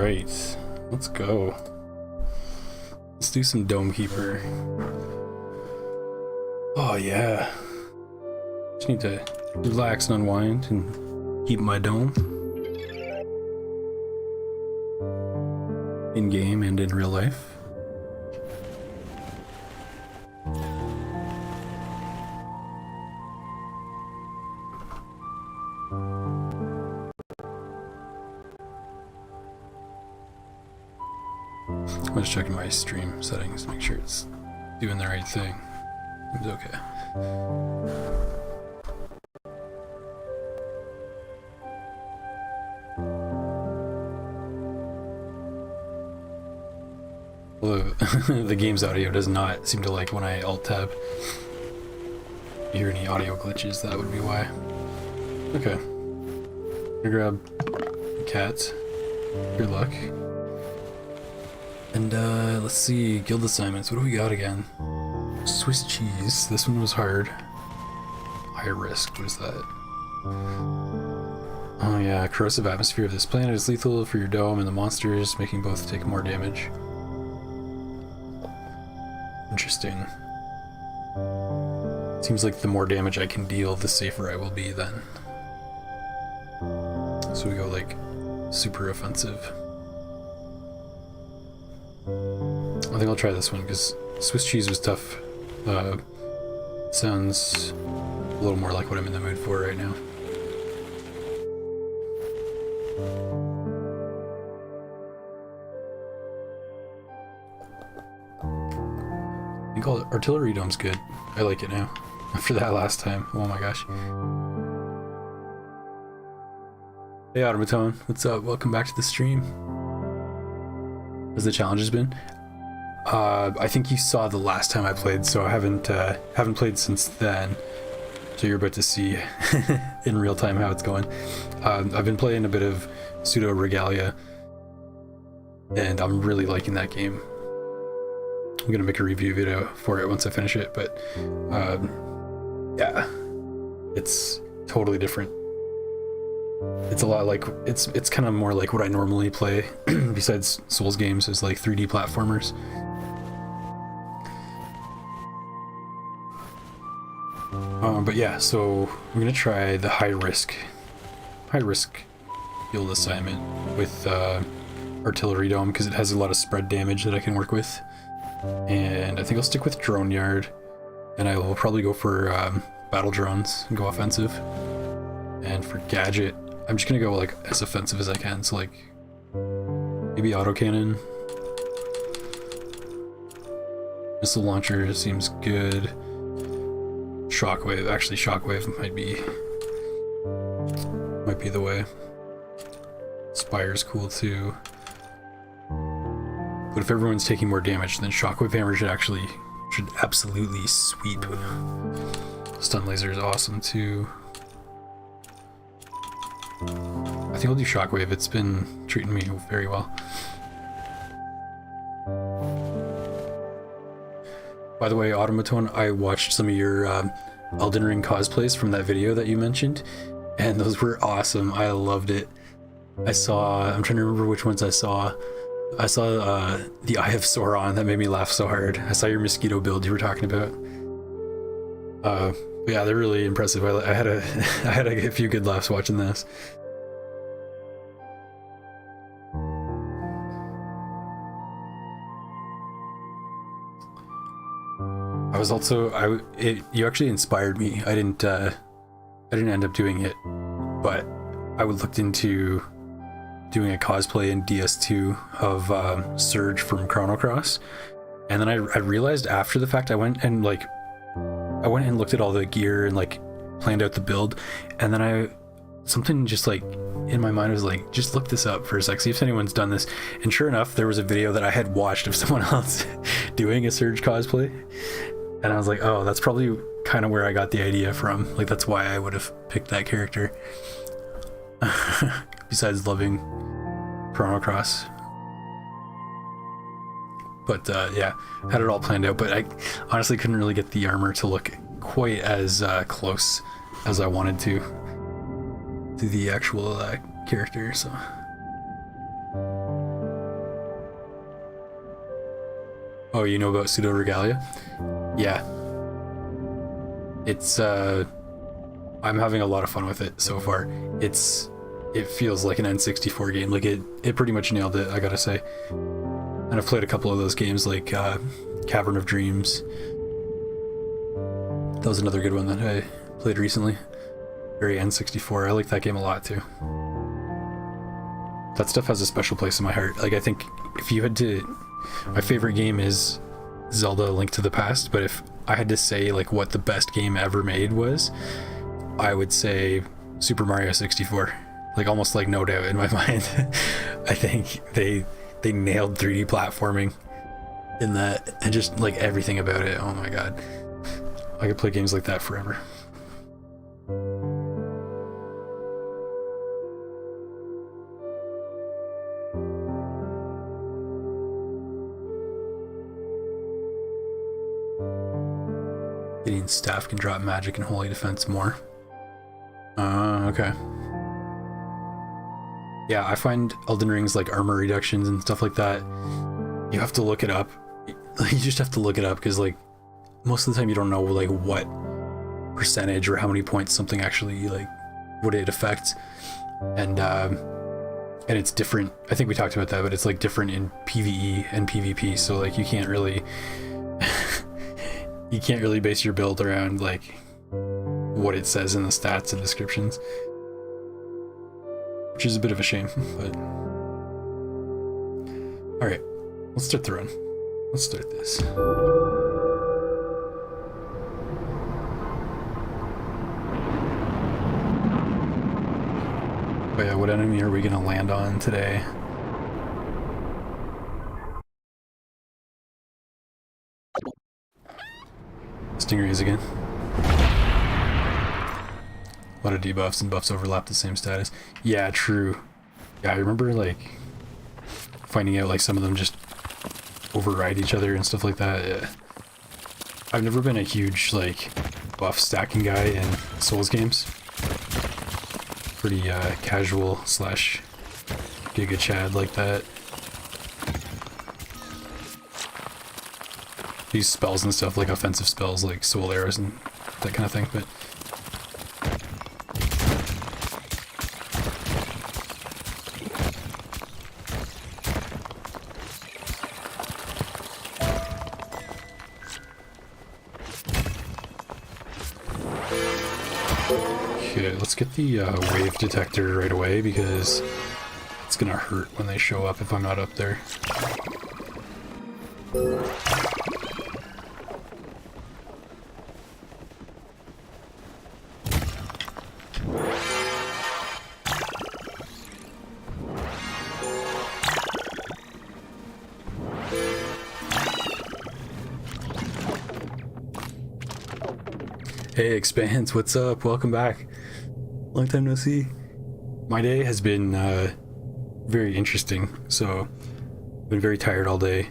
Alright, let's go. Let's do some Dome Keeper. Oh yeah. Just need to relax and unwind and keep my dome. In game and in real life. I'm just checking my stream settings to make sure it's doing the right thing. Seems okay. Although the game's audio does not seem to like when I alt tab. If you hear any audio glitches, that would be why. Okay. I'm gonna grab the cat. Good luck. And let's see, guild assignments. What do we got again? Swiss cheese. This one was hard. High risk. What is that? Oh yeah, corrosive atmosphere of this planet is lethal for your dome and the monsters, making both take more damage. Interesting. Seems like the more damage I can deal, the safer I will be then. So we go like super offensive. I think I'll try this one because Swiss cheese was tough. Sounds a little more like what I'm in the mood for right now. I think artillery dome's good. I like it now. After that last time. Oh my gosh. Hey Automaton, what's up? Welcome back to the stream. Has the challenges been? I think you saw the last time I played, so I haven't played since then. So you're about to see in real time how it's going. I've been playing a bit of Pseudo Regalia, and I'm really liking that game. I'm gonna make a review video for it once I finish it, but yeah, it's totally different. It's a lot like it's kind of more like what I normally play besides Souls games, is like 3D platformers. But yeah, so I'm gonna try the high risk guild assignment with artillery dome because it has a lot of spread damage that I can work with, and I think I'll stick with drone yard, and I will probably go for battle drones and go offensive. And for gadget, I'm just gonna go like as offensive as I can, so like maybe autocannon. Missile launcher seems good. Shockwave, actually shockwave might be the way. Spire's cool too. But if everyone's taking more damage, then shockwave hammer should absolutely sweep. Stun laser is awesome too. I think I'll do shockwave. It's been treating me very well. By the way, Automaton, I watched some of your Elden Ring cosplays from that video that you mentioned, and those were awesome. I loved it. I'm trying to remember which ones I saw. I saw the Eye of Sauron. That made me laugh so hard. I saw your mosquito build you were talking about. But yeah, they're really impressive. I had a few good laughs watching this. I was also you actually inspired me. I didn't end up doing it, but I looked into doing a cosplay in DS2 of Surge from Chrono Cross, and then I realized after the fact I went and looked at all the gear and like planned out the build, and then something just like in my mind was like, just look this up for a sec, see if anyone's done this. And sure enough, there was a video that I had watched of someone else doing a Surge cosplay. And I was like, oh, that's probably kind of where I got the idea from. Like, that's why I would have picked that character. Besides loving Chrono Cross. But yeah, had it all planned out. But I honestly couldn't really get the armor to look quite as close as I wanted to the actual character, so. Oh, you know about Pseudo Regalia? Yeah. It's I'm having a lot of fun with it so far. It feels like an N64 game. Like it pretty much nailed it, I gotta say. And I've played a couple of those games like Cavern of Dreams. That was another good one that I played recently. Very N64. I like that game a lot too. That stuff has a special place in my heart. Like I think if you had to, my favorite game is Zelda: A Link to the Past, but if I had to say like what the best game ever made was, I would say Super Mario 64. Like almost like no doubt in my mind. I think they nailed 3D platforming in that, and just like everything about it. Oh my god. I could play games like that forever. Gideon's staff can drop magic and holy defense more. Okay. Yeah, I find Elden Ring's like armor reductions and stuff like that, you have to look it up. You just have to look it up because like most of the time you don't know like what percentage or how many points something actually like would it affect, and it's different. I think we talked about that, but it's like different in PvE and PvP, so like you can't really you can't really base your build around like what it says in the stats and descriptions, which is a bit of a shame. But all right, let's start the run. Let's start this. But yeah, what enemy are we gonna land on today? Stingrays again. A lot of debuffs and buffs overlap the same status. Yeah, true. Yeah, I remember like finding out like some of them just override each other and stuff like that. Yeah. I've never been a huge like buff stacking guy in Souls games. Pretty casual slash Giga Chad like that. These spells and stuff, like offensive spells like soul arrows and that kind of thing, but okay, let's get the wave detector right away because it's gonna hurt when they show up if I'm not up there. Hey Expanse, what's up? Welcome back. Long time no see. My day has been very interesting. So I've been very tired all day.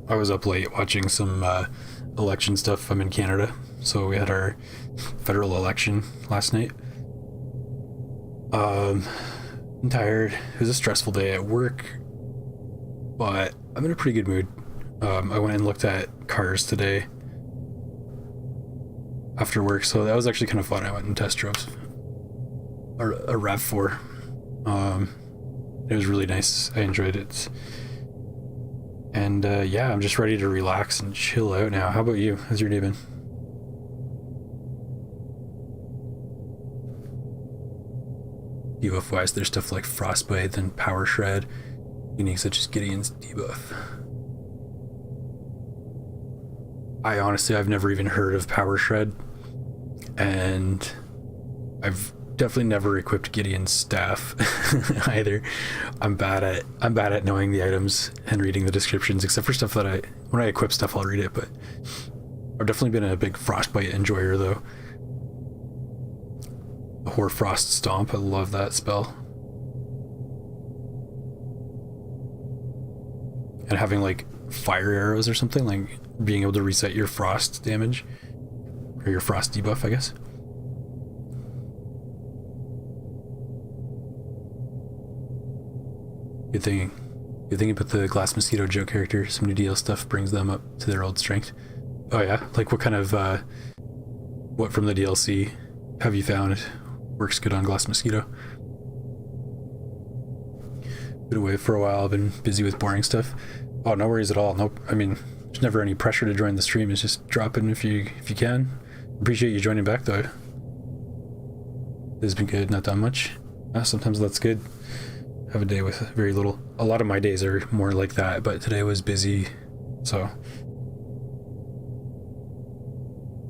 I was up late watching some election stuff. I'm in Canada, so we had our federal election last night. I'm tired. It was a stressful day at work, but I'm in a pretty good mood. I went and looked at cars today after work, so that was actually kind of fun. I went and test drove a RAV4. It was really nice. I enjoyed it. And yeah, I'm just ready to relax and chill out now. How about you? How's your day been? Debuff wise, there's stuff like Frostbite and Power Shred, unique such as Gideon's debuff. I've never even heard of Power Shred, and I've definitely never equipped Gideon's staff either. I'm bad at knowing the items and reading the descriptions, except for stuff that when I equip stuff I'll read it, but I've definitely been a big Frostbite enjoyer though. The Hoarfrost Stomp, I love that spell. And having like fire arrows or something, like being able to reset your frost damage or your frost debuff, I guess. Good thing You're thinking about the Glass Mosquito Joe character. Some new DL stuff brings them up to their old strength. Oh yeah? Like what kind of, what from the DLC have you found works good on Glass Mosquito? Been away for a while, I've been busy with boring stuff. Oh, no worries at all. Nope. I mean, there's never any pressure to join the stream. It's just drop in if you can. Appreciate you joining back though. This has been good, not done much. Sometimes that's good. Have a day with very little. A lot of my days are more like that, but today was busy, so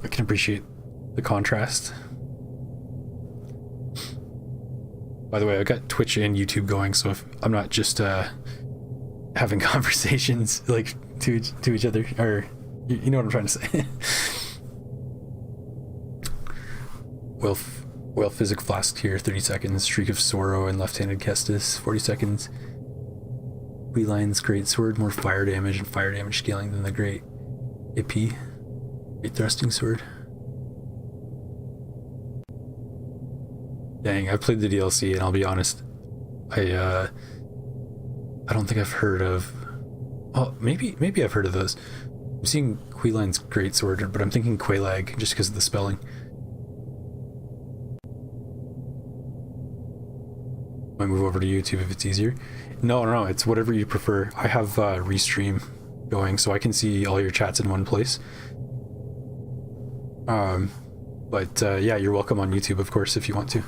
I can appreciate the contrast. By the way, I got Twitch and YouTube going, so if I'm not just having conversations like to each other, or you know what I'm trying to say. Well, Physic Flask here, 30 seconds. Shriek of Sorrow and Left-Handed Kestis, 40 seconds. Queline's Great Sword, more fire damage and fire damage scaling than the Great IP. Great Thrusting Sword. Dang, I've played the DLC and I'll be honest, I don't think I've heard of... Oh, maybe I've heard of those. I'm seeing Queline's Great Sword, but I'm thinking Quelaag just because of the spelling. Might move over to YouTube if it's easier. No, it's whatever you prefer. I have Restream going, so I can see all your chats in one place. Yeah, you're welcome on YouTube, of course, if you want to.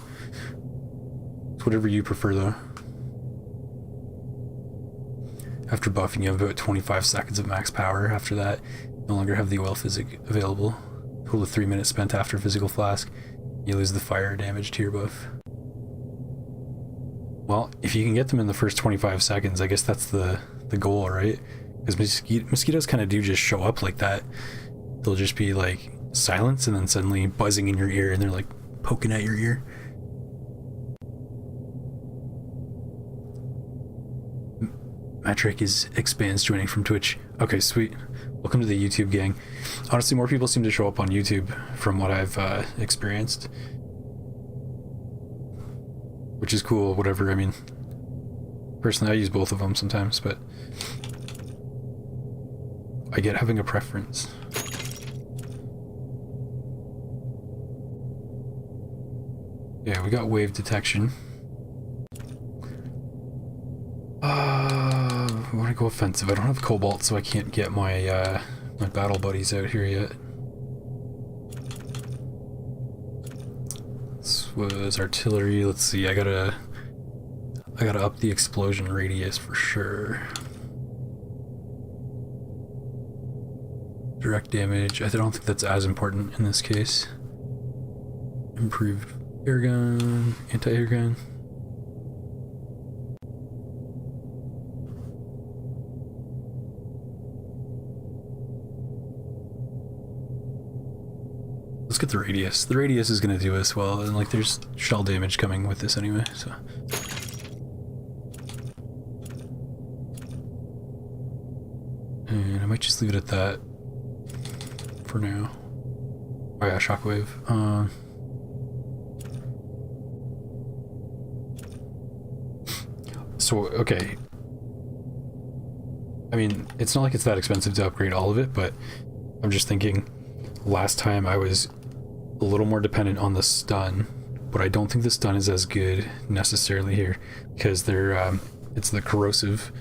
It's whatever you prefer, though. After buffing, you have about 25 seconds of max power. After that, no longer have the oil physic available. Total of 3 minutes spent after physical flask. You lose the fire damage to your buff. Well, if you can get them in the first 25 seconds, I guess that's the goal, right? Because mosquitoes kind of do just show up like that. They'll just be like silence and then suddenly buzzing in your ear and they're like poking at your ear. Metric expands joining from Twitch. Okay, sweet. Welcome to the YouTube gang. Honestly, more people seem to show up on YouTube from what I've experienced. Which is cool, whatever. I mean, personally, I use both of them sometimes, but I get having a preference. Yeah, we got wave detection. We want to go offensive. I don't have Cobalt, so I can't get my my battle buddies out here yet. This was artillery. Let's see. I gotta up the explosion radius for sure. Direct damage. I don't think that's as important in this case. Improved air gun, anti-air gun. Let's get the radius. The radius is going to do us well, and like there's shell damage coming with this anyway, so. And I might just leave it at that for now. Oh yeah, shockwave. So, okay. I mean, it's not like it's that expensive to upgrade all of it, but I'm just thinking, last time I was a little more dependent on the stun, but I don't think the stun is as good necessarily here, because they're, it's the corrosive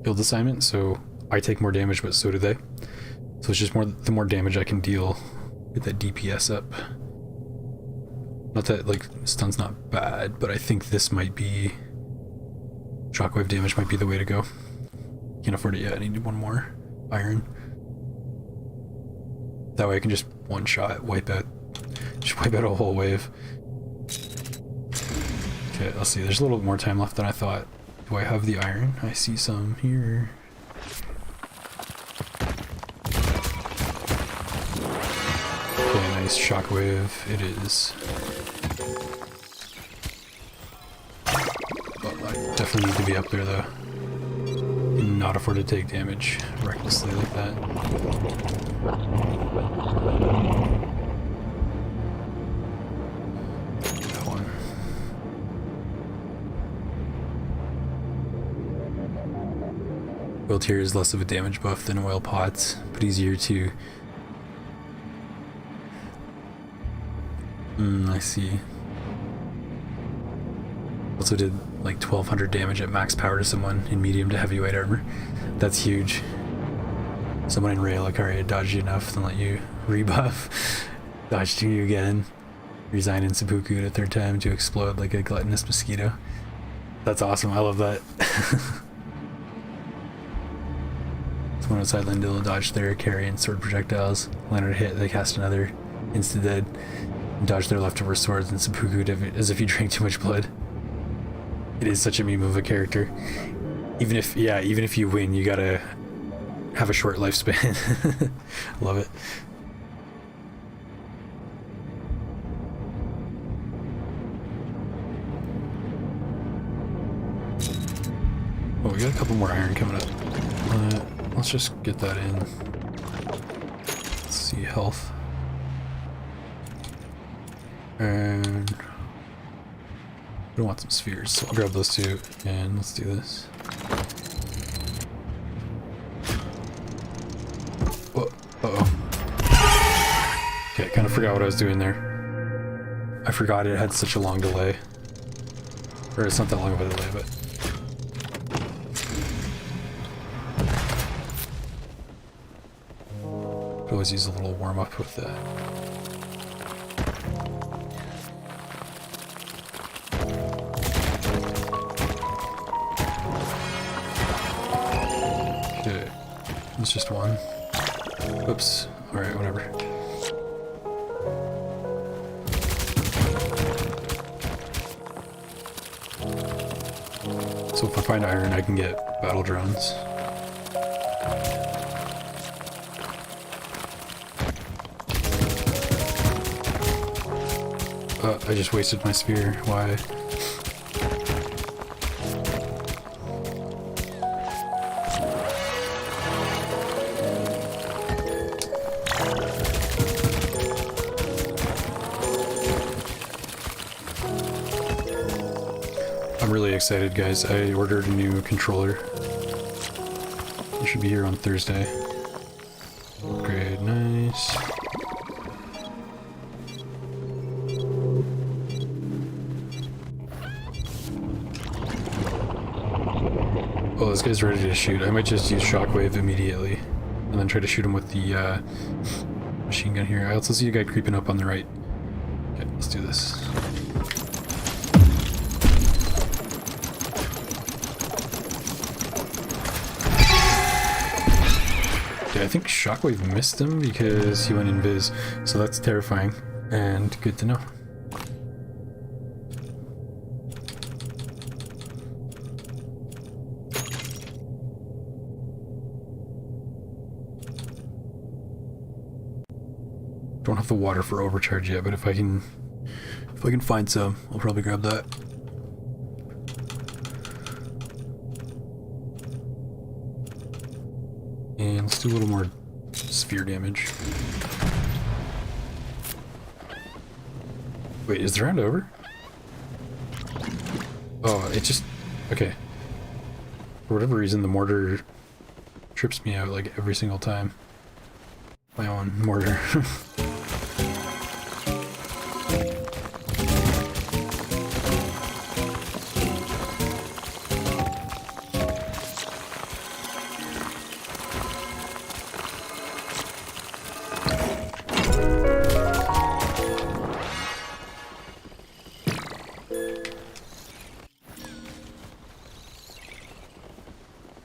build assignment, so I take more damage, but so do they. So it's just the more damage I can deal, get that DPS up. Not that, like, stun's not bad, but I think this might be... Shockwave damage might be the way to go. Can't afford it yet, I need one more iron. That way I can just one-shot wipe out a whole wave. Okay, let's see, there's a little bit more time left than I thought. Do I have the iron? I see some here. Okay, nice shockwave, it is. Oh, I definitely need to be up there though. Cannot afford to take damage recklessly like that. That one. Oil tier is less of a damage buff than oil pots, but easier to... I see. Also did like 1200 damage at max power to someone in medium to heavyweight armor. That's huge. Someone in Rail Lucaria dodged you enough to let you rebuff. Dodged you again. Resign in seppuku a third time to explode like a gluttonous mosquito. That's awesome, I love that. Someone outside Lindilla dodged their carry and sword projectiles. Landed a hit, they cast another. Insta dead. And dodged their leftover swords and seppuku as if you drank too much blood. It is such a meme of a character. Even if you win, you gotta have a short lifespan. Love it. Oh, we got a couple more iron coming up. Let's just get that in. Let's see, health. And I want some spheres, so I'll grab those two, and let's do this. Whoa, uh-oh. Okay, kind of forgot what I was doing there. I forgot it had such a long delay. Or it's not that long of a delay, but... could always use a little warm-up with that. It's just one. Oops. Alright, whatever. So if I find iron, I can get battle drones. I just wasted my spear. Why? I'm really excited, guys. I ordered a new controller. It should be here on Thursday. Upgrade, nice. Oh, this guy's ready to shoot. I might just use shockwave immediately and then try to shoot him with the machine gun here. I also see a guy creeping up on the right. Okay, let's do this. I think Shockwave missed him because he went invis, so that's terrifying and good to know. Don't have the water for overcharge yet, but if I can find some, I'll probably grab that. And let's do a little more sphere damage. Wait, is the round over? Oh, it just... okay. For whatever reason, the mortar trips me out like every single time. My own mortar.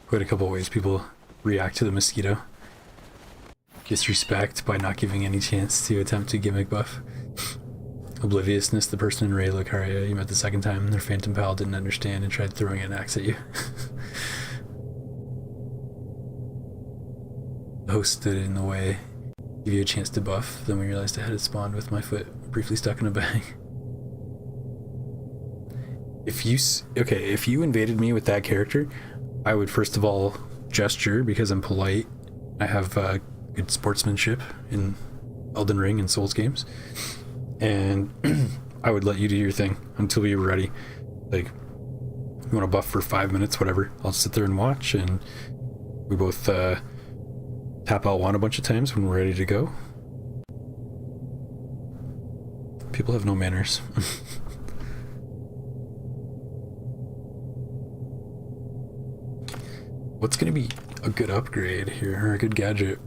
Quite a couple ways people react to the mosquito. Disrespect by not giving any chance to attempt to gimmick buff. Obliviousness, the person in Ray Lucaria you met the second time, their phantom pal didn't understand and tried throwing an axe at you. The host stood in the way, give you a chance to buff, then we realized I had it spawned with my foot briefly stuck in a bag. If you invaded me with that character, I would first of all gesture because I'm polite. I have good sportsmanship in Elden Ring and Souls games, and I would let you do your thing until you were ready. Like, you want to buff for 5 minutes, whatever. I'll sit there and watch, and We both tap L1 a bunch of times when we're ready to go. People have no manners. What's gonna be a good upgrade here, or a good gadget?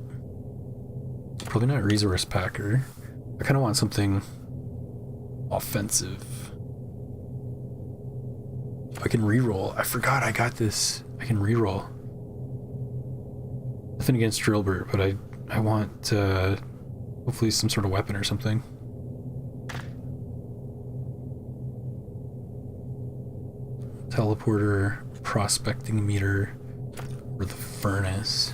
Probably not resource packer. I kind of want something offensive. I can reroll. I forgot I got this. I can reroll. Nothing against Drillbert, but I want hopefully some sort of weapon or something. Teleporter, prospecting meter, or the furnace.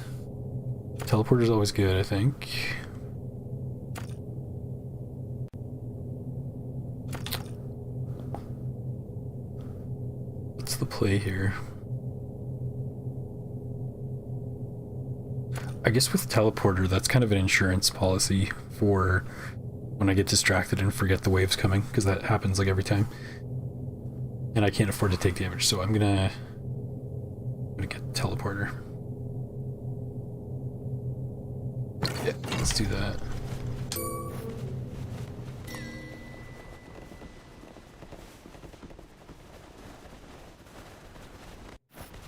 Teleporter's always good, I think. What's the play here? I guess with teleporter, that's kind of an insurance policy for when I get distracted and forget the wave's coming, because that happens like every time. And I can't afford to take damage, so I'm gonna get teleporter. Yeah, let's do that.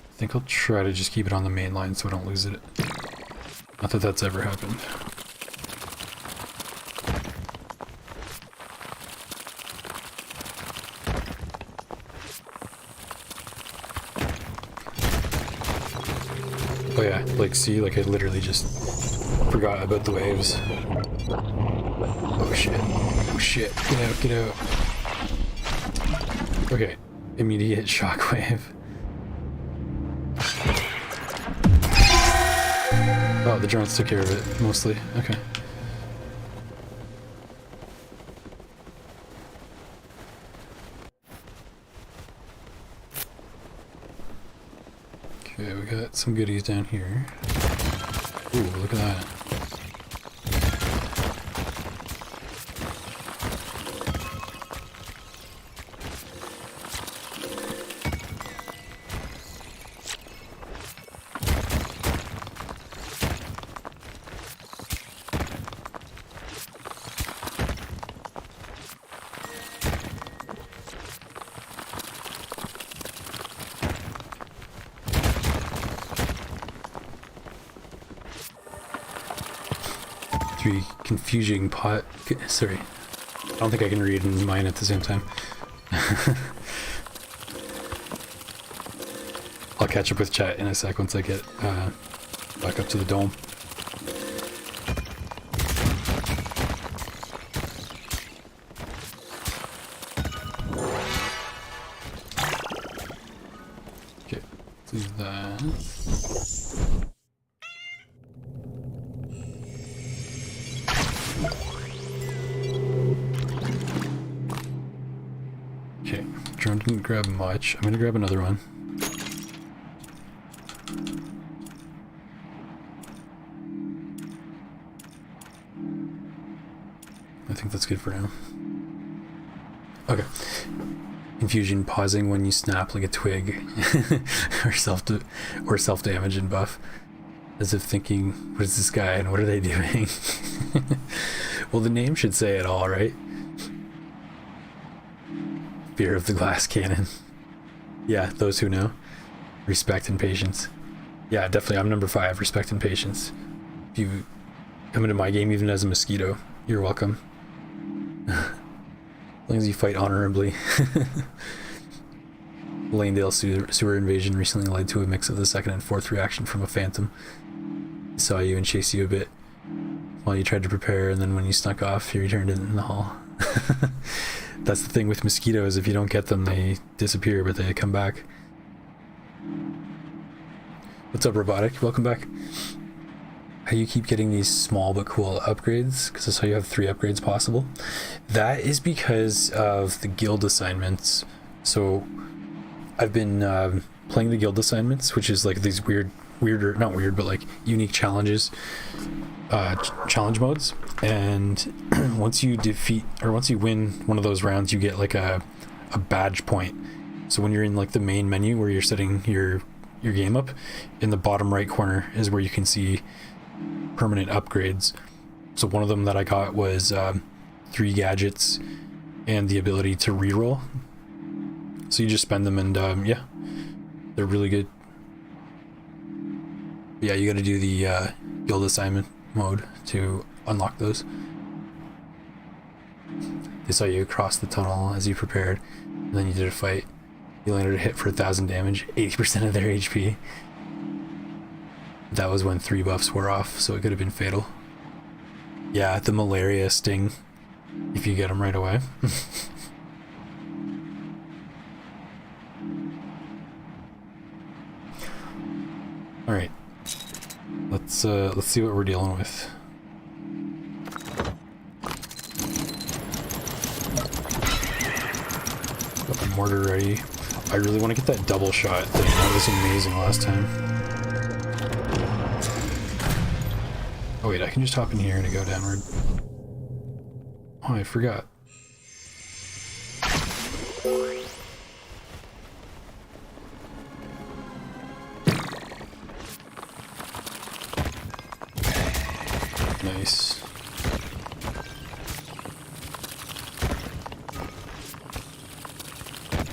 I think I'll try to just keep it on the main line so I don't lose it. Not that that's ever happened. Oh yeah, like see, like I literally just forgot about the waves. Oh shit. Oh shit. Get out, get out. Okay. Immediate shockwave. Oh, the drones took care of it, mostly. Okay. Okay, we got some goodies down here. Ooh, look at that. Confusing pot. Sorry. I don't think I can read and mine at the same time. I'll catch up with chat in a sec once I get back up to the dome. Okay, let's do that. Didn't grab much. I'm gonna grab another one. I think that's good for now. Okay. Infusion pausing when you snap like a twig, or self damage and buff, as if thinking, "What is this guy and what are they doing?" Well, the name should say it all, right? Fear of the glass cannon. Yeah, those who know. Respect and patience. Yeah, definitely. I'm number 5. Respect and patience. If you come into my game even as a mosquito, you're welcome. As long as you fight honorably. Lanedale sewer invasion recently led to a mix of the 2nd and 4th reaction from a phantom. He saw you and chased you a bit while you tried to prepare, and then when you snuck off, he returned in the hall. That's the thing with mosquitoes, if you don't get them, they disappear, but they come back. What's up, Robotic? Welcome back. How you keep getting these small but cool upgrades? Because I saw you have 3 upgrades possible. That is because of the guild assignments. So I've been playing the guild assignments, which is like these weirder, not weird, but like unique challenges, challenge modes. And once you defeat, or once you win one of those rounds, you get like a badge point. So when you're in like the main menu where you're setting your your game up, in the bottom right corner is where you can see permanent upgrades. So one of them that I got was 3 gadgets and the ability to reroll. So you just spend them, and yeah, they're really good. Yeah, you got to do the guild assignment mode to unlock those. They saw you across the tunnel as you prepared, and then you did a fight. You landed a hit for 1,000 damage, 80% of their HP. That was when 3 buffs wore off, so it could have been fatal. Yeah, the malaria sting, if you get them right away. All right, let's see what we're dealing with. Got the mortar ready. I really want to get that double shot thing. That was amazing last time. Oh wait, I can just hop in here to go downward. Oh, I forgot. Nice.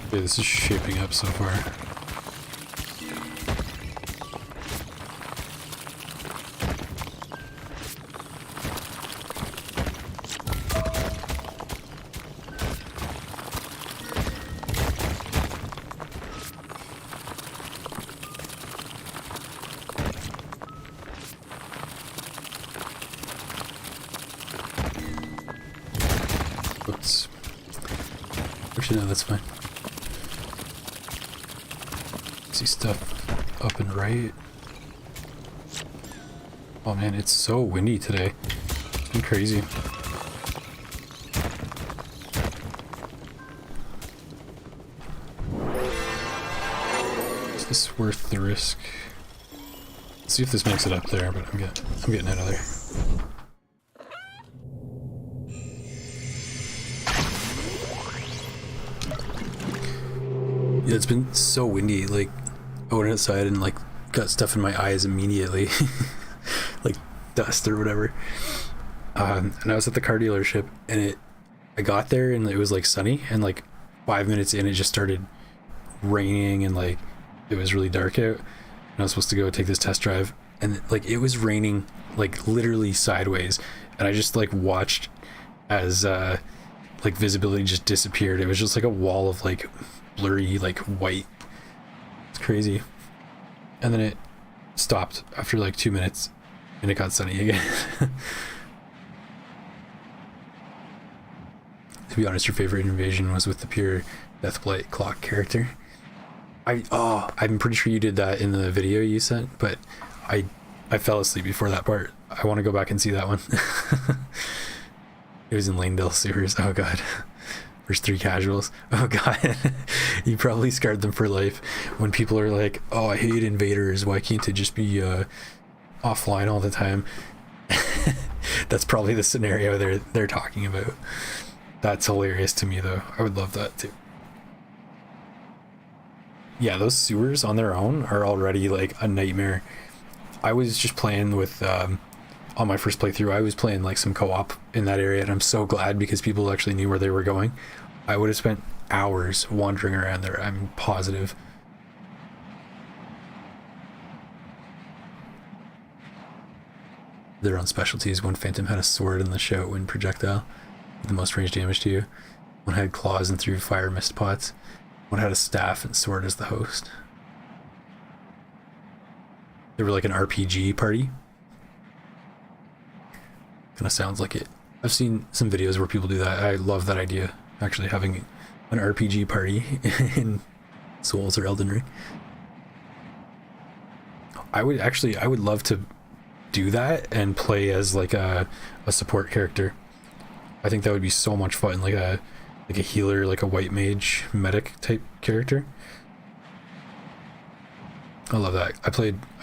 Okay, this is shaping up so far. Oops. Actually, no, that's fine. See stuff up and right. Oh man, it's so windy today. It's been crazy. Is this worth the risk? Let's see if this makes it up there, but I'm getting out of there. Yeah, it's been so windy, like I went outside and like got stuff in my eyes immediately. Like dust or whatever. And I was at the car dealership, and I got there and it was like sunny, and like 5 minutes in it just started raining, and like it was really dark out, and I was supposed to go take this test drive, and like it was raining like literally sideways, and I just like watched as like visibility just disappeared. It was just like a wall of like blurry like white. It's crazy. And then it stopped after like 2 minutes and it got sunny again. To be honest, your favorite invasion was with the pure Deathblight clock character. I'm pretty sure you did that in the video you sent, but I fell asleep before that part. I want to go back and see that one. It was in Lanedale sewers. Oh god. First 3 casuals. Oh god. You probably scarred them for life when people are like, oh, I hate invaders, why can't it just be offline all the time? That's probably the scenario they're talking about. That's hilarious to me though. I would love that too. Yeah, those sewers on their own are already like a nightmare. I was just playing with on my first playthrough, I was playing like some co-op in that area, and I'm so glad because people actually knew where they were going. I would have spent hours wandering around there, I'm positive. Their own specialties. One Phantom had a sword and the shout wind projectile, the most range damage to you. One had claws and threw fire mist pots. One had a staff and sword as the host. They were like an RPG party. Kind of sounds like it. I've seen some videos where people do that. I love that idea, actually having an RPG party in Souls or Elden Ring. I would love to do that and play as like a support character. I think that would be so much fun, like a healer, like a white mage medic type character. I love that.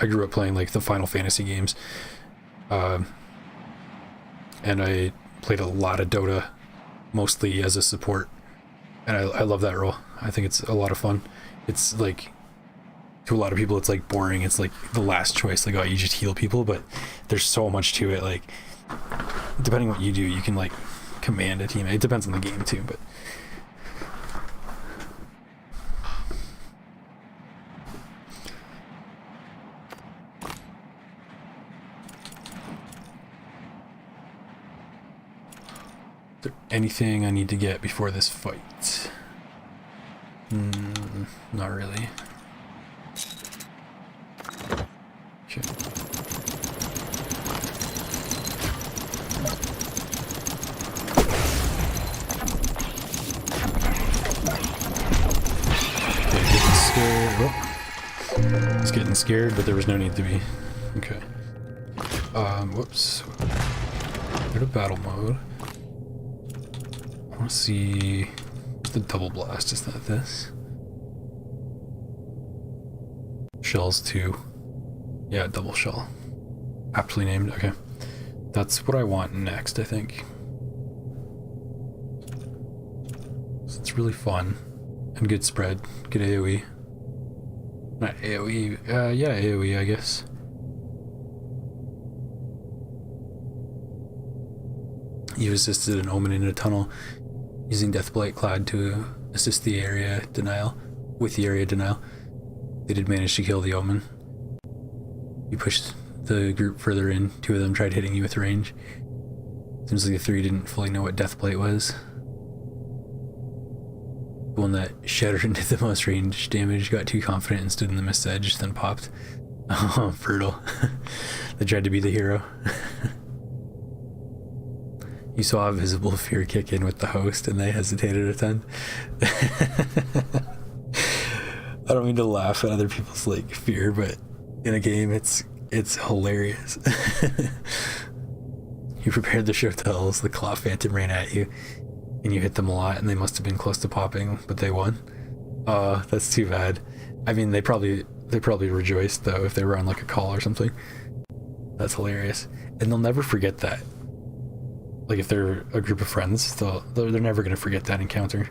I grew up playing like the Final Fantasy games. And I played a lot of Dota, mostly as a support, and I love that role. I think it's a lot of fun. It's like to a lot of people it's like boring. It's like the last choice, like, oh, you just heal people, but there's so much to it. Like, depending what you do, you can like command a team. It depends on the game too, but is there anything I need to get before this fight? Not really. Okay. Getting scared. Oh. It's getting scared, but there was no need to be. Okay. Whoops. Go to battle mode. I want to see the double blast. Is that this? Shells too. Yeah, double shell. Aptly named. Okay. That's what I want next, I think. So it's really fun. And good spread. Good AoE. Not AoE. Yeah, AoE, I guess. You assisted an omen in a tunnel using Deathblight Cloud to assist the area denial. With the area denial. They did manage to kill the omen. You pushed the group further in. 2 of them tried hitting you with range. Seems like the 3 didn't fully know what Deathblight was. The one that shattered into the most range damage got too confident and stood in the mist edge, then popped. Oh, brutal. They tried to be the hero. You saw a visible fear kick in with the host and they hesitated a ton. I don't mean to laugh at other people's like fear, but in a game it's hilarious. You prepared the show tells, the Claw Phantom ran at you and you hit them a lot and they must have been close to popping, but they won. That's too bad. I mean, they probably rejoiced though if they were on like a call or something. That's hilarious. And they'll never forget that. Like if they're a group of friends, they're never gonna forget that encounter.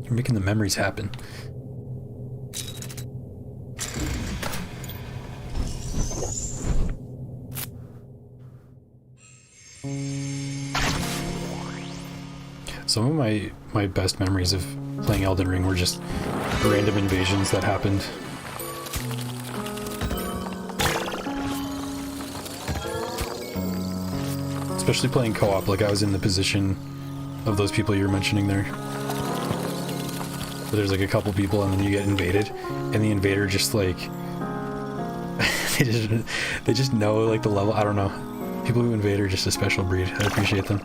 You're making the memories happen. Some of my best memories of playing Elden Ring were just random invasions that happened. Especially playing co-op, like I was in the position of those people you're mentioning there. Where there's like a couple people and then you get invaded, and the invader just like they just know like the level. I don't know. People who invade are just a special breed. I appreciate them.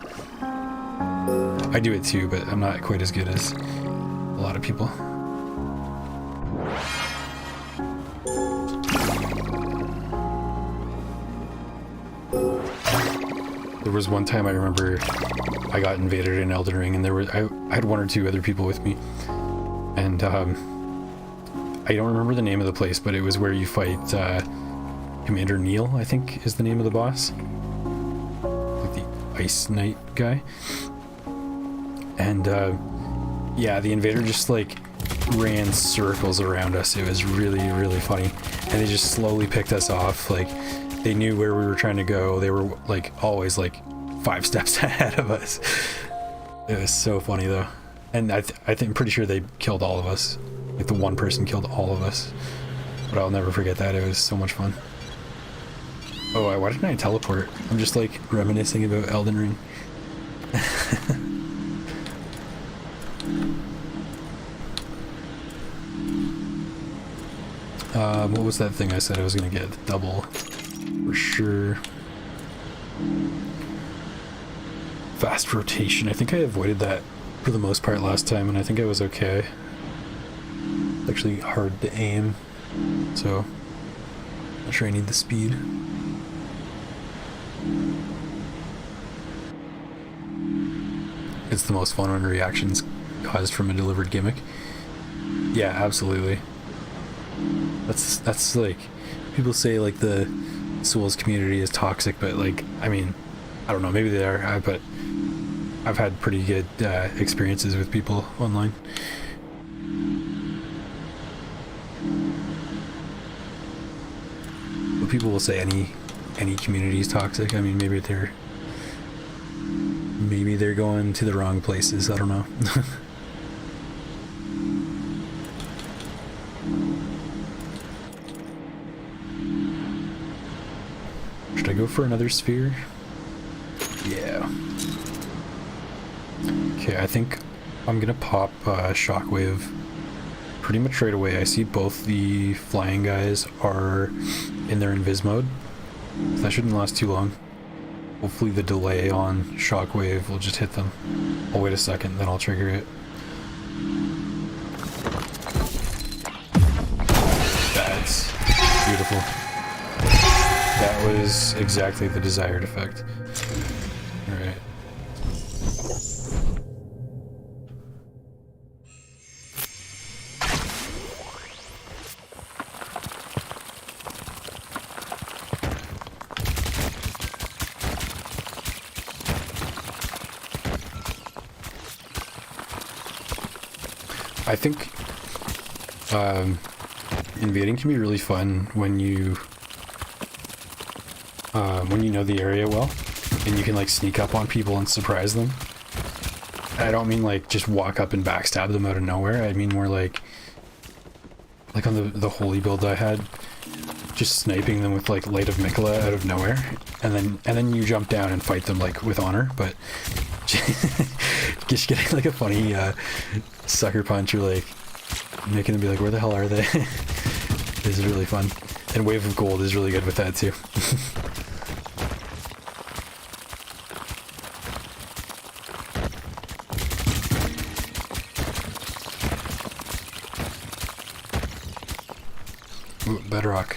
I do it too, but I'm not quite as good as a lot of people. There was one time I remember I got invaded in Elden Ring, and I had 1 or 2 other people with me, and I don't remember the name of the place, but it was where you fight Commander Neil, I think is the name of the boss, like the Ice Knight guy. And yeah, the invader just like ran circles around us. It was really, really funny, and they just slowly picked us off. Like, they knew where we were trying to go. They were like always like 5 steps ahead of us. It was so funny though. And I'm pretty sure they killed all of us. Like the one person killed all of us. But I'll never forget that. It was so much fun. Oh, why didn't I teleport? I'm just like reminiscing about Elden Ring. What was that thing I said I was gonna get? Double. For sure. Fast rotation. I think I avoided that for the most part last time, and I think I was okay. It's actually hard to aim, so not sure I need the speed. It's the most fun when reactions caused from a delivered gimmick. Yeah, absolutely. That's like, people say like the Souls community is toxic, but like, I mean, I don't know, maybe they are, but I've had pretty good experiences with people online. people will say any community is toxic. I mean, maybe they're going to the wrong places. I don't know. Should I go for another sphere? Yeah. Okay, I think I'm gonna pop Shockwave pretty much right away. I see both the flying guys are in their invis mode. That shouldn't last too long. Hopefully the delay on Shockwave will just hit them. I'll wait a second, then I'll trigger it. That's beautiful. That was exactly the desired effect. Alright. I think invading can be really fun when you know the area well, and you can like sneak up on people and surprise them. I don't mean like just walk up and backstab them out of nowhere. I mean more like on the holy build I had, just sniping them with like Light of Mikola out of nowhere, and then you jump down and fight them like with honor, but just getting like a funny sucker punch, or like making them be like, where the hell are they? Is really fun. And Wave of Gold is really good with that too. Ooh, bedrock.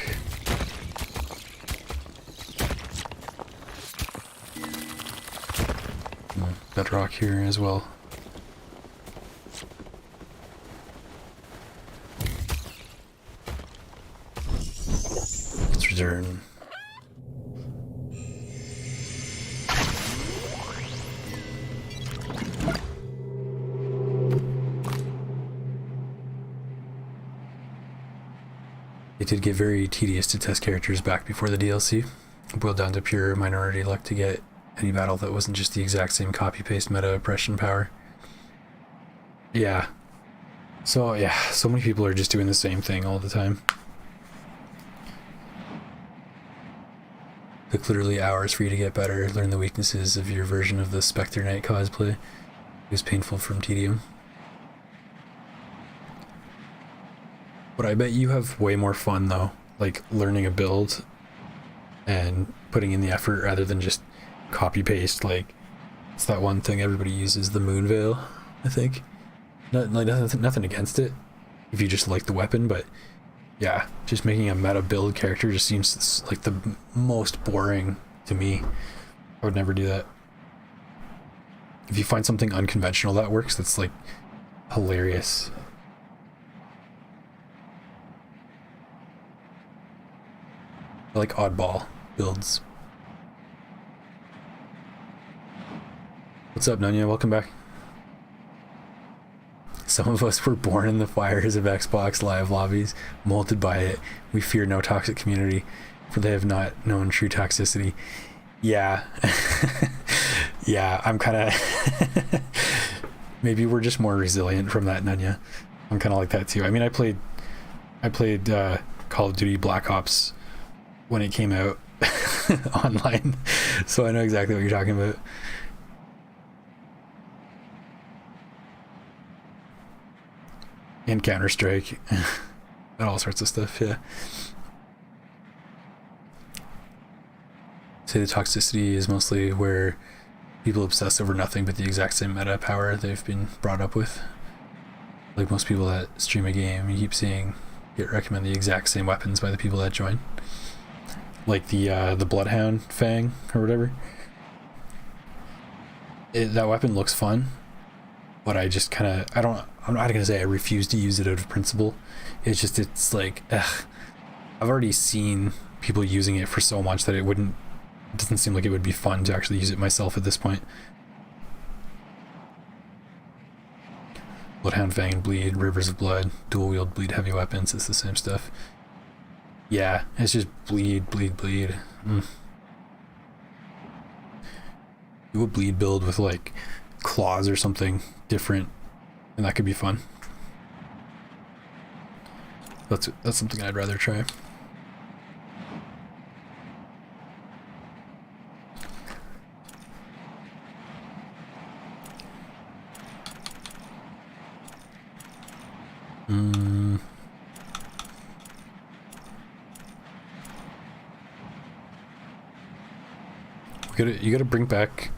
Bedrock here as well. Let's return. It did get very tedious to test characters back before the DLC. It boiled down to pure minority luck to get any battle that wasn't just the exact same copy-paste meta oppression power. Yeah. So yeah, so many people are just doing the same thing all the time. Took literally hours for you to get better, learn the weaknesses of your version of the Spectre Knight cosplay. It was painful from tedium. But I bet you have way more fun though, like learning a build and putting in the effort rather than just copy paste. Like, it's that one thing everybody uses, the moon veil, I think. Nothing against it if you just like the weapon, but yeah, just making a meta build character just seems like the most boring to me. I would never do that. If you find something unconventional that works, that's like hilarious. I like oddball builds. What's up, Nunya? Welcome back. Some of us were born in the fires of Xbox Live lobbies, molded by it. We fear no toxic community, for they have not known true toxicity. Yeah. Yeah, I'm kind of... Maybe we're just more resilient from that, Nunya. I'm kind of like that too. I mean, I played Call of Duty Black Ops when it came out online, so I know exactly what you're talking about. And Counter-Strike and all sorts of stuff. Yeah. Say the toxicity is mostly where people obsess over nothing but the exact same meta power they've been brought up with. Like most people that stream a game, you keep seeing get recommend the exact same weapons by the people that join. Like the Bloodhound Fang or whatever. That weapon looks fun, but I just kind of I'm not gonna say I refuse to use it out of principle. It's like, ugh, I've already seen people using it for so much that it doesn't seem like it would be fun to actually use it myself at this point. Bloodhound Fang and Bleed, Rivers of Blood, dual wield bleed heavy weapons, it's the same stuff. Yeah, it's just bleed. Do a bleed build with like claws or something different, and that could be fun. That's something I'd rather try. You gotta bring back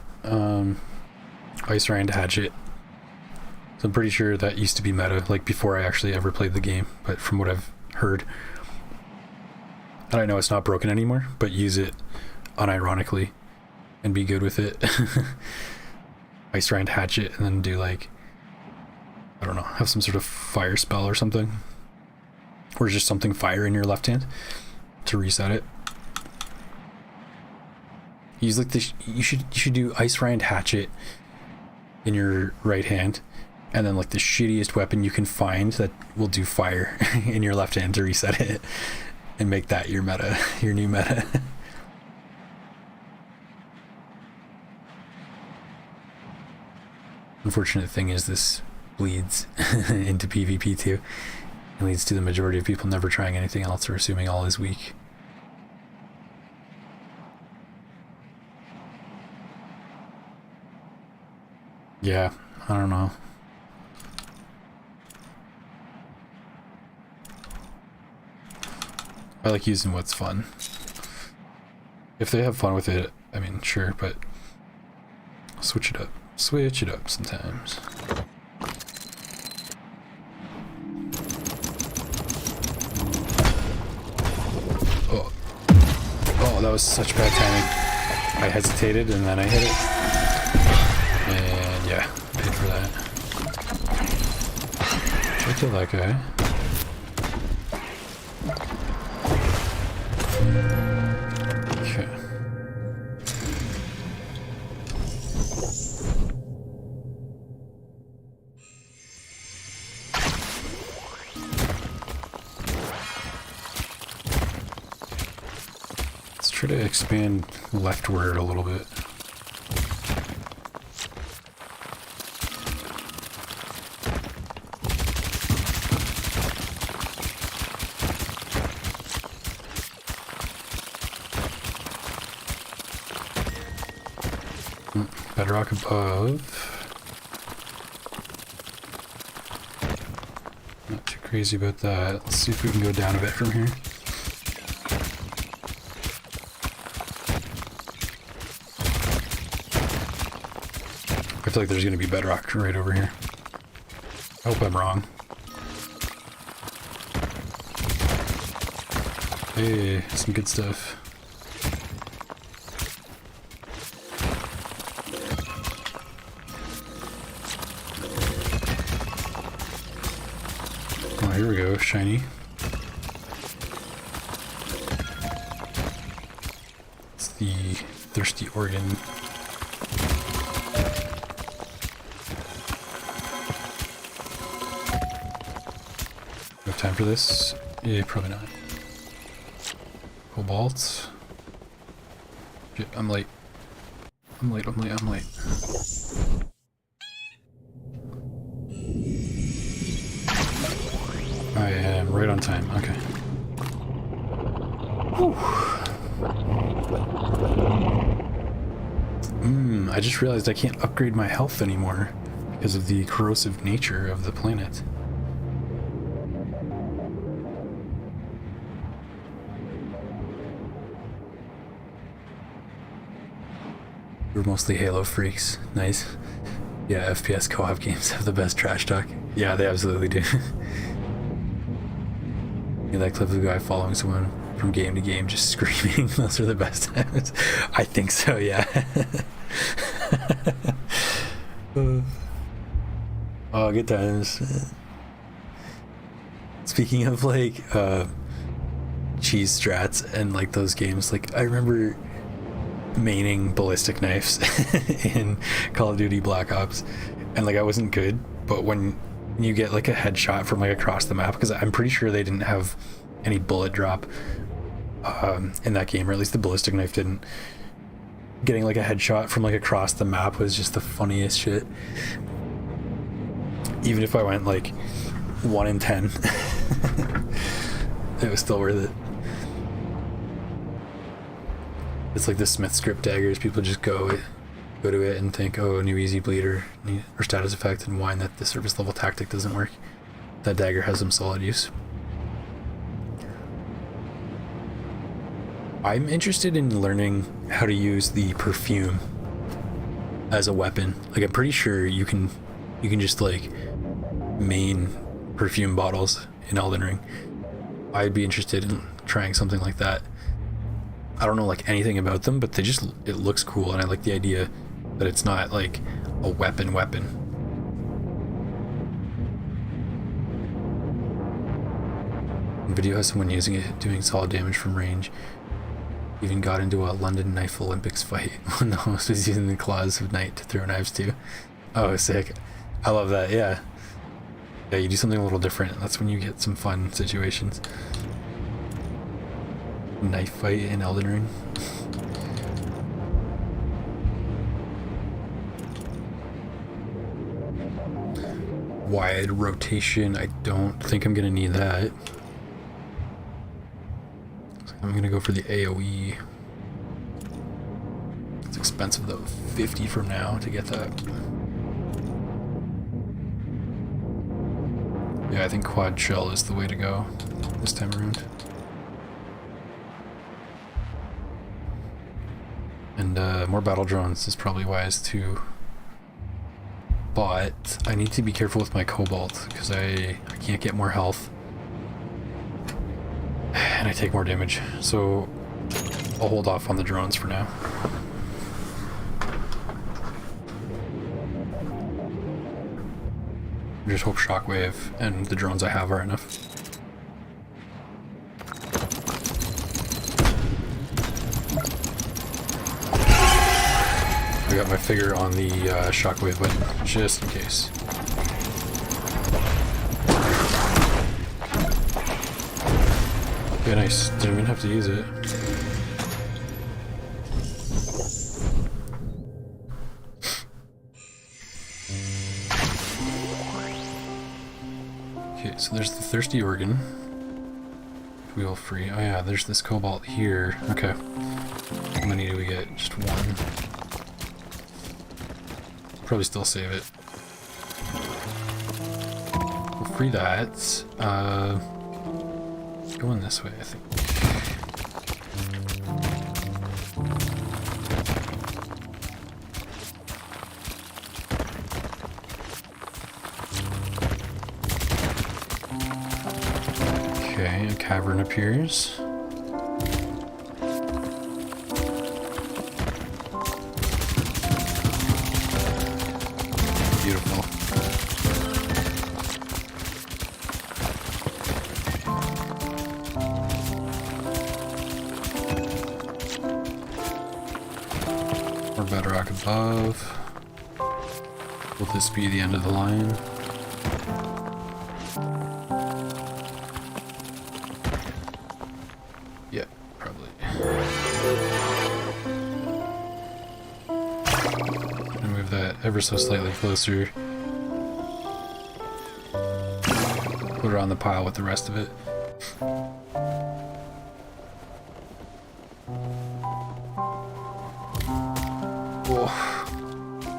Ice Rand Hatchet. So I'm pretty sure that used to be meta, like before I actually ever played the game, but from what I've heard. And I know it's not broken anymore, but use it unironically and be good with it. Ice Rand Hatchet, and then do like, I don't know, have some sort of fire spell or something. Or just something fire in your left hand to reset it. Use like this. You should do Ice Rand Hatchet in your right hand, and then like the shittiest weapon you can find that will do fire in your left hand to reset it, and make that your meta, your new meta. Unfortunate thing is this bleeds into PvP too. It leads to the majority of people never trying anything else or assuming all is weak. Yeah, I don't know. I like using what's fun. If they have fun with it, I mean, sure, but switch it up. Switch it up sometimes. Oh. Oh, that was such bad timing. I hesitated and then I hit it. And yeah, paid for that. Should I kill that guy? Okay. Let's try to expand leftward a little bit. Bedrock above. Not too crazy about that. Let's see if we can go down a bit from here. I feel like there's going to be bedrock right over here. I hope I'm wrong. Hey, some good stuff. Here we go, shiny. It's the thirsty organ. We have time for this? Yeah, probably not. Cobalt. Shit, I'm late. I'm late. I am right on time, okay. I just realized I can't upgrade my health anymore because of the corrosive nature of the planet. We're mostly Halo freaks. Nice. Yeah, FPS co-op games have the best trash talk. Yeah, they absolutely do. Yeah, that clip of the guy following someone from game to game just screaming. Those are the best times. I think so, yeah. Oh, good times. Speaking of like cheese strats and like those games, like I remember maining ballistic knives in Call of Duty Black Ops, and like I wasn't good, but when you get like a headshot from like across the map, because I'm pretty sure they didn't have any bullet drop in that game, or at least the ballistic knife didn't. Getting like a headshot from like across the map was just the funniest shit. Even if I went like 1 in 10, it was still worth it. It's like the Smith script daggers. People just go to it and think, oh, new easy bleed or status effect, and whine that the surface level tactic doesn't work. That dagger has some solid use. I'm interested in learning how to use the perfume as a weapon. Like, I'm pretty sure you can just like main perfume bottles in Elden Ring. I'd be interested in trying something like that. I don't know like anything about them, but it looks cool, and I like the idea that it's not like a weapon. Video has someone using it, doing solid damage from range. Even got into a London Knife Olympics fight when the host was using the claws of night to throw knives to. Oh, sick. I love that, yeah. Yeah, you do something a little different. That's when you get some fun situations. Knife fight in Elden Ring. Wide rotation, I don't think I'm gonna need that. I'm gonna go for the AoE. It's expensive though, 50 from now to get that. Yeah, I think quad shell is the way to go this time around. And more battle drones is probably wise too. But I need to be careful with my cobalt because I can't get more health. And I take more damage, so I'll hold off on the drones for now. Just hope shockwave and the drones I have are enough. I got my finger on the shockwave button just in case. Okay, nice. Didn't even have to use it. Okay, so there's the thirsty organ. Wheel free. Oh yeah, there's this cobalt here. Okay. How many do we get? Just one. Probably still save it. We'll free that. Going this way, I think. Okay, a cavern appears. Beautiful. More bedrock above. Will this be the end of the line? Yeah, probably. And move that ever so slightly closer. Put it on the pile with the rest of it. Oh,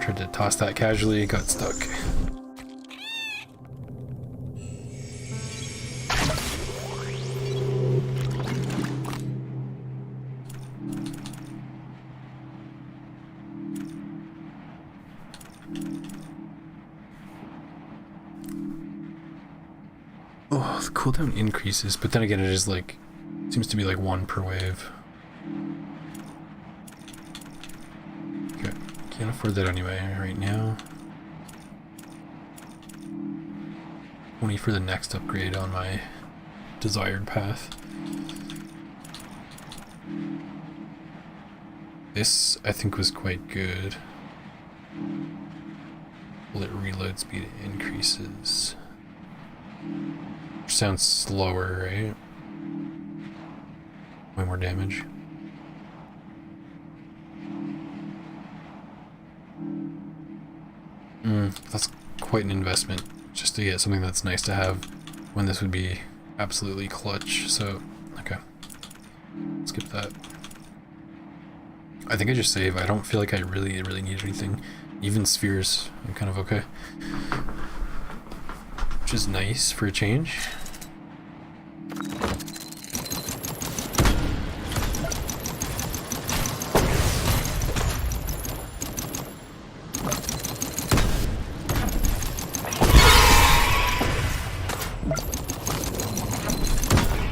tried to toss that casually, got stuck. Oh, the cooldown increases, but then again it is like, seems to be like 1 per wave. Okay, can't afford that anyway right now. 20 for the next upgrade on my desired path. This I think was quite good. Bullet reload speed increases. Sounds slower, right? way more damage. That's quite an investment just to get something that's nice to have when this would be absolutely clutch. So, okay. Skip that. I think I just save. I don't feel like I really need anything. Even spheres, I'm kind of okay. Which is nice for a change.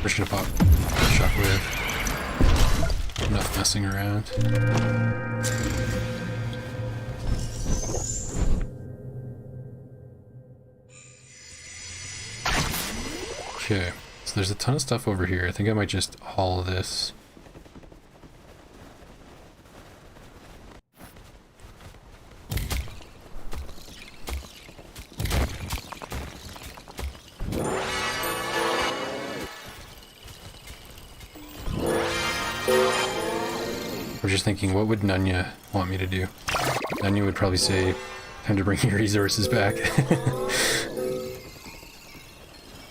We're just gonna pop shockwave. Enough messing around. Okay, so there's a ton of stuff over here. I think I might just haul this. I'm just thinking, what would Nunya want me to do? Nunya would probably say, time to bring your resources back.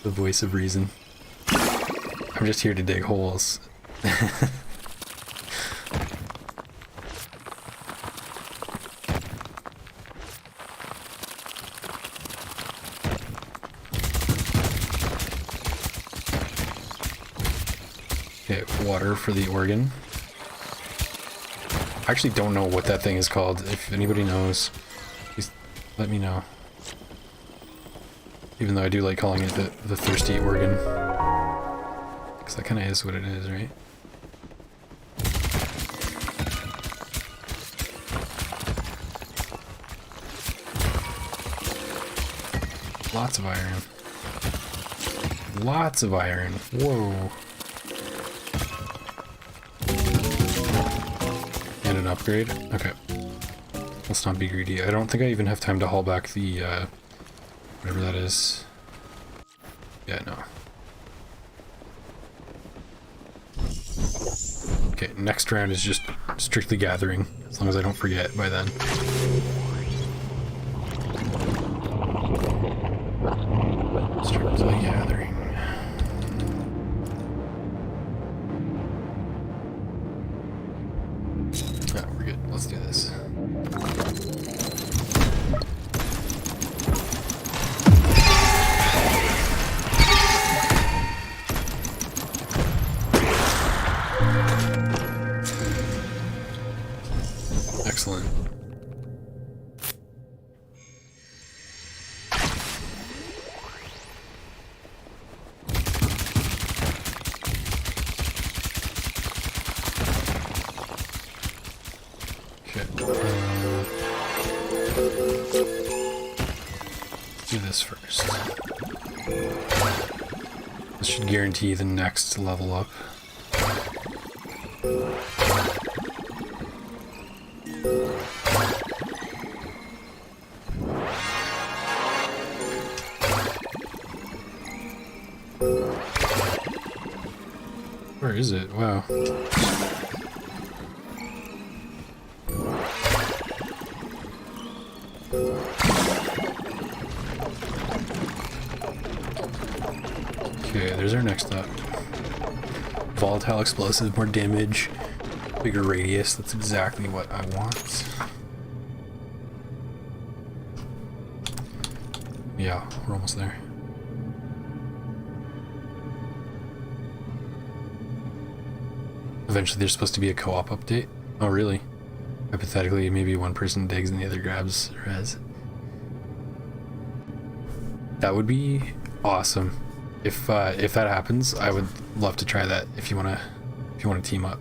The voice of reason. I'm just here to dig holes. Okay, water for the organ. I actually don't know what that thing is called. If anybody knows, please let me know. Even though I do like calling it the thirsty organ. Because that kind of is what it is, right? Lots of iron. Lots of iron. Whoa. And an upgrade. Okay. Let's not be greedy. I don't think I even have time to haul back the, whatever that is. Yeah, no. Okay, next round is just strictly gathering, as long as I don't forget by then. Strictly gathering. Yeah, we're good. Let's do this. Excellent. Okay. Let's do this first. This should guarantee the next level up. Where is it? Wow. Okay, there's our next up. Volatile explosive, more damage, bigger radius. That's exactly what I want. Yeah, we're almost there. Eventually there's supposed to be a co-op update. Oh really? Hypothetically, maybe one person digs and the other grabs res. That would be awesome. If that happens, I would love to try that if you wanna team up.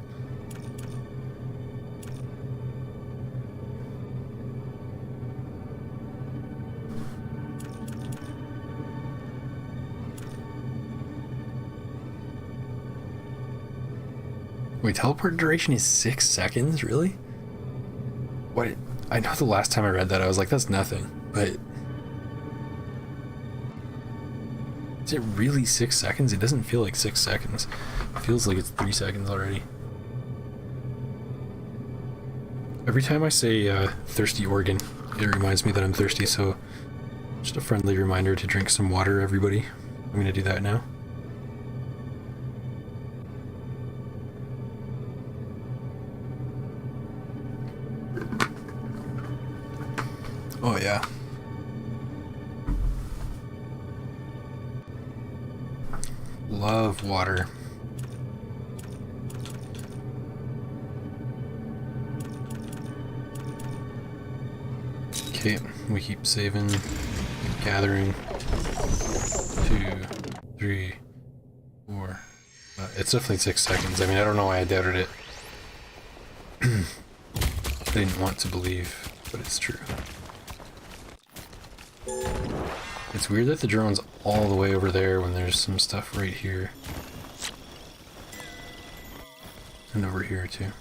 Wait, teleport duration is 6 seconds? Really? What? I know the last time I read that I was like, that's nothing, but Is it really 6 seconds? It doesn't feel like 6 seconds. It feels like it's 3 seconds already. Every time I say thirsty organ, it reminds me that I'm thirsty, so just a friendly reminder to drink some water, everybody. I'm gonna do that now. Oh yeah. Love water. Okay, we keep saving, gathering. 2, 3, 4. It's definitely 6 seconds. I mean, I don't know why I doubted it. I didn't want to believe, but it's true. It's weird that the drone's all the way over there when there's some stuff right here. And over here too.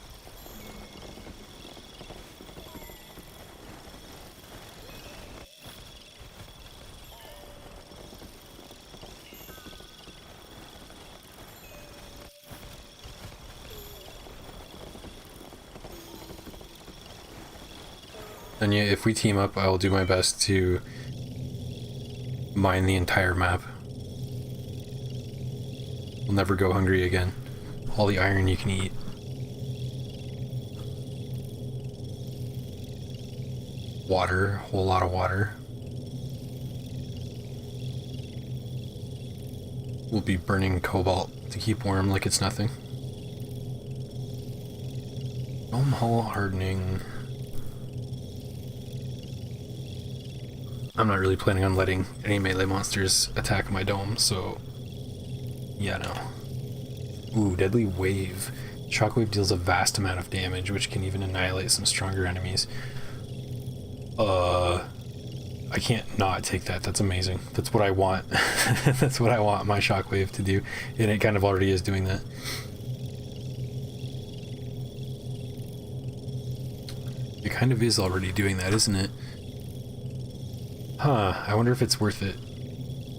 And yeah, if we team up, I will do my best to mine the entire map. We'll never go hungry again. All the iron you can eat. Water, a whole lot of water. We'll be burning cobalt to keep warm like it's nothing. Dome hull hardening. I'm not really planning on letting any melee monsters attack my dome, so yeah, no. Ooh, deadly wave. Shockwave deals a vast amount of damage, which can even annihilate some stronger enemies. I can't not take that. That's amazing. That's what I want. That's what I want my shockwave to do, and it kind of already is doing that. It kind of is already doing that, isn't it? Huh, I wonder if it's worth it,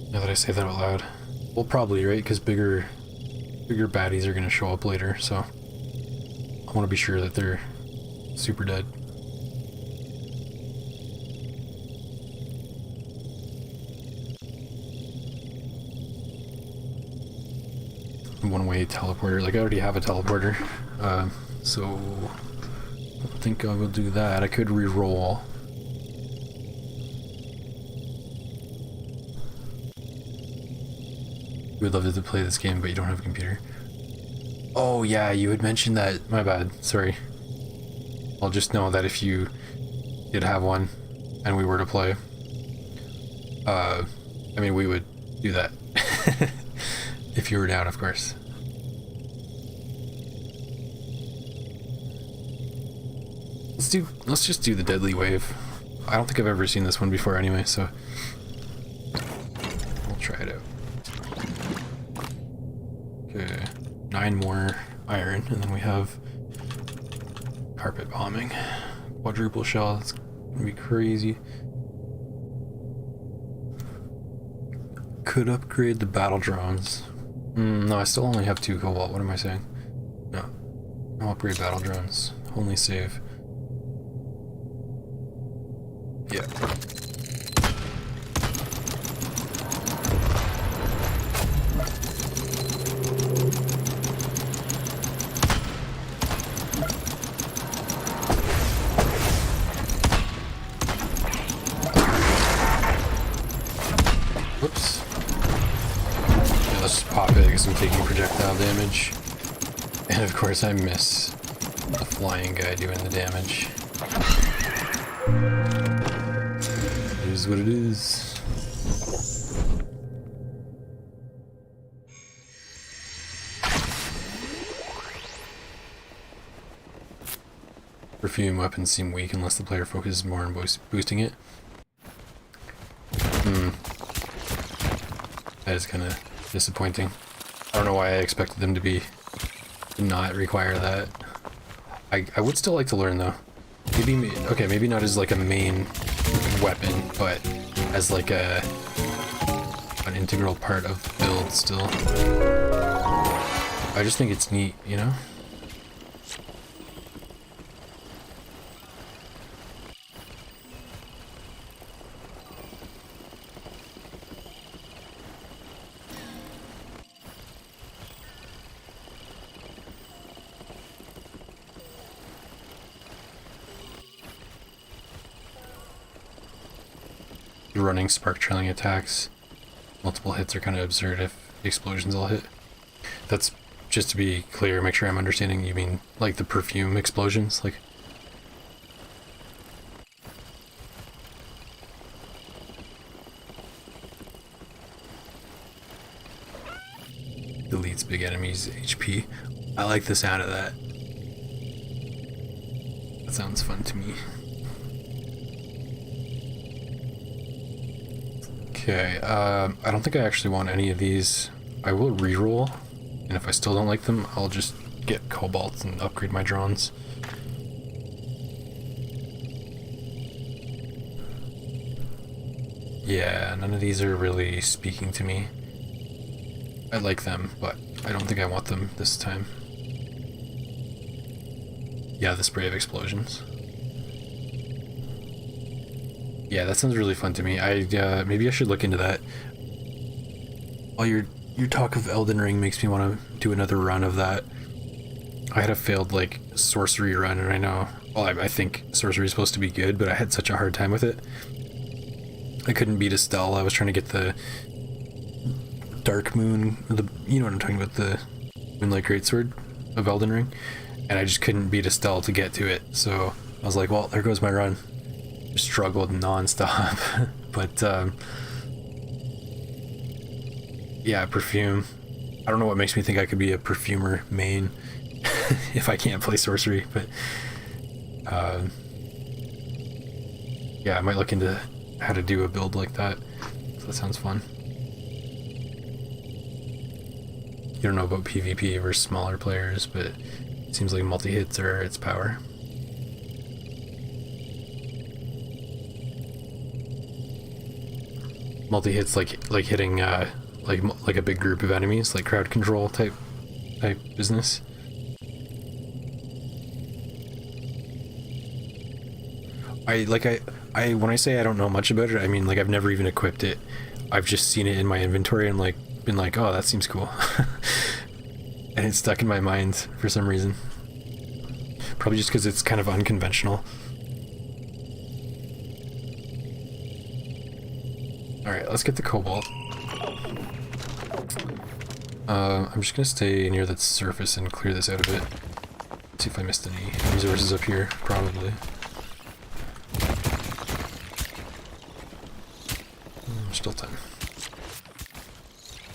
now that I say that out loud. Well, probably, right? Because bigger baddies are going to show up later, so I want to be sure that they're super dead. One-way teleporter. Like, I already have a teleporter, so I don't think I will do that. I could re-roll. Would love to play this game, but you don't have a computer. Oh yeah, you had mentioned that. My bad. Sorry. I'll just know that if you did have one and we were to play, I mean, we would do that. If you were down, of course. Let's just do the deadly wave. I don't think I've ever seen this one before anyway, so we'll try it out. Okay, 9 more iron, and then we have carpet bombing. Quadruple shell, that's gonna be crazy. Could upgrade the battle drones. No, I still only have 2 cobalt. What am I saying? No. No upgrade battle drones. Only save. Yeah. Whoops. Yeah, let's just pop it because I'm taking projectile damage. And of course I miss the flying guy doing the damage. It is what it is. Perfume weapons seem weak unless the player focuses more on boosting it. That is kind of disappointing. I don't know why I expected them to not require that. I would still like to learn though. Maybe, okay, maybe not as like a main weapon, but as like a an integral part of the build still. I just think it's neat, you know? Running spark trailing attacks. Multiple hits are kind of absurd if the explosions all hit. That's just to be clear, make sure I'm understanding, you mean like the perfume explosions? Like, deletes big enemies HP. I like the sound of that. That sounds fun to me. Okay, I don't think I actually want any of these. I will reroll, and if I still don't like them, I'll just get cobalt and upgrade my drones. Yeah, none of these are really speaking to me. I like them, but I don't think I want them this time. Yeah, the spray of explosions. Yeah, that sounds really fun to me. Maybe I should look into that. All your talk of Elden Ring makes me want to do another run of that. I had a failed like sorcery run, and I know, well, I think sorcery is supposed to be good, but I had such a hard time with it. I couldn't beat Estelle. I was trying to get the Dark Moon, you know what I'm talking about, the Moonlight Greatsword of Elden Ring, and I just couldn't beat Estelle to get to it. So I was like, well, there goes my run. Struggled non-stop. But yeah, perfume. I don't know what makes me think I could be a perfumer main if I can't play sorcery, but yeah, I might look into how to do a build like that. So that sounds fun. You don't know about PvP versus smaller players, but it seems like multi-hits are its power. Multi-hits like hitting like a big group of enemies, like crowd control type business. I when I say I don't know much about it, I mean like I've never even equipped it. I've just seen it in my inventory and like been like, oh, that seems cool. And it's stuck in my mind for some reason. Probably just because it's kind of unconventional. Alright, let's get the cobalt. I'm just gonna stay near the surface and clear this out a bit. See if I missed any resources up here. Probably. Still time.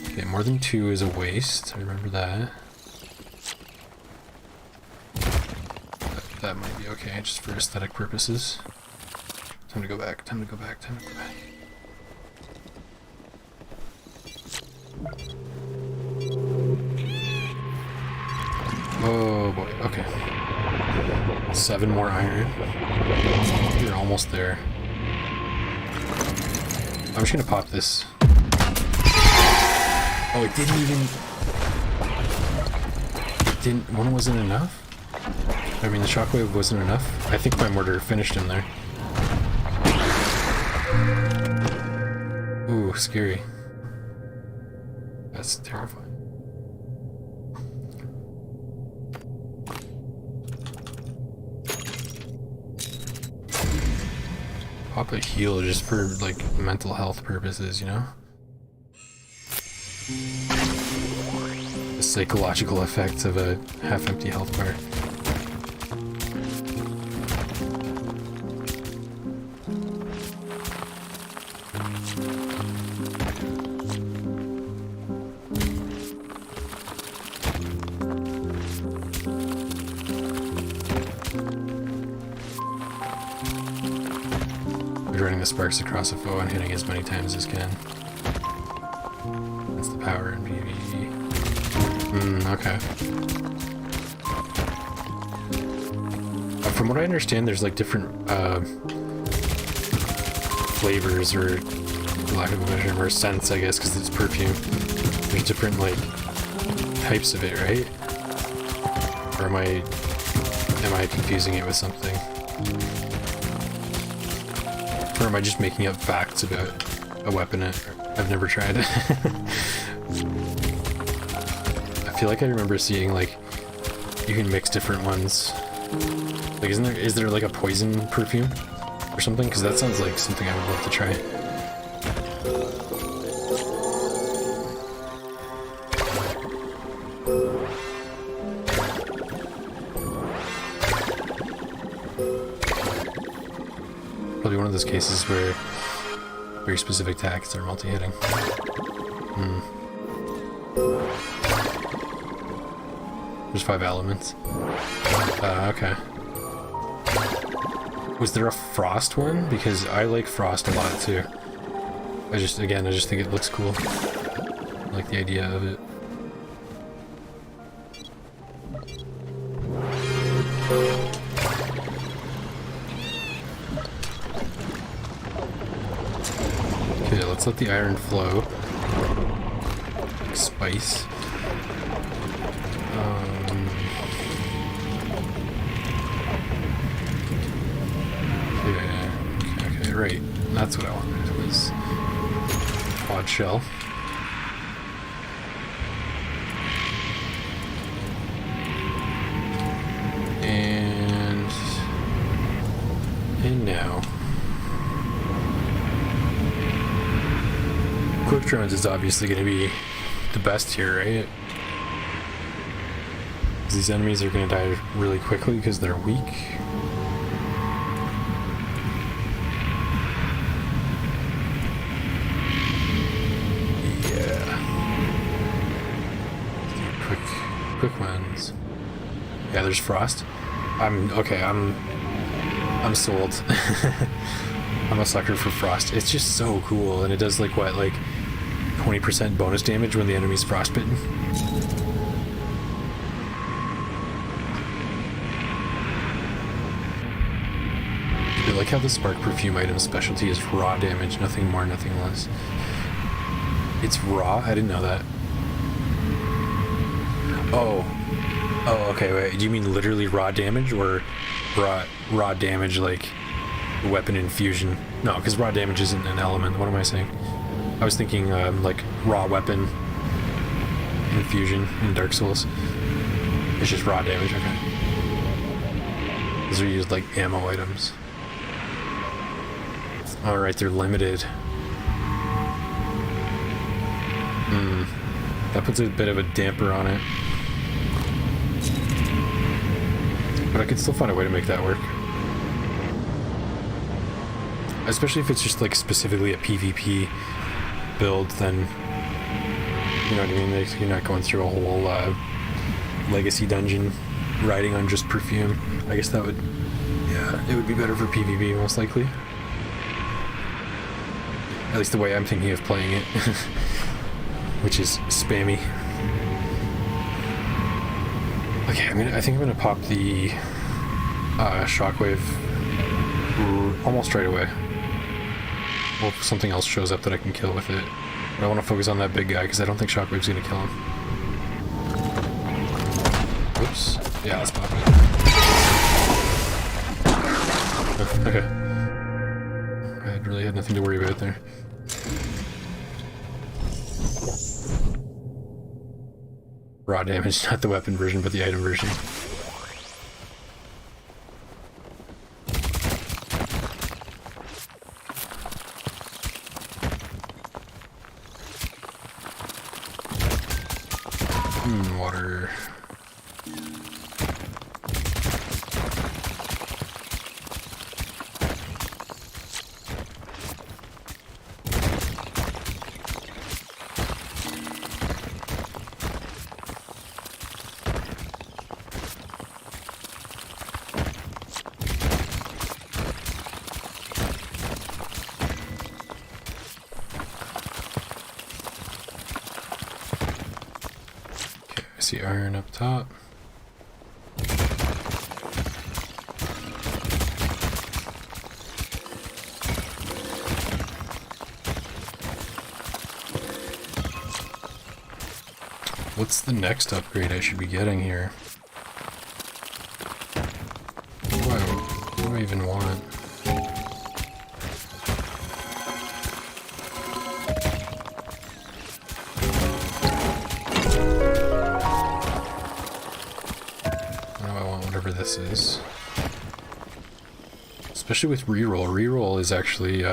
Okay, more than 2 is a waste. I remember that. That might be okay, just for aesthetic purposes. Time to go back, time to go back, time to go back. Oh boy, okay. 7 more iron. You're almost there. I'm just gonna pop this. Oh, it didn't even... One wasn't enough? I mean, the shockwave wasn't enough. I think my mortar finished him there. Ooh, scary. That's terrifying. Pop a heal just for, like, mental health purposes, you know? The psychological effects of a half-empty health bar. Running the sparks across a foe and hitting as many times as can. That's the power in PvE. Okay. From what I understand, there's like different flavors or for lack of a better term, or scents, I guess, because it's perfume. There's different, like, types of it, right? Or am I confusing it with something? Or am I just making up facts about a weapon I've never tried? I feel like I remember seeing, like, you can mix different ones. Like, is there like a poison perfume or something? Because that sounds like something I would love to try. Probably one of those cases where very specific tags are multi-hitting. There's 5 elements. Okay. Was there a frost one? Because I like frost a lot too. I just think it looks cool. I like the idea of it. Okay, let's let the iron flow. Spice. Okay, right. That's what I wanted, was quad shell. And now. Quick drones is obviously going to be the best here, right? These enemies are going to die really quickly because they're weak. Quick ones. Yeah, there's frost. I'm sold. I'm a sucker for frost. It's just so cool, and it does like 20% bonus damage when the enemy's frostbitten. I like how the spark perfume item specialty is raw damage, nothing more, nothing less. It's raw? I didn't know that. Oh, okay, wait, do you mean literally raw damage, or raw damage like weapon infusion? No, because raw damage isn't an element. What am I saying? I was thinking like raw weapon infusion in Dark Souls. It's just raw damage, okay. These are used like ammo items. Alright, they're limited. That puts a bit of a damper on it. But I could still find a way to make that work. Especially if it's just like specifically a PvP build, then you know what I mean? Like, you're not going through a whole legacy dungeon riding on just perfume. I guess that would, yeah, it would be better for PvP most likely. At least the way I'm thinking of playing it. Which is spammy. Okay, I think I'm gonna pop the shockwave almost right away. Well, if something else shows up that I can kill with it. But I want to focus on that big guy because I don't think shockwave's gonna kill him. Oops. Yeah, let's pop it. Oh, okay. I really had nothing to worry about there. Raw damage, not the weapon version, but the item version. Water. See iron up top. What's the next upgrade I should be getting here? What do I even want? Whatever this is. Especially with reroll. Reroll is actually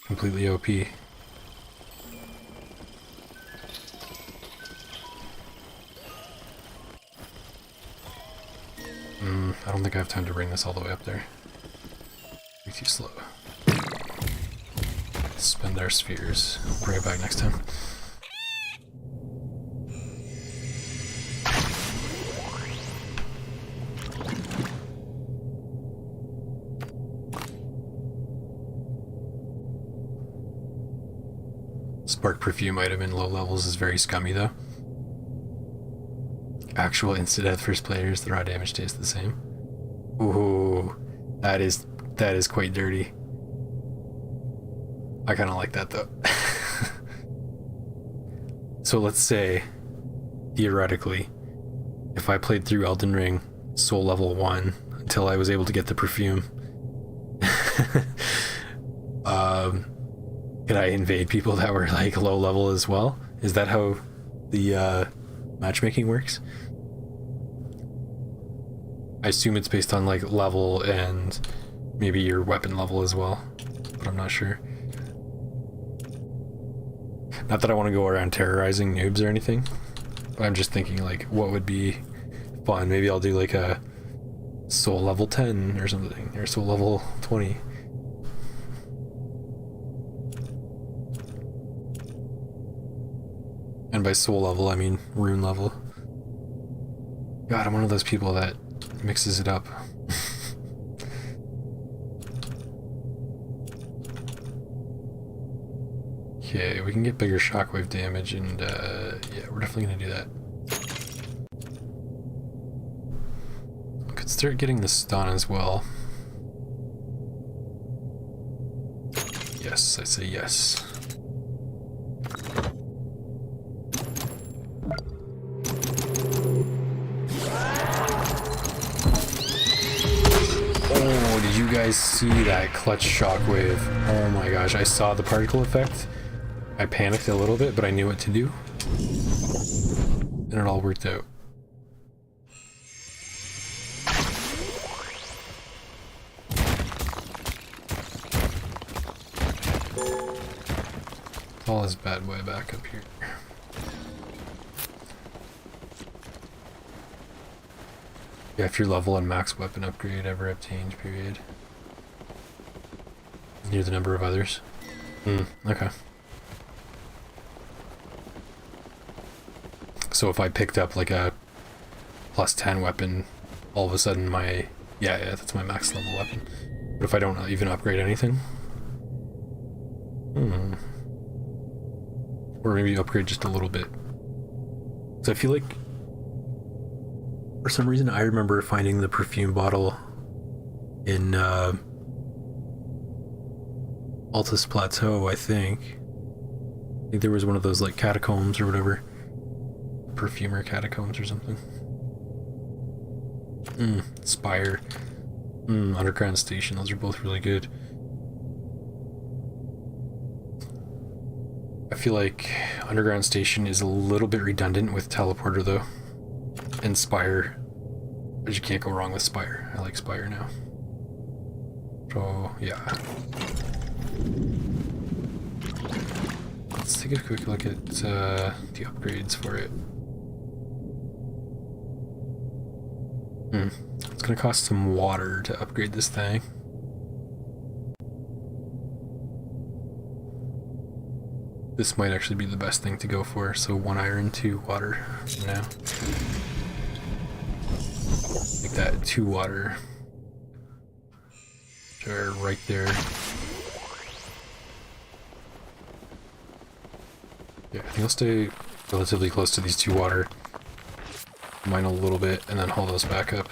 completely OP. I don't think I have time to bring this all the way up there. Be too slow. Let's spend our spheres. I'll bring it back next time. Spark perfume item in low levels is very scummy though. Actual instant death first players, the raw damage stays the same. Ooh, that is quite dirty. I kind of like that though. So let's say, theoretically, if I played through Elden Ring soul level 1 until I was able to get the perfume, could I invade people that were like low level as well? Is that how the matchmaking works? I assume it's based on like level and maybe your weapon level as well, but I'm not sure. Not that I want to go around terrorizing noobs or anything, but I'm just thinking like what would be fun. Maybe I'll do like a soul level 10 or something, or soul level 20. And by soul level, I mean rune level. God, I'm one of those people that mixes it up. Okay, we can get bigger shockwave damage, and yeah, we're definitely gonna do that. We could start getting the stun as well. Yes, I say yes. Did you guys see that clutch shockwave? Oh my gosh, I saw the particle effect. I panicked a little bit, but I knew what to do. And it all worked out. All this bad boy back up here. Yeah, if your level and max weapon upgrade ever obtained, period. Near the number of others. Okay. So if I picked up like a plus 10 weapon, all of a sudden my... Yeah, that's my max level weapon. But if I don't even upgrade anything? Or maybe upgrade just a little bit. So I feel like... For some reason, I remember finding the perfume bottle in Altus Plateau, I think. I think there was one of those like catacombs or whatever. Perfumer catacombs or something. Spire. Underground Station, those are both really good. I feel like Underground Station is a little bit redundant with Teleporter though. And Spire, but you can't go wrong with Spire. I like Spire now. So, yeah. Let's take a quick look at the upgrades for it. It's gonna cost some water to upgrade this thing. This might actually be the best thing to go for, so 1 iron, 2 water for now. Like that, 2 water. Sure, right there. Yeah, I think I'll stay relatively close to these 2 water. Mine a little bit, and then haul those back up.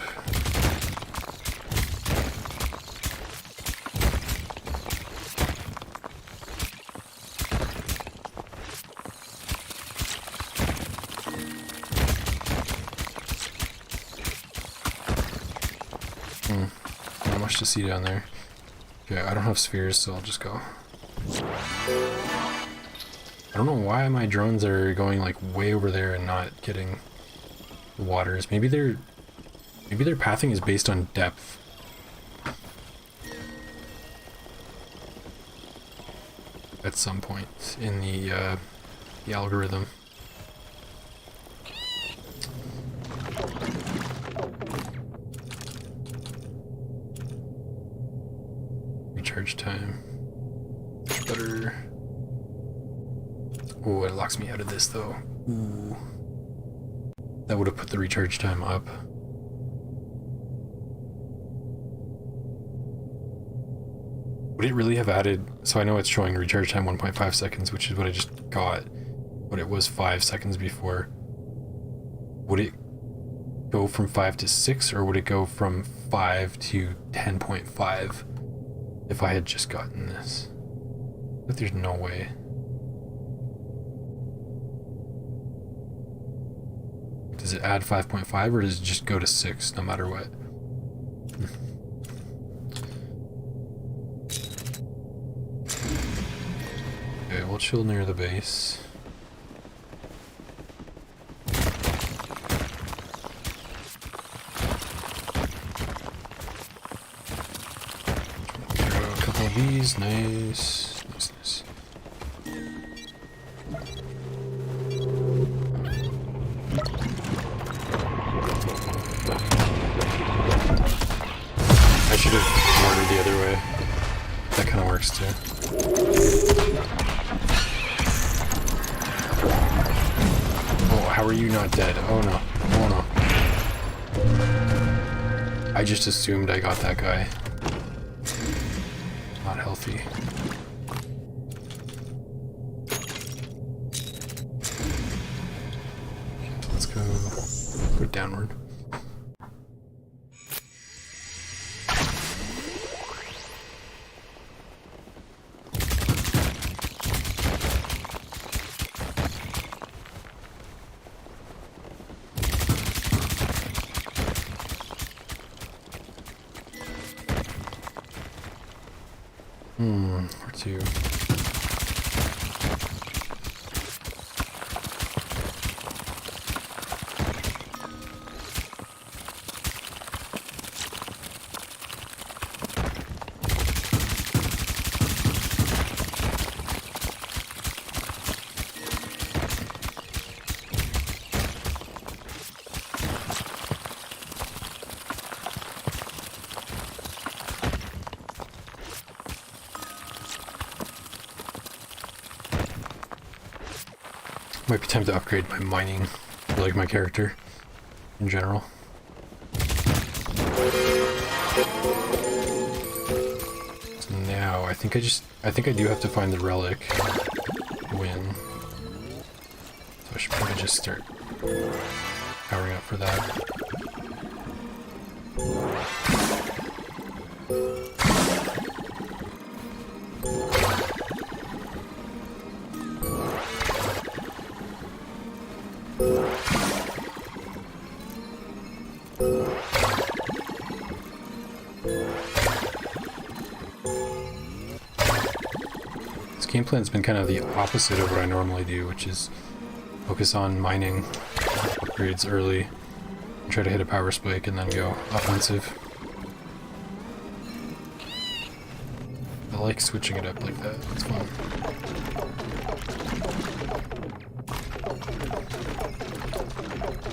not much to see down there. Okay, I don't have spheres, so I'll just go. I don't know why my drones are going like way over there and not getting the waters. Maybe their pathing is based on depth. At some point in the algorithm. Recharge time. Much better. Oh, it locks me out of this though. Ooh. That would have put the recharge time up. Would it really have added, so I know it's showing recharge time 1.5 seconds, which is what I just got, but it was 5 seconds before. Would it go from 5 to 6, or would it go from 5 to 10.5 if I had just gotten this? But there's no way. Does it add 5.5 or does it just go to 6 no matter what? Okay, we'll chill near the base. Throw a couple of these, nice, nice, nice. I should have mortared the other way. That kind of works too. Oh, how are you not dead? Oh no. Oh no. I just assumed I got that guy. Not healthy. Okay, let's go downward. Or two. Might be time to upgrade my mining, or like my character in general. So now I think I do have to find the relic win. So I should probably just start powering up for that. Game plan's been kind of the opposite of what I normally do, which is focus on mining upgrades early and try to hit a power spike and then go offensive. I like switching it up like that, it's fun.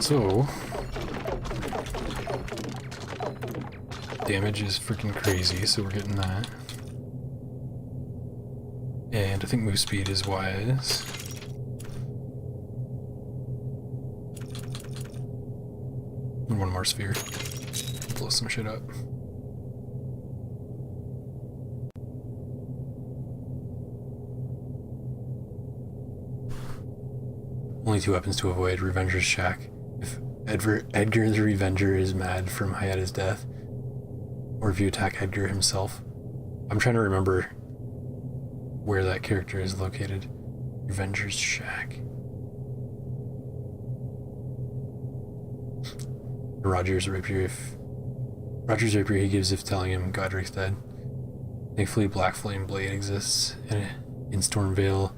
So damage is freaking crazy, so we're getting that. And I think move speed is wise. And one more sphere. Blow some shit up. Only 2 weapons to avoid. Revenger's Shack. If Edgar the Revenger is mad from Hayata's death, or if you attack Edgar himself. I'm trying to remember where that character is located. Revenger's Shack. Roger's Rapier. If Roger's rapier he gives if telling him Godric's dead. Thankfully, Black Flame Blade exists in Stormvale.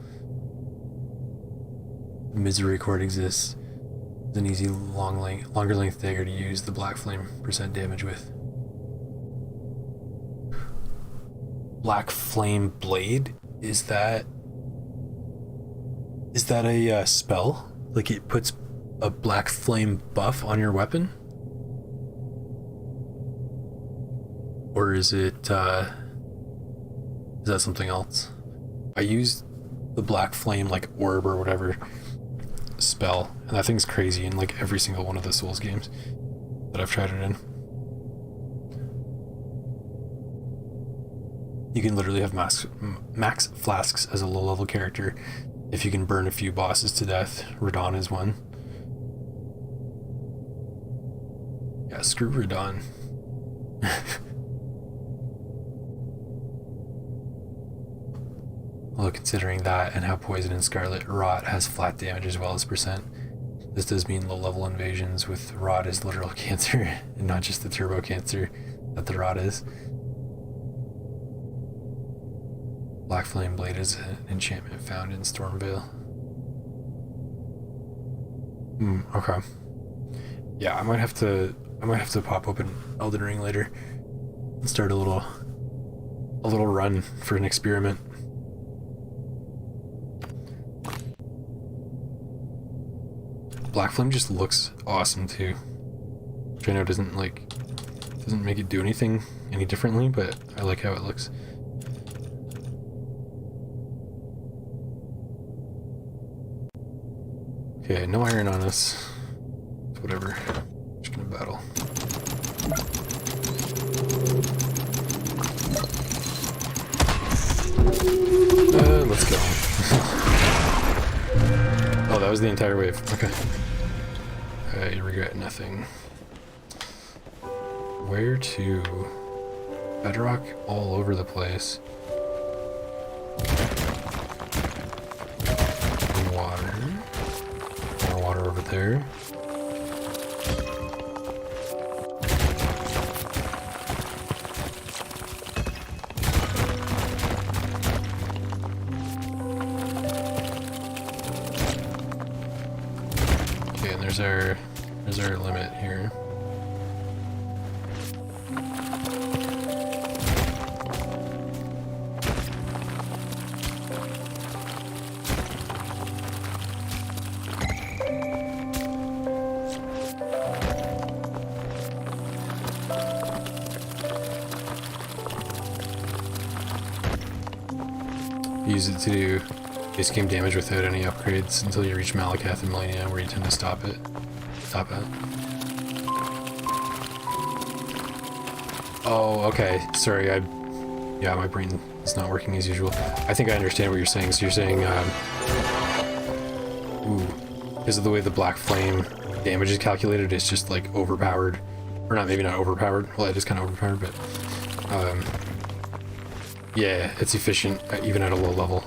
Misery Cord exists. It's an easy longer length dagger to use the Black Flame % damage with. Black Flame Blade? Is that a spell? Like it puts a Black Flame buff on your weapon? Or is it, is that something else? I used the Black Flame, like, orb or whatever spell, and that thing's crazy in, like, every single one of the Souls games that I've tried it in. You can literally have max flasks as a low-level character if you can burn a few bosses to death. Radon is one. Yeah, screw Radon. Although considering that and how Poison and Scarlet Rot has flat damage as well as %, this does mean low-level invasions with Rot is literal cancer and not just the turbo cancer that the Rot is. Black Flame Blade is an enchantment found in Stormvale. Okay. Yeah, I might have to pop open Elden Ring later and start a little run for an experiment. Black Flame just looks awesome too, which I know doesn't make it do anything any differently, but I like how it looks. Okay, no iron on us. Whatever. Just gonna battle. Let's go. Oh, that was the entire wave. Okay. I regret nothing. Where to? Bedrock all over the place. Water. More water over there. Okay, and there's our limit here. Use it to do base game damage without any upgrades until you reach Malakath and Millennia, where you tend to stop at. Oh, okay. Sorry, yeah, my brain is not working as usual. I think I understand what you're saying. So you're saying, because of the way the Black Flame damage is calculated, it's just like overpowered, or not, maybe not overpowered. Well, it is kind of overpowered, but yeah, it's efficient even at a low level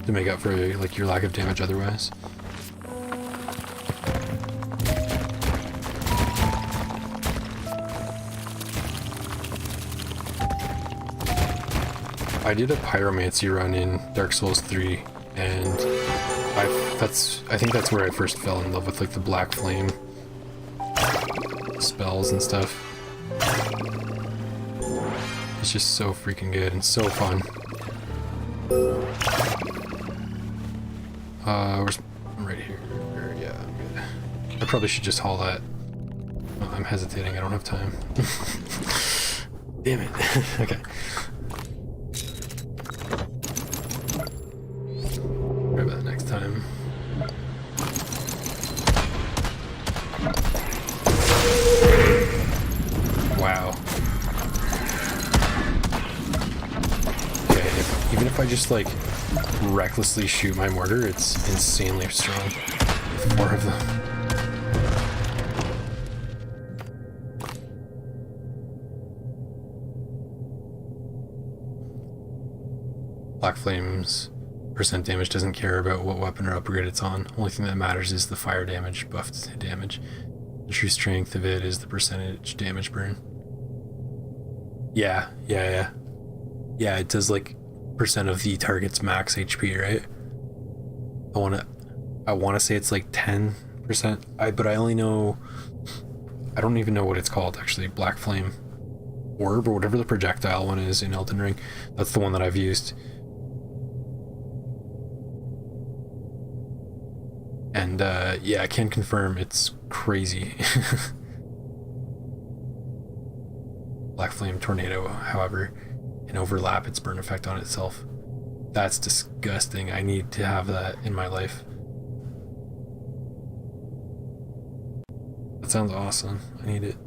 to make up for like your lack of damage otherwise. I did a pyromancy run in Dark Souls 3, and I think that's where I first fell in love with like the Black Flame spells and stuff. It's just so freaking good and so fun. I'm right here. Yeah, I'm good. I probably should just haul that. Oh, I'm hesitating, I don't have time. Damn it. Okay. Grab that next time. Wow. Even if I just like recklessly shoot my mortar, it's insanely strong with 4 of them. Black Flame's % damage doesn't care about what weapon or upgrade it's on. Only thing that matters is the fire damage, buffed damage. The true strength of it is the % damage burn. Yeah, it does like percent of the target's max HP, right? I wanna say it's like 10%. But I only know, I don't even know what it's called actually. Black Flame Orb or whatever the projectile one is in Elden Ring. That's the one that I've used. And yeah, I can confirm it's crazy. Black Flame Tornado, however, can overlap its burn effect on itself. That's disgusting. I need to have that in my life. That sounds awesome. I need it.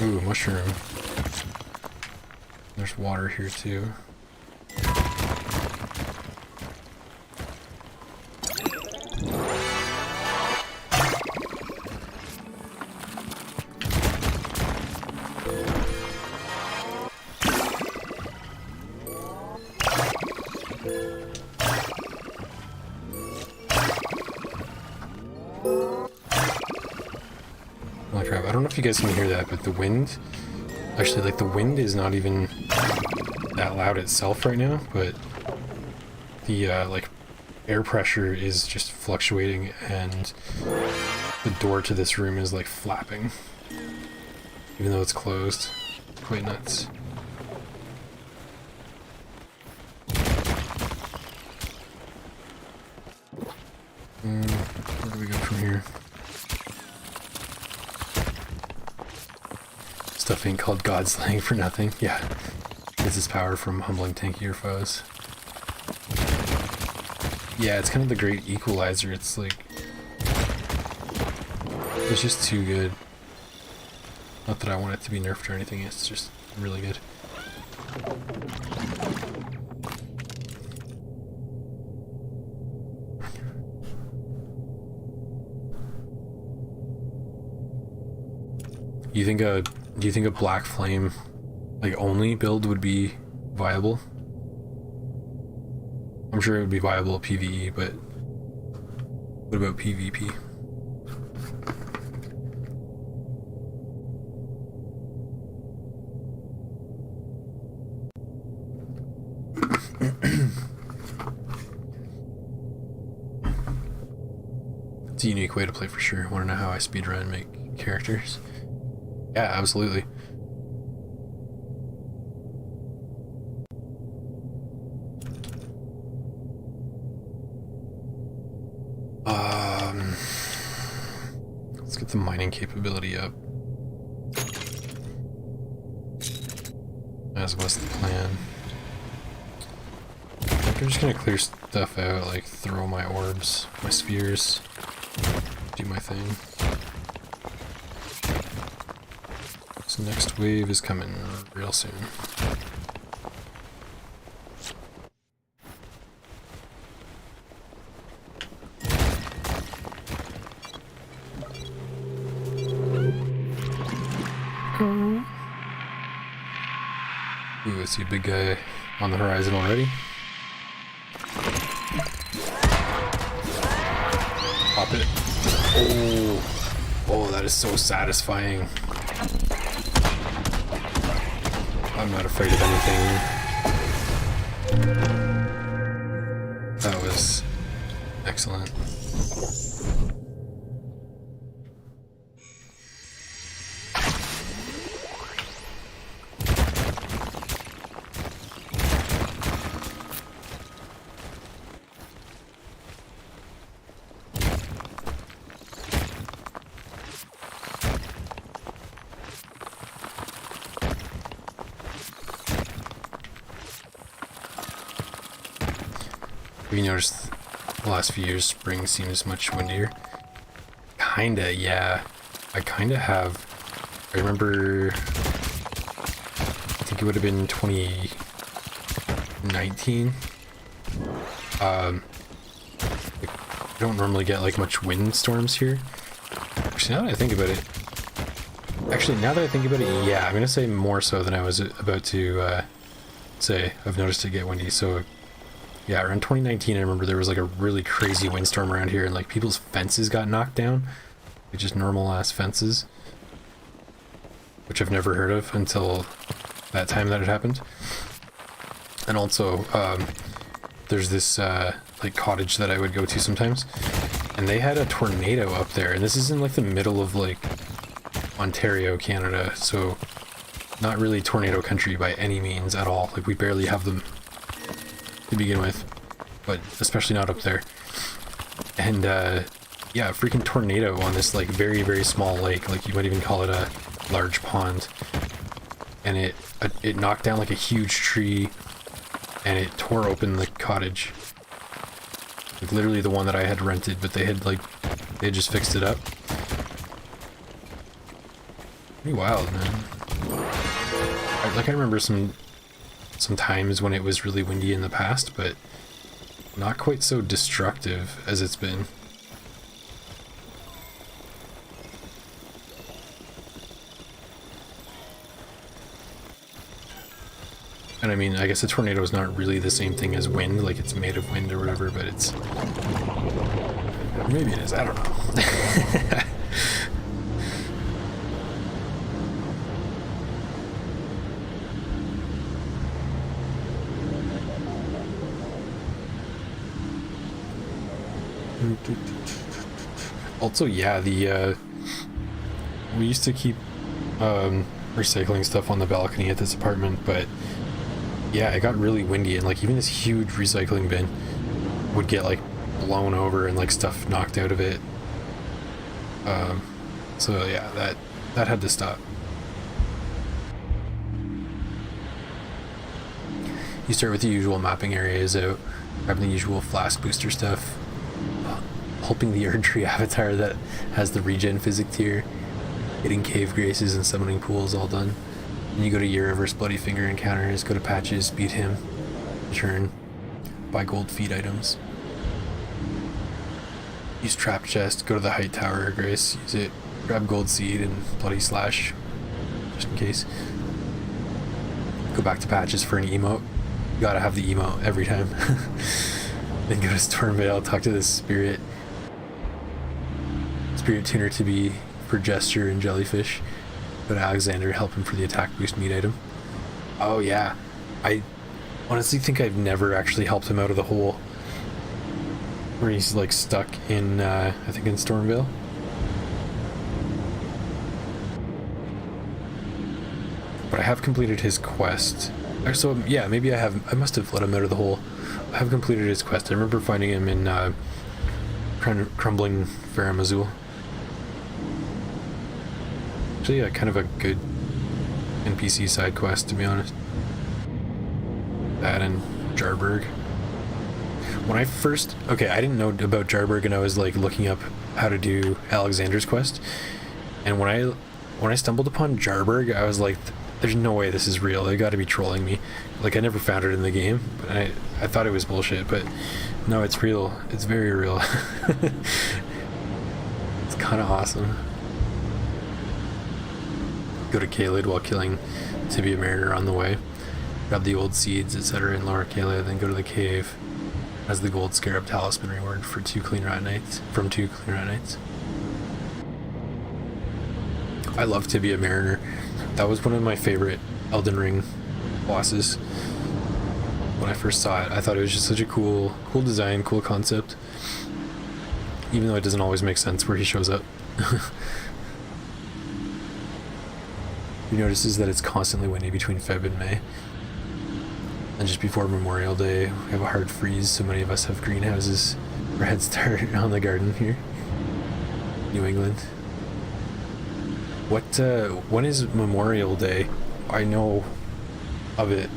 Ooh, mushroom. There's water here too. Oh crap, I don't know if you guys can hear that, but the wind, actually like the wind is not even that loud itself right now, but the like air pressure is just fluctuating and the door to this room is like flapping, even though it's closed. Quite nuts. Where do we go from here? Stuff ain't called God slaying for nothing. Yeah. Gets its power from humbling tankier foes. Yeah, it's kind of the great equalizer. It's like, it's just too good. Not that I want it to be nerfed or anything, it's just really good. Do you think a Black Flame like only build would be viable? I'm sure it would be viable at PvE, but what about PvP? It's a unique way to play for sure. Want to know how I speedrun and make characters? Yeah, absolutely. Let's get the mining capability up. As was the plan. I think I'm just gonna clear stuff out, like throw my orbs, my spheres, do my thing. This next wave is coming real soon. Ooh, I see a big guy on the horizon already. Pop it. Oh, that is so satisfying. I'm not afraid of anything. That was excellent. Have you noticed the last few years spring seems much windier? Kinda, yeah. I kinda have. I remember, I think think it would have been 2019. We don't normally get like much wind storms here. Actually, now that I think about it, yeah, I'm gonna say more so than I was about to say. I've noticed it get windy, so yeah, around 2019 I remember there was like a really crazy windstorm around here and like people's fences got knocked down. Like just normal ass fences. Which I've never heard of until that time that it happened. And also, there's this like cottage that I would go to sometimes, and they had a tornado up there, and this is in like the middle of like Ontario, Canada, so not really tornado country by any means at all. Like we barely have them to begin with, but especially not up there. And yeah, a freaking tornado on this like very, very small lake, like you might even call it a large pond, and it knocked down like a huge tree and it tore open the cottage, like literally the one that I had rented, but they had just fixed it up. Pretty wild, man. I remember some times when it was really windy in the past, but not quite so destructive as it's been. And I mean, I guess a tornado is not really the same thing as wind, like it's made of wind or whatever, but it's... Maybe it is, I don't know. Also, yeah, we used to keep recycling stuff on the balcony at this apartment, but yeah, it got really windy, and like even this huge recycling bin would get like blown over and like stuff knocked out of it. So yeah, that had to stop. You start with the usual mapping areas out, grabbing the usual flask booster stuff, helping the Erdtree avatar that has the regen physic tier, getting cave graces and summoning pools all done. And you go to your reverse Bloody Finger encounters, go to patches, beat him, return, buy gold feed items. Use trap chest, go to the height tower, grace, use it, grab gold seed and bloody slash, just in case. Go back to patches for an emote. You gotta have the emote every time. Then go to Stormvale, talk to this spirit tuner to be for gesture and jellyfish. Go to Alexander, help him for the attack boost meat item. Oh yeah, I honestly think I've never actually helped him out of the hole where he's like stuck in I think in Stormvale. But I have completed his quest. So yeah, maybe I must have let him out of the hole. I have completed his quest. I remember finding him in Crumbling Faramazul. Actually, kind of a good NPC side quest, to be honest. That and Jarberg. When I first... Okay, I didn't know about Jarberg, and I was like looking up how to do Alexander's quest. And when I stumbled upon Jarberg, I was like, there's no way this is real. They got to be trolling me. Like, I never found it in the game, but I thought it was bullshit, but no, it's real. It's very real. It's kind of awesome. Go to Caelid while killing Tibia Mariner on the way. Grab the old seeds, etc. in Lower Caelid, then go to the cave as the gold scarab talisman reward for 2 clean rat nights. I love Tibia Mariner. That was one of my favorite Elden Ring bosses. When I first saw it, I thought it was just such a cool design, cool concept. Even though it doesn't always make sense where he shows up. You notice that it's constantly windy between Feb and May. And just before Memorial Day, we have a hard freeze, so many of us have greenhouses or head start on the garden here. New England. When is Memorial Day? I know of it.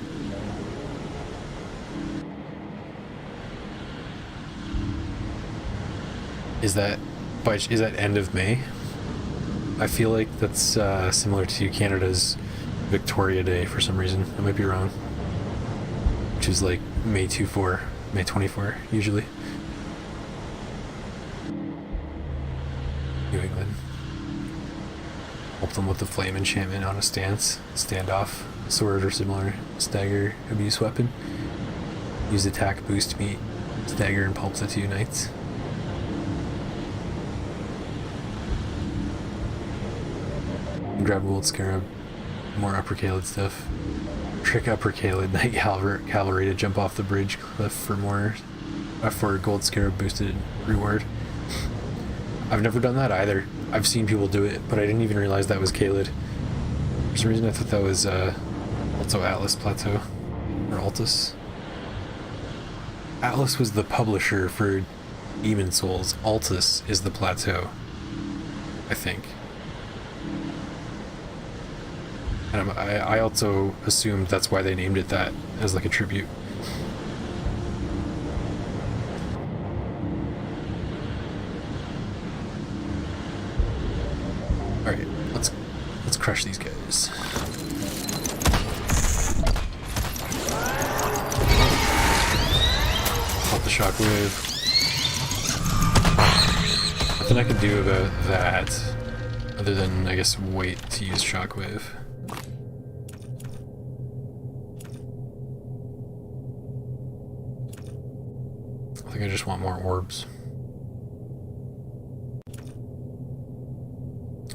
Is that end of May? I feel like that's similar to Canada's Victoria Day for some reason. I might be wrong. Which is like May 24 usually. New England. Help them with the flame enchantment on a stance, standoff, sword or similar stagger abuse weapon. Use attack, boost, meet, stagger, and pulp the 2 knights. And grab Gold Scarab, more Upper Caelid stuff. Trick Upper Caelid Knight Cavalry to jump off the bridge cliff for more for Gold Scarab boosted reward. I've never done that either. I've seen people do it, but I didn't even realize that was Caelid. For some reason I thought that was also Atlas Plateau, or Altus. Atlas was the publisher for Demon Souls. Altus is the plateau, I think. And I also assumed that's why they named it that, as like a tribute. Alright, let's crush these guys. Pop the shockwave. Nothing I can do about that, other than, I guess, wait to use shockwave. I think I just want more orbs.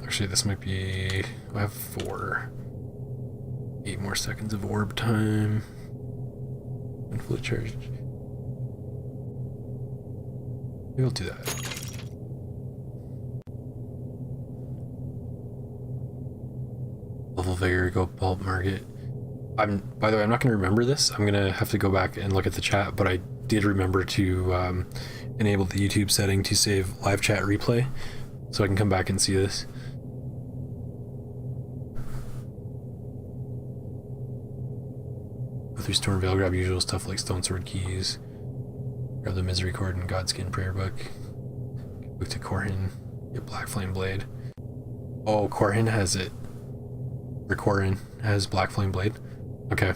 Actually, this might be... I have 8 more seconds of orb time. And fully charged. Maybe I'll do that. Level Vigor, go Pulp Market. By the way, I'm not going to remember this. I'm going to have to go back and look at the chat, but I did remember to enable the YouTube setting to save live chat replay, so I can come back and see this. Go through Stormveil, grab usual stuff like Stone Sword Keys, grab the Misery Cord and Godskin Prayer Book, book to Corhin, get Black Flame Blade. Oh, Corhin has it. Or Corhin has Black Flame Blade. Okay.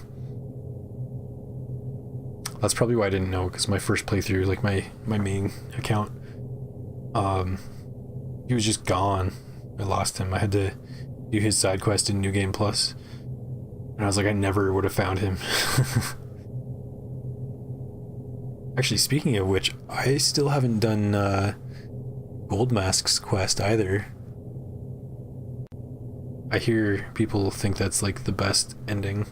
That's probably why I didn't know, because my first playthrough, like my main account, he was just gone. I lost him. I had to do his side quest in New Game Plus, and I was like, I never would have found him. Actually, speaking of which, I still haven't done Gold Mask's quest either. I hear people think that's like the best ending.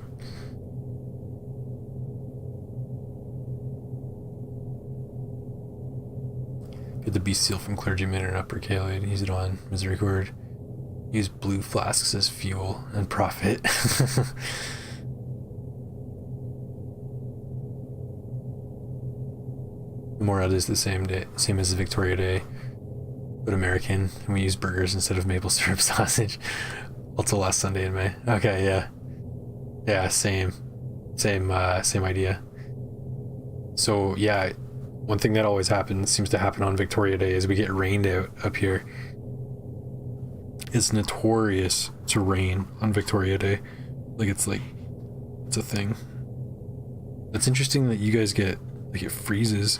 Get the Beast Seal from Clergyman and Upper Caelid, use it on Misery Cord. Use blue flasks as fuel and profit. Morad is the same as Victoria Day, but American, and we use burgers instead of maple syrup sausage. Also last Sunday in May. Okay, yeah, same idea. So yeah, one thing that always seems to happen on Victoria Day is we get rained out up here. It's notorious to rain on Victoria Day. It's a thing. It's interesting that you guys get, like, it freezes.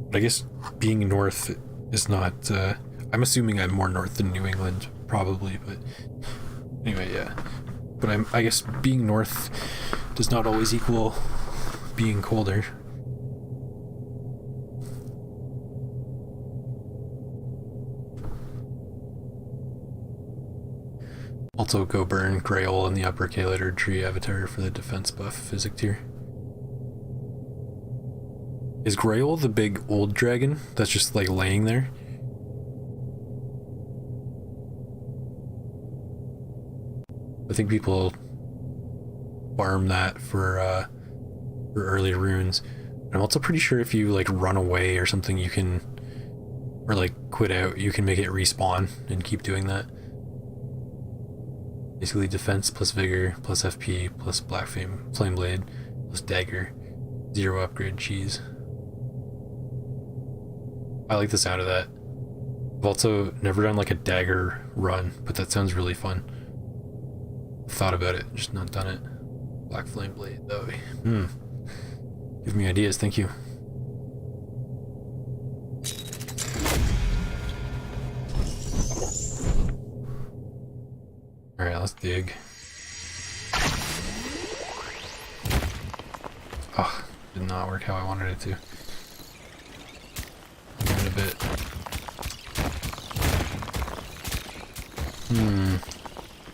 But I guess being north is not, I'm assuming I'm more north than New England, probably, but anyway, yeah. But I guess being north does not always equal being colder. Also, go burn Grail in the Upper Caelid or Tree Avatar for the defense buff physic tier. Is Grail the big old dragon that's just like laying there? I think people farm that for early runes. I'm also pretty sure if you like run away or something, you can, or like quit out, you can make it respawn and keep doing that. Basically defense plus vigor plus FP plus black flame blade plus dagger, 0 upgrade cheese. I like the sound of that. I've also never done like a dagger run, but that sounds really fun. Thought about it, just not done it. Black flame blade, though. Give me ideas, thank you. Alright, let's dig. Oh, did not work how I wanted it to. In a bit.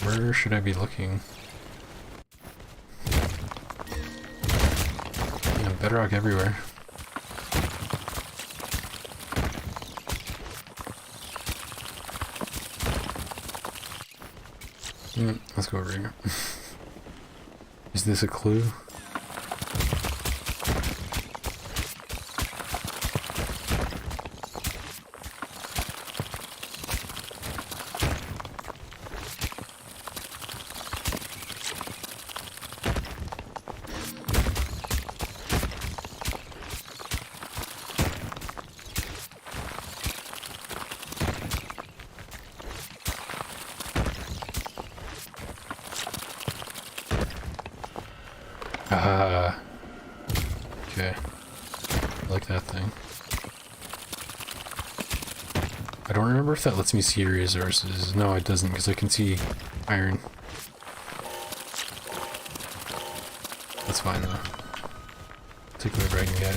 Where should I be looking? Yeah, bedrock everywhere. Let's go over here. Is this a clue? Okay. I like that thing. I don't remember if that lets me see resources. No, it doesn't, because I can see iron. That's fine, though. Take whatever I can get.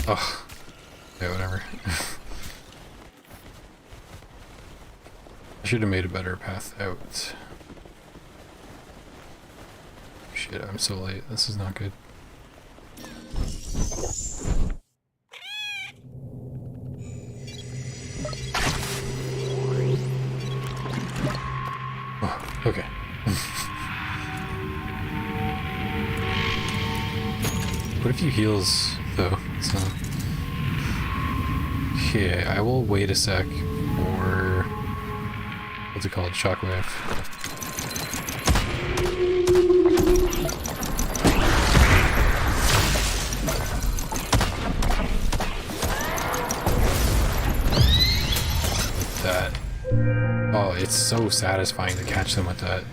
Ugh. Yeah, whatever. I should have made a better path out. Shit, I'm so late. This is not good. Oh, okay. What if he heals, though? So, okay, I will wait a sec for, what's it called, shockwave. Like that. Oh, it's so satisfying to catch them with that.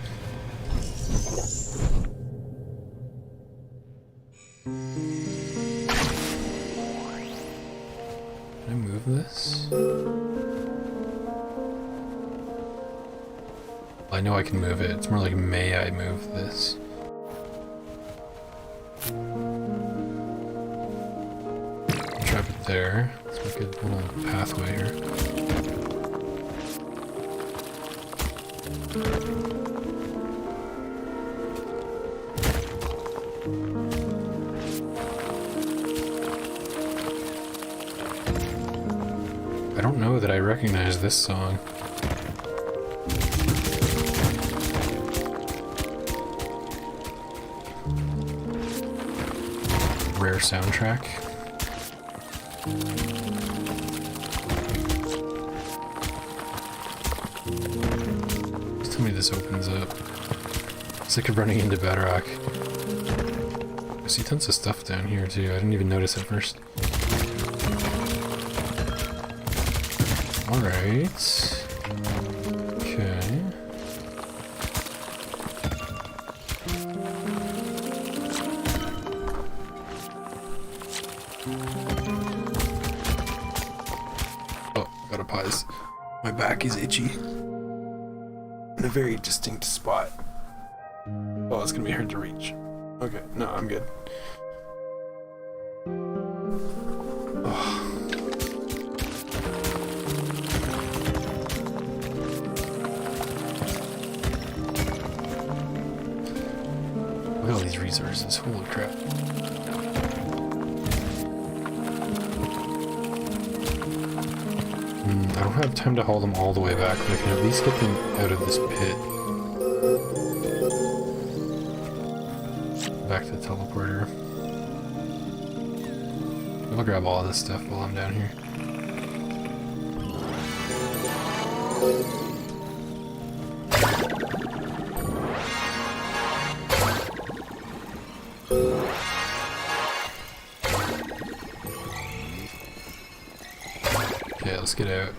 This? I know I can move it. It's more like, may I move this? Trap it there. Let's make a little pathway here. I don't know that I recognize this song. Rare soundtrack. Just tell me this opens up. Sick of running into bedrock. I see tons of stuff down here too. I didn't even notice at first. Alright. Okay. Oh, gotta pause. My back is itchy. In a very distinct spot. Oh, it's gonna be hard to reach. Okay, no, I'm good. Look at all these resources, holy crap. I don't have time to haul them all the way back, but I can at least get them out of this pit. back to the teleporter. I'll grab all this stuff while I'm down here. Okay, let's get out.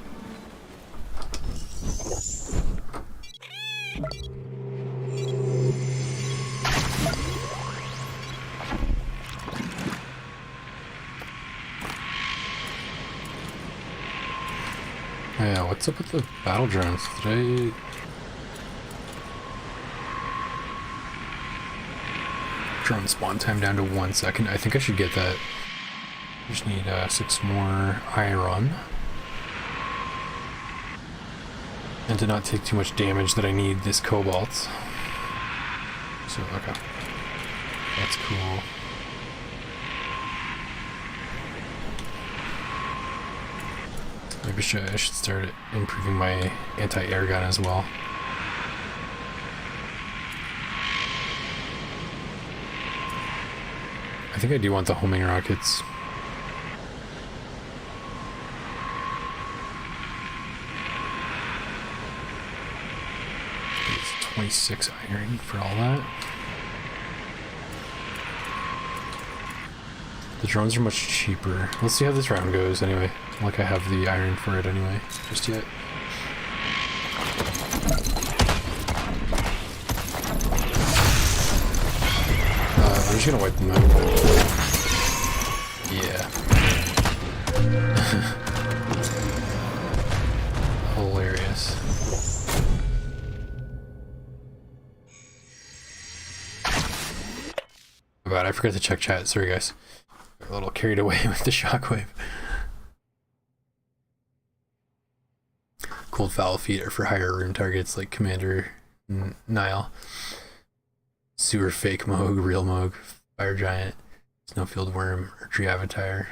Yeah, what's up with the battle drones? Did drone spawn time down to 1 second? I think I should get that. Just need 6 more iron. And to not take too much damage that I need this cobalt. So, okay. That's cool. Maybe I should start improving my anti-air gun as well. I think I do want the homing rockets. It's 26 iron for all that. The drones are much cheaper. Let's see how this round goes anyway. Like I have the iron for it anyway, just yet. I'm just gonna wipe them out. Yeah. Hilarious. I forgot to check chat. Sorry guys. Got a little carried away with the shockwave. Cold foul feet are for higher room targets like Commander Nile. Sewer fake Moog, real Moog, fire giant, snowfield worm, or tree avatar,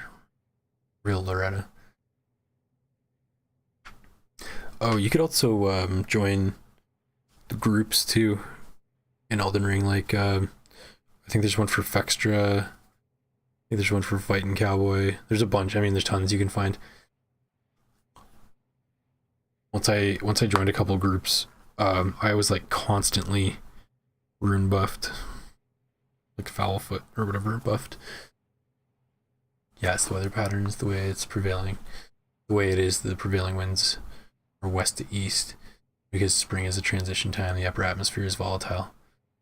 real Loretta. Oh, you could also join the groups too in Elden Ring. Like I think there's one for Fextra. I think there's one for Fighting Cowboy. There's a bunch. I mean, there's tons you can find. Once I joined a couple groups, I was like constantly rune buffed, like Foulfoot or whatever buffed. Yeah, it's the weather patterns, the way it's prevailing, the way it is. The prevailing winds are west to east because spring is a transition time. The upper atmosphere is volatile,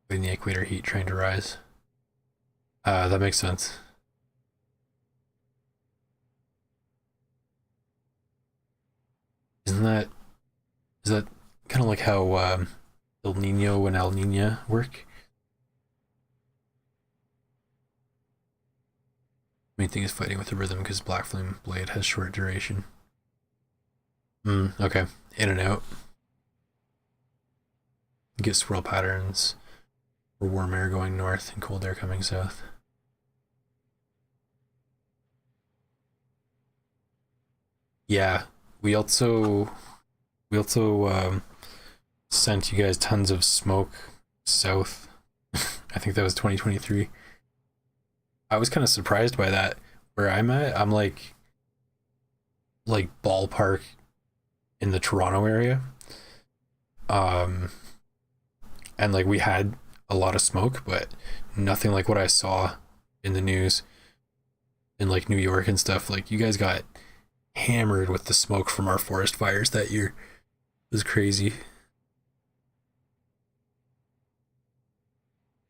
with the equator heat trying to rise. That makes sense. Is that kind of like how El Nino and El Nina work? Main thing is fighting with the rhythm because Black Flame Blade has short duration. Okay. In and out. You get swirl patterns or warm air going north and cold air coming south. Yeah, we also sent you guys tons of smoke south. I think that was 2023. I was kind of surprised by that. Where I'm at, I'm like ballpark in the Toronto area. And like we had a lot of smoke, but nothing like what I saw in the news in like New York and stuff. Like you guys got hammered with the smoke from our forest fires that year. It was crazy.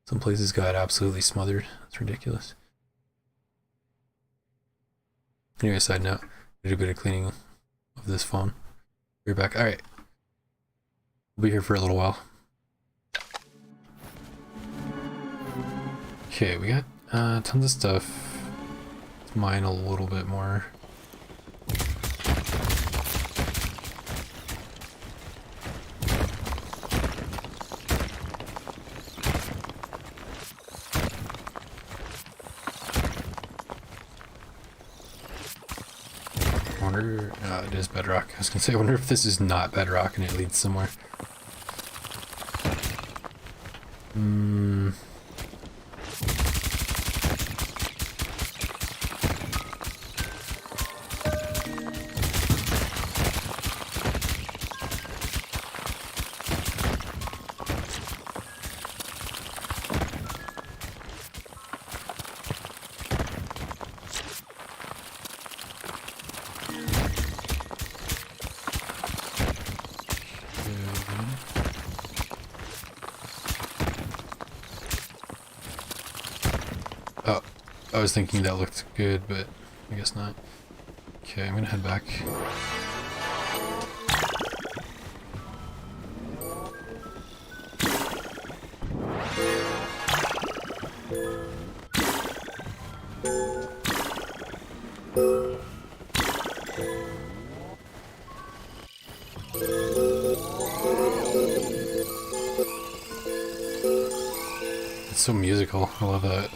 Some places got absolutely smothered. It's ridiculous. Anyway, side note, I did a bit of cleaning of this phone. We're back. Alright. We'll be here for a little while. Okay, we got tons of stuff. Let's mine a little bit more. It is bedrock. I was gonna say, I wonder if this is not bedrock and it leads somewhere. I was thinking that looked good, but I guess not. Okay, I'm gonna head back. It's so musical. I love that.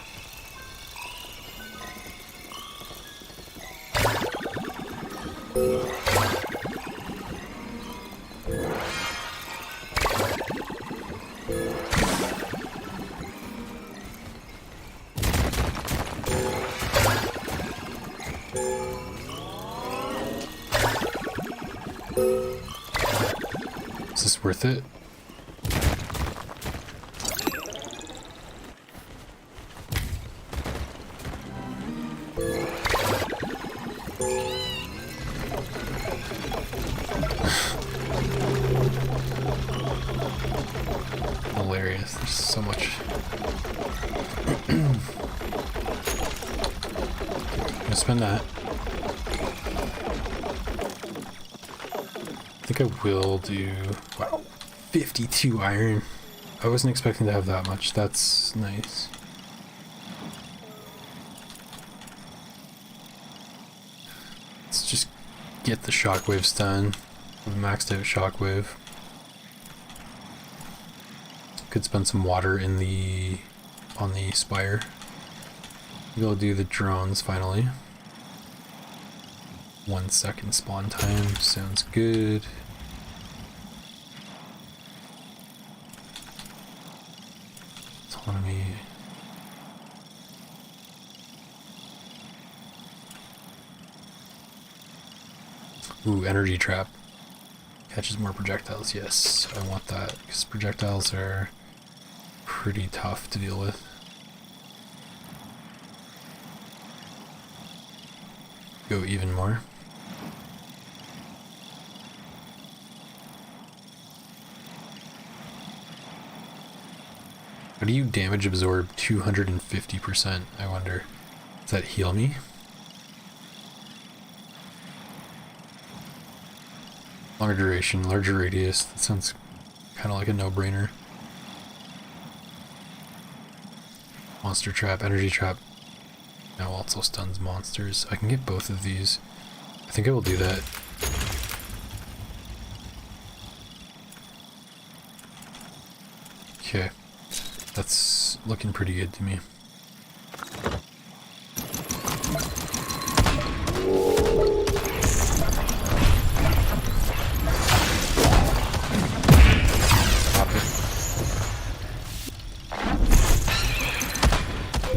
Is this worth it? Hilarious. There's so much. I'm gonna spend that. I think I will do, wow, 52 iron. I wasn't expecting to have that much. That's nice. Let's just get the shockwaves done. Maxed out shockwave. Could spend some water in the on the spire. We'll do the drones finally. 1 second spawn time sounds good. Autonomy. Ooh, energy trap. Catches more projectiles. Yes, I want that because projectiles are pretty tough to deal with. Go even more. How do you damage absorb 250%, I wonder? Does that heal me? Longer duration, larger radius. That sounds kind of like a no-brainer. Monster trap, energy trap. Now also stuns monsters. I can get both of these. I think I will do that. Okay. That's looking pretty good to me.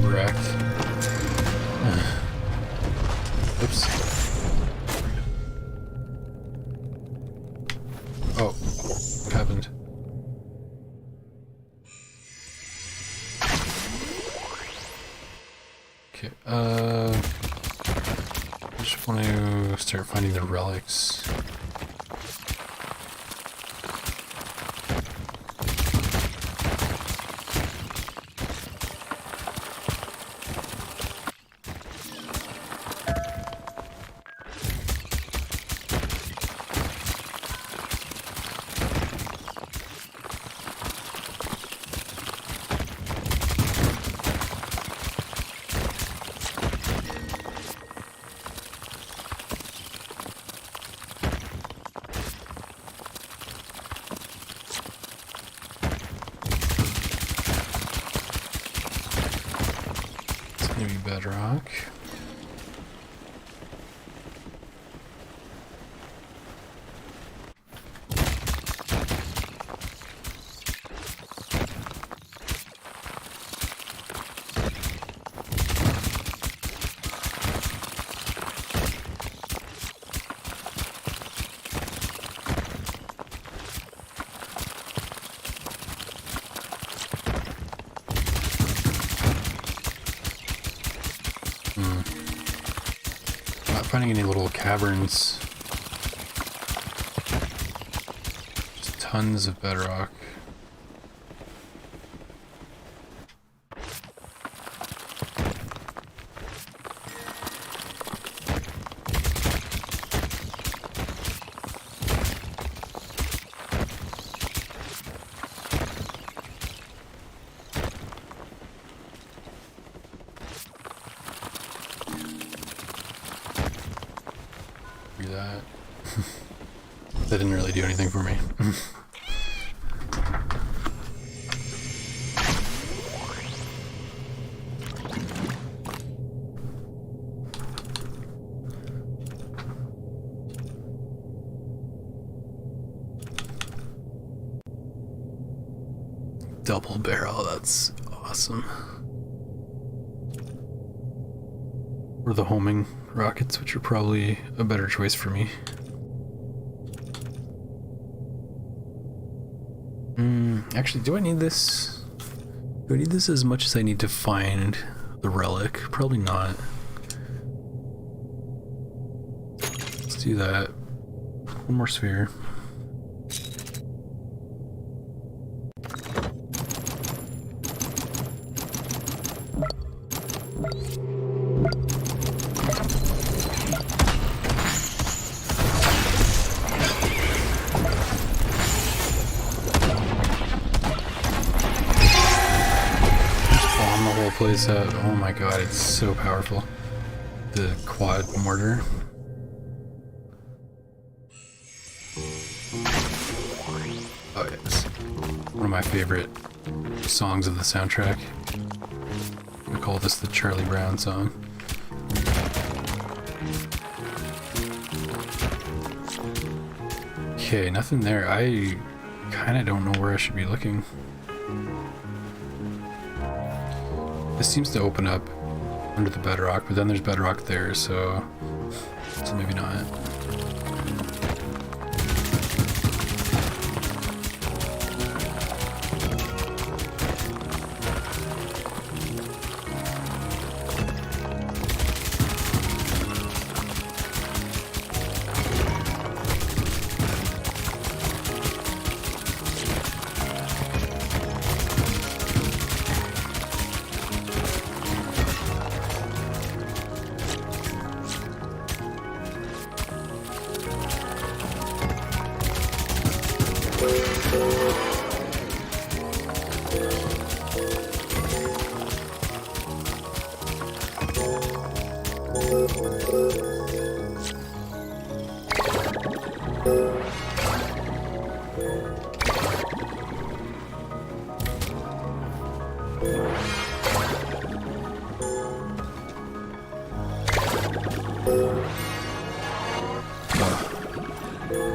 Wrecked. Oops. Oh, what happened? Okay, I just want to start finding the relics. Maybe bedrock. Not finding any little caverns. Just tons of bedrock. Do that. That didn't really do anything for me. Double barrel, that's awesome. Or the homing rockets, which are probably a better choice for me. Actually, do I need this? Do I need this as much as I need to find the relic? Probably not. Let's do that. One more sphere. Place out. Oh my god, it's so powerful. The quad mortar. Oh yes. One of my favorite songs of the soundtrack. We call this the Charlie Brown song. Okay, nothing there. I kinda don't know where I should be looking. This seems to open up under the bedrock, but then there's bedrock there, so maybe not.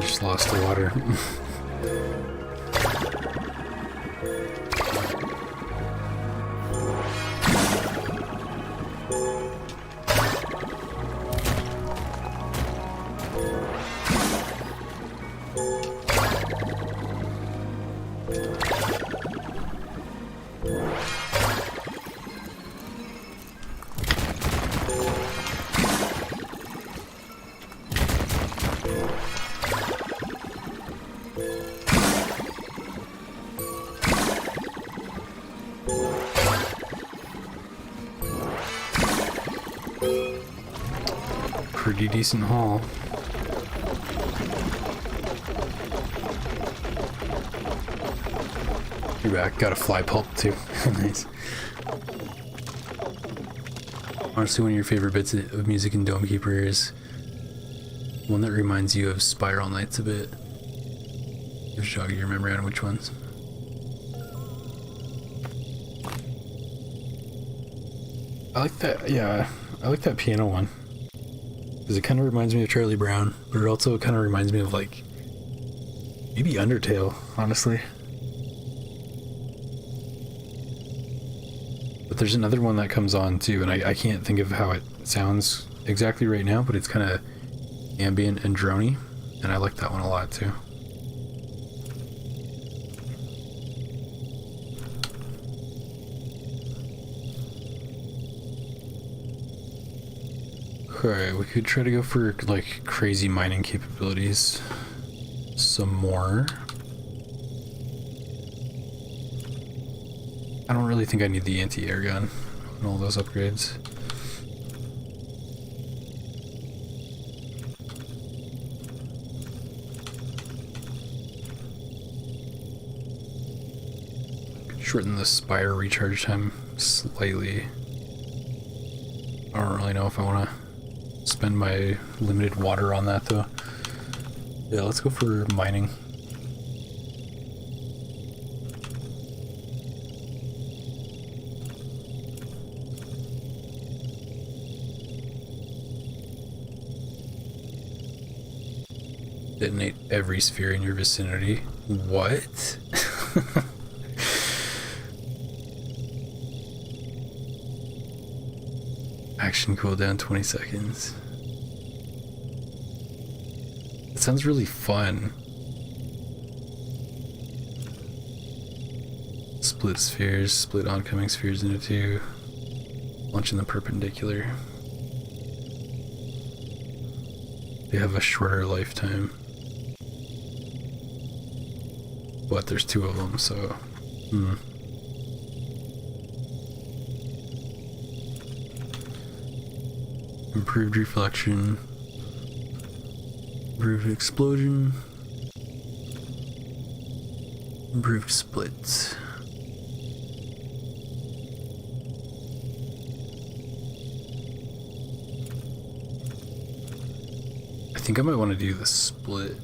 Just lost the water. Pretty decent haul. You're back. Got a fly pulp too. Nice. Honestly, one of your favorite bits of music in Dome Keeper is one that reminds you of Spiral Nights a bit. Just jog your memory on which ones. I like that. Yeah, I like that piano one. Because it kind of reminds me of Charlie Brown, but it also kind of reminds me of, like, maybe Undertale, honestly. But there's another one that comes on too, and I can't think of how it sounds exactly right now, but it's kind of ambient and drony, and I like that one a lot too. Okay, we could try to go for like crazy mining capabilities some more. I don't really think I need the anti-air gun and all those upgrades. Shorten the spire recharge time slightly. Or really know if I want to spend my limited water on that though. Yeah, let's go for mining. Detonate every sphere in your vicinity. What? Action cooldown 20 seconds. It sounds really fun. Split spheres, split oncoming spheres into two. Launching them perpendicular. They have a shorter lifetime. But there's two of them, so... Improved reflection. Improved explosion. Improved splits. I think I might want to do the split.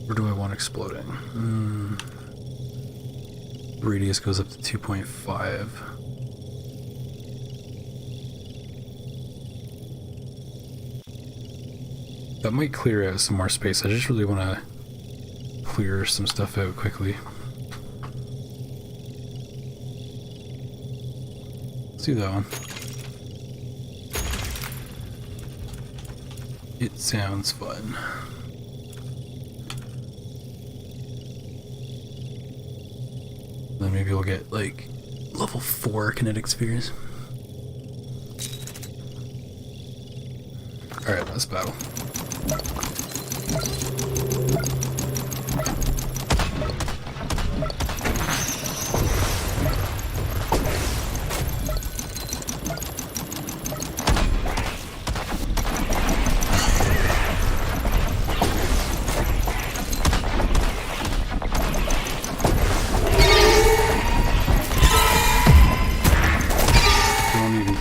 Or do I want exploding? Radius goes up to 2.5. That might clear out some more space. I just really want to clear some stuff out quickly. Let's do that one. It sounds fun. Then maybe we'll get like level 4 kinetic spheres. Alright, let's battle.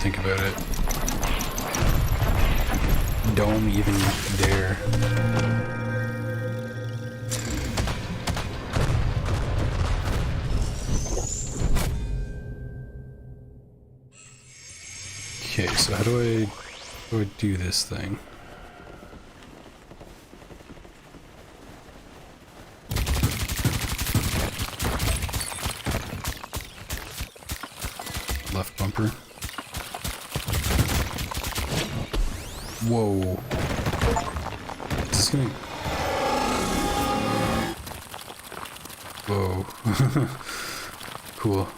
Think about it. Don't even dare. Okay, so how do I do this thing? Left bumper. Whoa. Is this gonna... Whoa. Cool.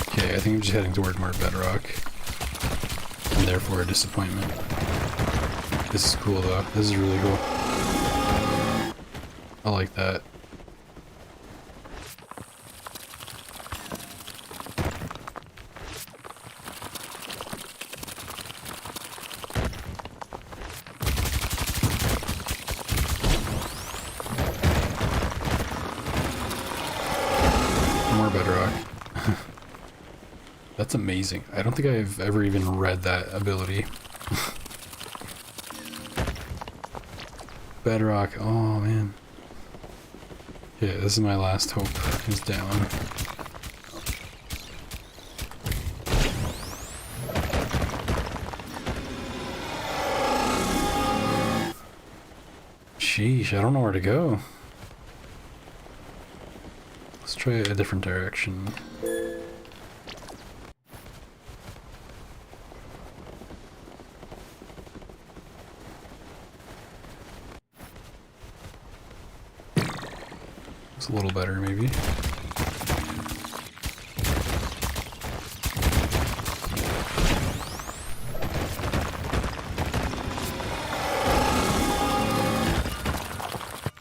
Okay, I think I'm just heading toward more bedrock. And therefore a disappointment. This is cool though. This is really cool. I like that. Bedrock. That's amazing. I don't think I've ever even read that ability. Bedrock. Oh man. Yeah, this is my last hope. Is down. Sheesh, I don't know where to go. Let's try a different direction. It's a little better, maybe.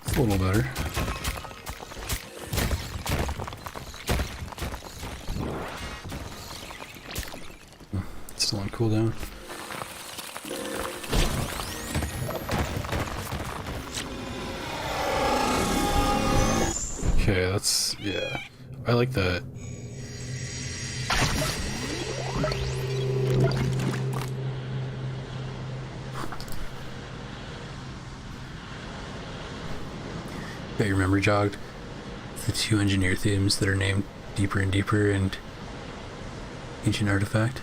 It's a little better. Still on cooldown. Okay, that's, yeah. I like that. Got your memory jogged? The two engineer themes that are named Deeper and Deeper and Ancient Artifact.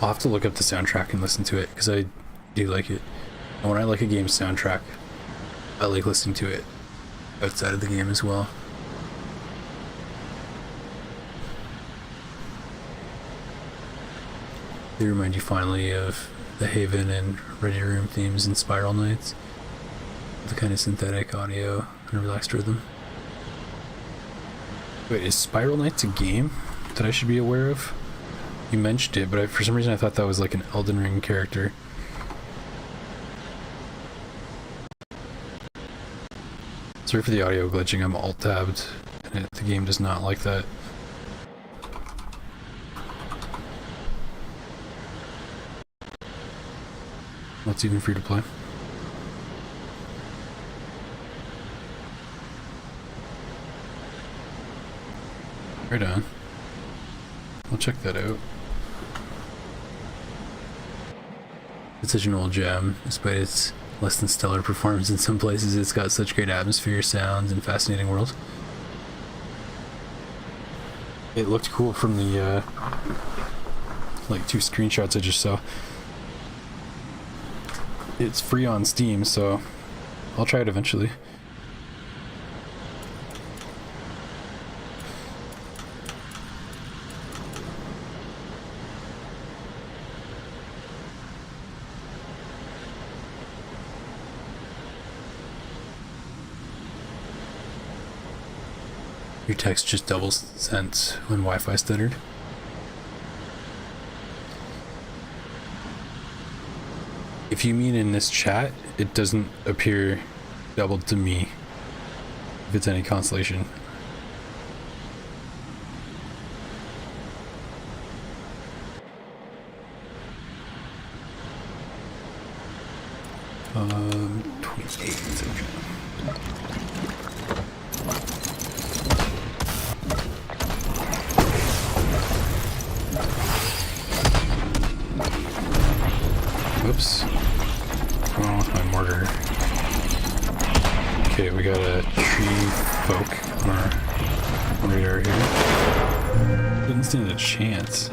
I'll have to look up the soundtrack and listen to it, because I do like it. And when I like a game's soundtrack, I like listening to it outside of the game as well. They remind you finally of the Haven and Ready Room themes and Spiral Nights. The kind of synthetic audio and relaxed rhythm. Wait, is Spiral Nights a game that I should be aware of? You mentioned it, but for some reason I thought that was like an Elden Ring character. Sorry for the audio glitching, I'm alt-tabbed, and the game does not like that. What's even free to play? Right on. I'll check that out. It's such an old gem, despite its less than stellar performance in some places. It's got such great atmosphere, sounds, and fascinating world. It looked cool from the like 2 screenshots I just saw. It's free on Steam, so I'll try it eventually. Your text just double sent when Wi-Fi stuttered. If you mean in this chat, it doesn't appear doubled to me, if it's any consolation. Um, 28. Whoops. What's going on with my mortar? Okay, we got a tree folk on our radar here. Doesn't stand a chance.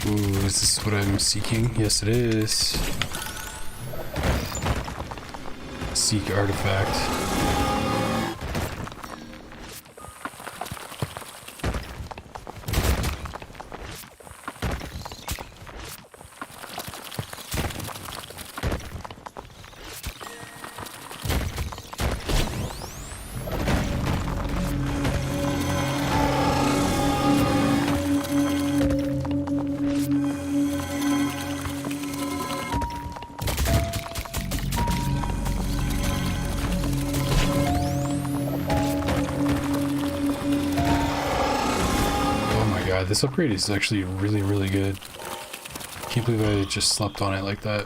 Ooh, is this what I'm seeking? Yes, it is. Seek artifact. This upgrade is actually really, really good. Can't believe I just slept on it like that.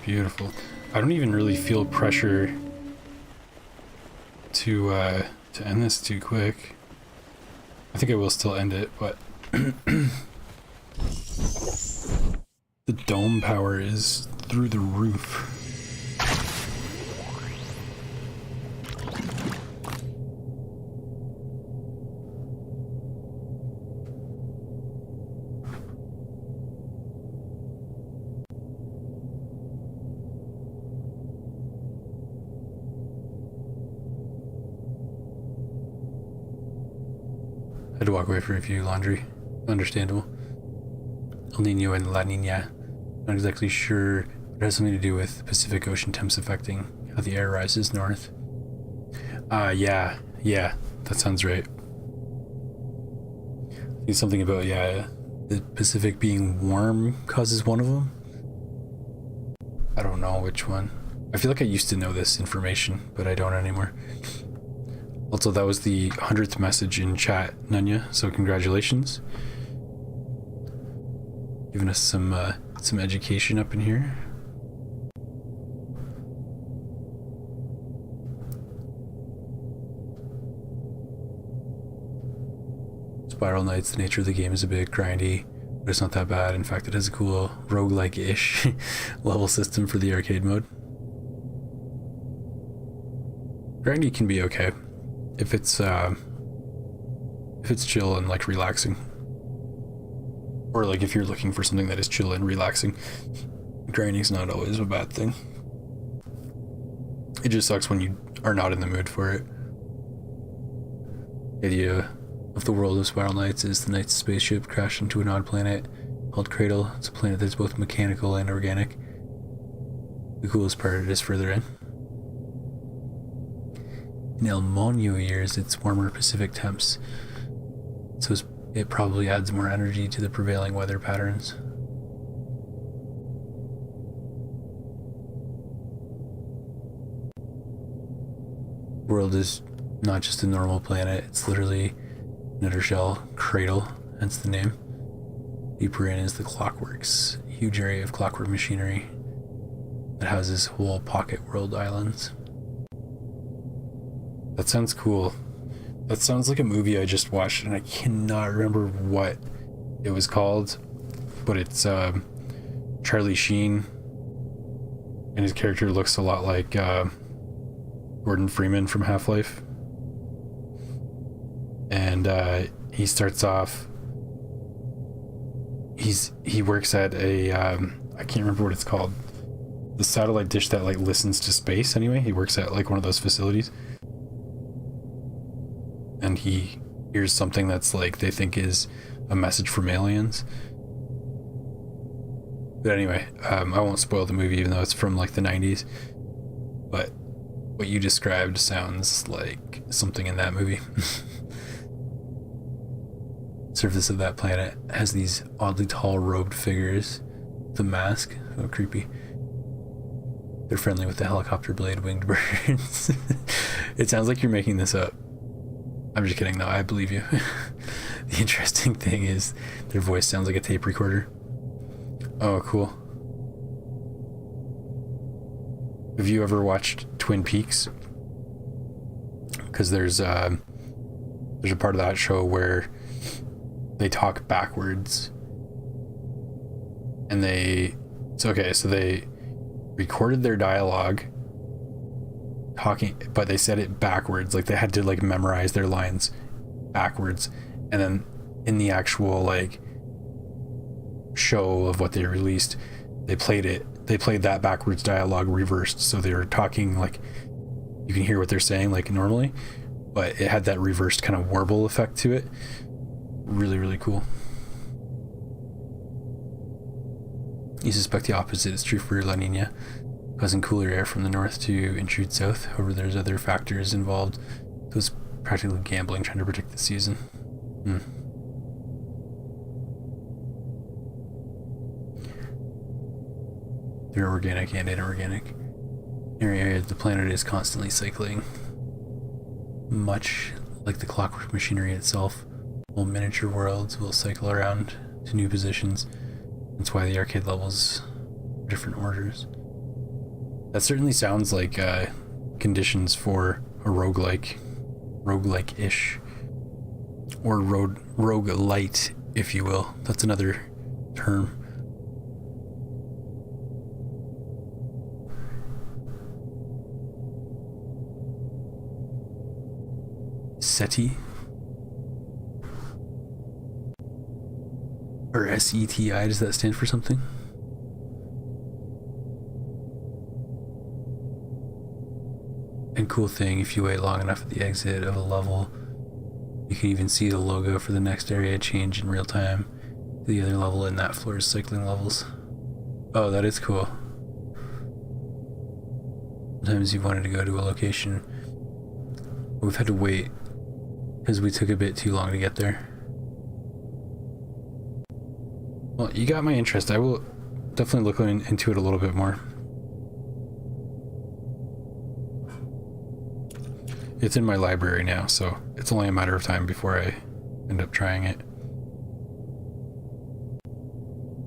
Beautiful. I don't even really feel pressure to end this too quick. I think I will still end it, but the dome power is through the roof. I had to walk away for a few laundry. Understandable. El Nino and La Nina. Not exactly sure, but it has something to do with Pacific Ocean temps affecting how the air rises north. Yeah, that sounds right. I think something about, the Pacific being warm causes one of them. I don't know which one. I feel like I used to know this information, but I don't anymore. Also, that was the 100th message in chat, Nunya, so congratulations. Giving us some education up in here. Spiral Knights, the nature of the game is a bit grindy, but it's not that bad. In fact, it has a cool roguelike-ish level system for the arcade mode. Grindy can be okay if it's chill and like relaxing, or like if you're looking for something that is chill and relaxing. Grinding's not always a bad thing. It just sucks when you are not in the mood for it. The idea of the world of Spiral Knights is the Knight's spaceship crashed into an odd planet called Cradle. It's a planet that's both mechanical and organic. The coolest part is further in. In El Moño years, it's warmer Pacific temps, so it probably adds more energy to the prevailing weather patterns. The world is not just a normal planet, it's literally an outer shell cradle, hence the name. Deeper in is the Clockworks, a huge area of clockwork machinery that houses whole pocket world islands. That sounds cool. That sounds like a movie I just watched, and I cannot remember what it was called, but it's Charlie Sheen, and his character looks a lot like Gordon Freeman from Half-Life. And he starts off, he works at a I can't remember what it's called, the satellite dish that like listens to space. Anyway, he works at like one of those facilities, and he hears something that's like they think is a message from aliens. But anyway, I won't spoil the movie even though it's from like the 90s, but what you described sounds like something in that movie. Surface of that planet has these oddly tall robed figures. The mask, oh creepy. They're friendly with the helicopter blade winged birds. It sounds like you're making this up. I'm just kidding, no, I believe you. The interesting thing is their voice sounds like a tape recorder. Oh, cool. Have you ever watched Twin Peaks? Because there's a part of that show where they talk backwards, and so they recorded their dialogue talking, but they said it backwards, like they had to like memorize their lines backwards, and then in the actual like show of what they released, they played that backwards dialogue reversed, so they were talking like you can hear what they're saying like normally, but it had that reversed kind of warble effect to it. Really, really cool. You suspect the opposite is true for La Nina, causing cooler air from the north to intrude south. However, there's other factors involved. So it's practically gambling trying to predict the season. They're organic and inorganic. Area of the planet is constantly cycling, much like the clockwork machinery itself. Whole miniature worlds will cycle around to new positions. That's why the arcade levels are different orders. That certainly sounds like conditions for roguelike-ish, or roguelite, if you will. That's another term. SETI, or SETI, does that stand for something? And cool thing, if you wait long enough at the exit of a level, you can even see the logo for the next area change in real time to the other level in that floor's cycling levels. Oh, that is cool. Sometimes you've wanted to go to a location, we've had to wait because we took a bit too long to get there. Well, you got my interest. I will definitely look into it a little bit more. It's in my library now, so it's only a matter of time before I end up trying it.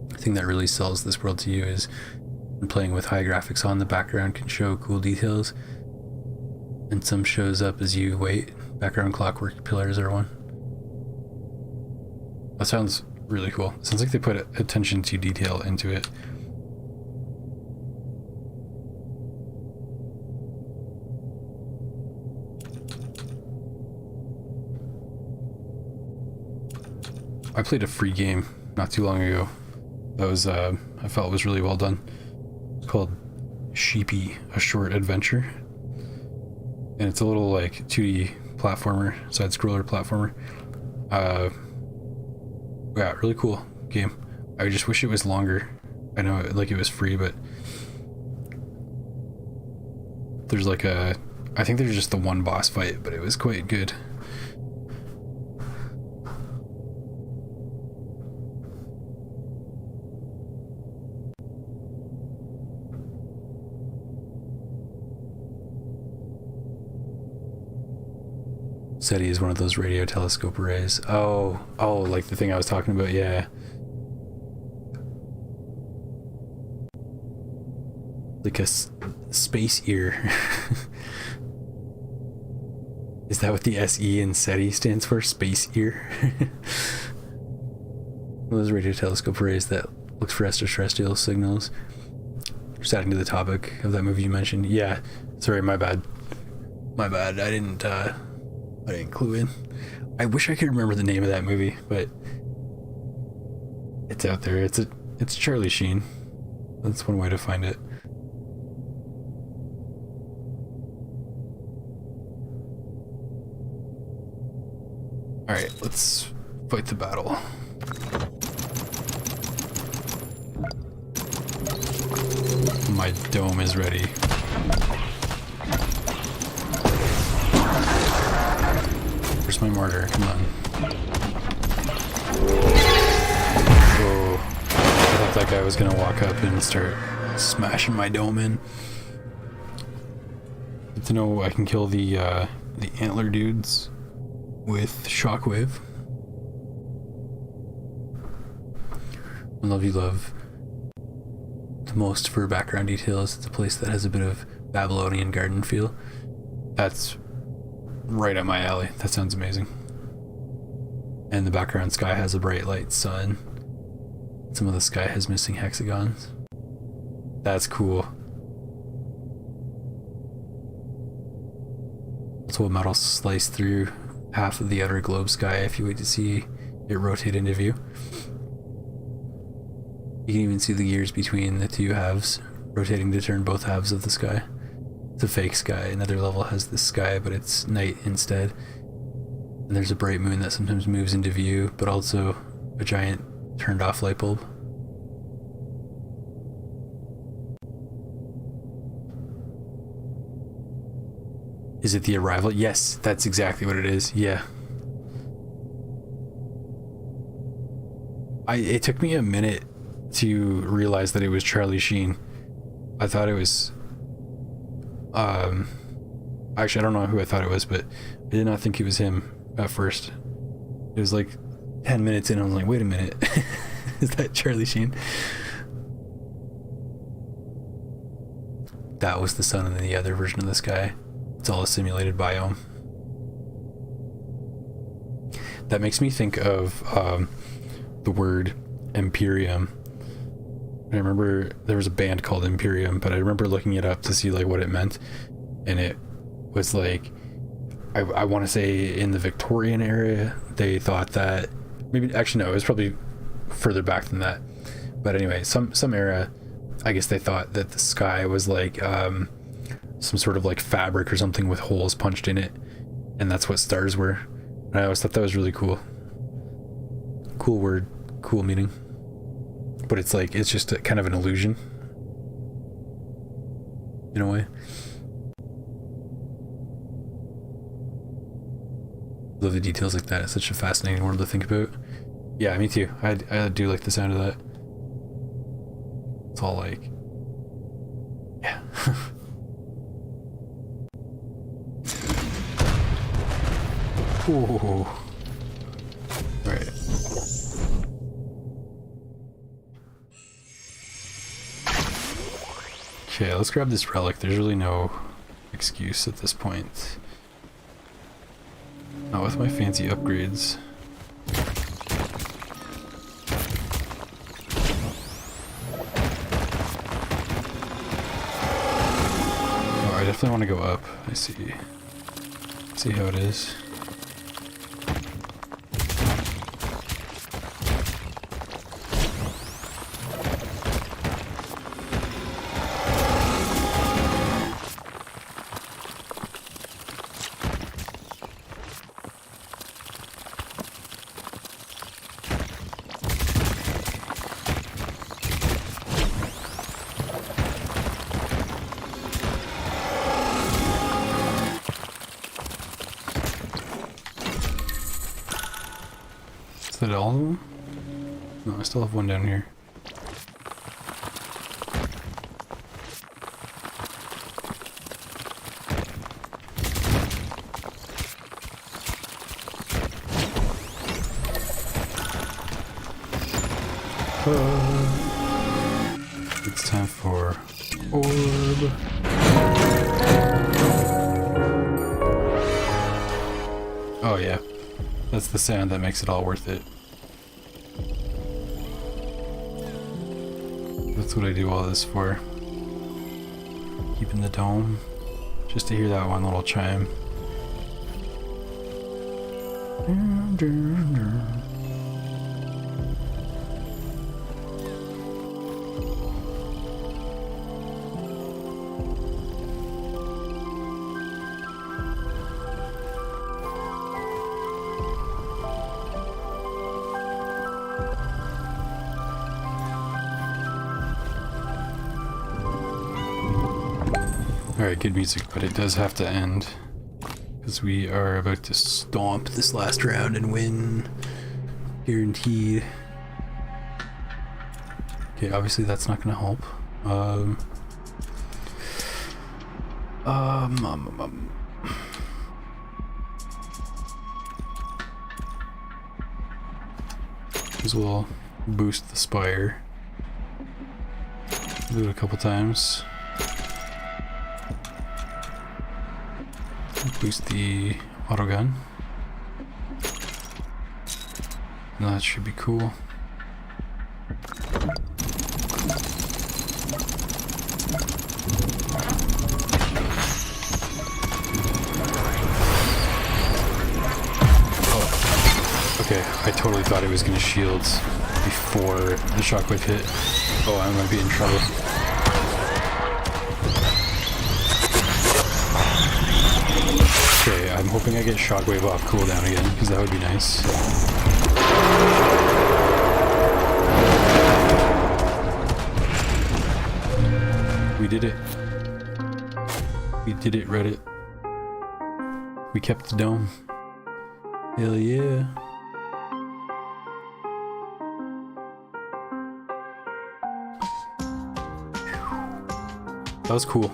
The thing that really sells this world to you is playing with high graphics on, the background can show cool details, and some shows up as you wait. Background clockwork pillars are one. That sounds really cool. It sounds like they put attention to detail into it. I played a free game not too long ago that was I felt was really well done. It's called Sheepy, a Short Adventure, and it's a little like 2D platformer, side scroller platformer. Yeah, really cool game. I just wish it was longer. I know like it was free, but there's like I think there's just the one boss fight, but it was quite good. SETI is one of those radio telescope arrays. Oh, like the thing I was talking about, yeah. Like a space ear. Is that what the SE in SETI stands for? Space ear? One of those radio telescope arrays that looks for extraterrestrial signals. Just adding to the topic of that movie you mentioned. Yeah, sorry, my bad. I didn't clue in. I wish I could remember the name of that movie, but it's out there. It's Charlie Sheen. That's one way to find it. Alright, let's fight the battle. My dome is ready. Where's my mortar? Come on. Whoa. I thought that guy was gonna walk up and start smashing my dome in. Good to know I can kill the antler dudes with shockwave. I love you love the most for background details. It's a place that has a bit of Babylonian garden feel. That's right up my alley. That sounds amazing. And the background sky has a bright light sun. Some of the sky has missing hexagons. That's cool. Also a metal slice through half of the outer globe sky if you wait to see it rotate into view. You can even see the gears between the two halves rotating to turn both halves of the sky. It's a fake sky. Another level has this sky, but it's night instead. And there's a bright moon that sometimes moves into view, but also a giant turned off light bulb. Is it the arrival? Yes, that's exactly what it is. Yeah. It took me a minute to realize that it was Charlie Sheen. I thought it was actually I don't know who I thought it was, but I did not think it was him at first. It was like 10 minutes in, I was like, wait a minute. Is that Charlie Sheen? That was the sun in the other version of the sky. It's all a simulated biome. That makes me think of the word Imperium. I remember there was a band called Imperium, but I remember looking it up to see like what it meant, and it was like, I want to say in the Victorian era they thought that, maybe actually no, it was probably further back than that, but anyway, some era, I guess they thought that the sky was like some sort of like fabric or something with holes punched in it, and that's what stars were. And I always thought that was really cool. Cool word, cool meaning. But it's like, it's just kind of an illusion in a way. Love the details like that. It's such a fascinating world to think about. Yeah, me too. I do like the sound of that. It's all like, yeah. Ooh. Right. Okay, let's grab this relic. There's really no excuse at this point. Not with my fancy upgrades. Oh, I definitely want to go up. I see. See how it is. Is that all of them? No, I still have one down here. It's time for orb. Oh yeah. That's the sound that makes it all worth it. That's what I do all this for. Keeping the dome. Just to hear that one little chime. Alright, good music, but it does have to end. Because we are about to stomp this last round and win. Guaranteed. Okay, obviously that's not gonna help. As well boost the spire. Do it a couple times. Boost the autogun. And that should be cool. Oh. Okay, I totally thought it was going to shield before the shockwave hit. Oh, I might be in trouble. Okay, I'm hoping I get shockwave off cooldown again, because that would be nice. We did it. We did it, Reddit. We kept the dome. Hell yeah. That was cool.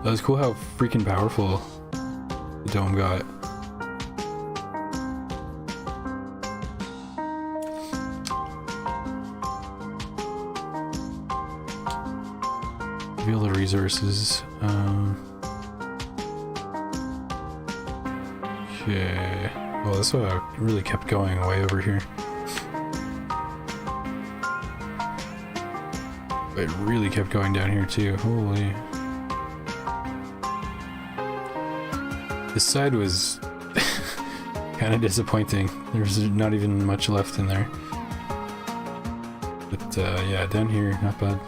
That was cool how freaking powerful the dome got. Reveal the resources. Okay. Well, this one really kept going way over here. It really kept going down here too. Holy. This side was kind of disappointing. There's not even much left in there. But yeah, down here, not bad.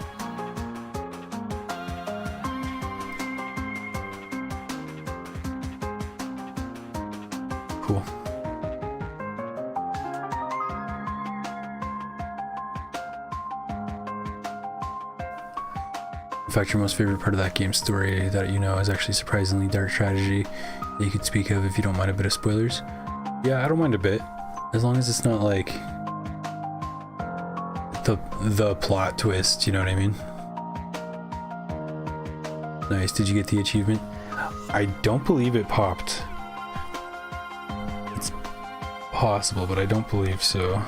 Cool. In fact, your most favorite part of that game's story that you know is actually surprisingly dark tragedy that you could speak of if you don't mind a bit of spoilers. Yeah, I don't mind a bit, as long as it's not like the plot twist, you know what I mean? Nice, did you get the achievement? I don't believe it popped. It's possible, but I don't believe so.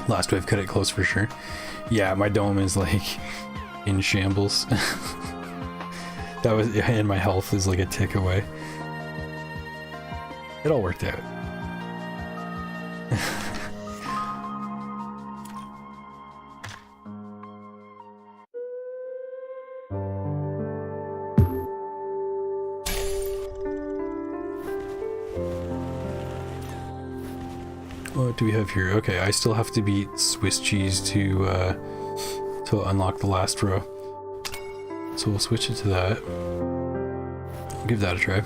Last wave cut it close for sure. Yeah, my dome is like in shambles. That was, and my health is like a tick away. It all worked out. What do we have here? Okay, I still have to beat Swiss cheese to unlock the last row. So we'll switch it to that. I'll give that a try.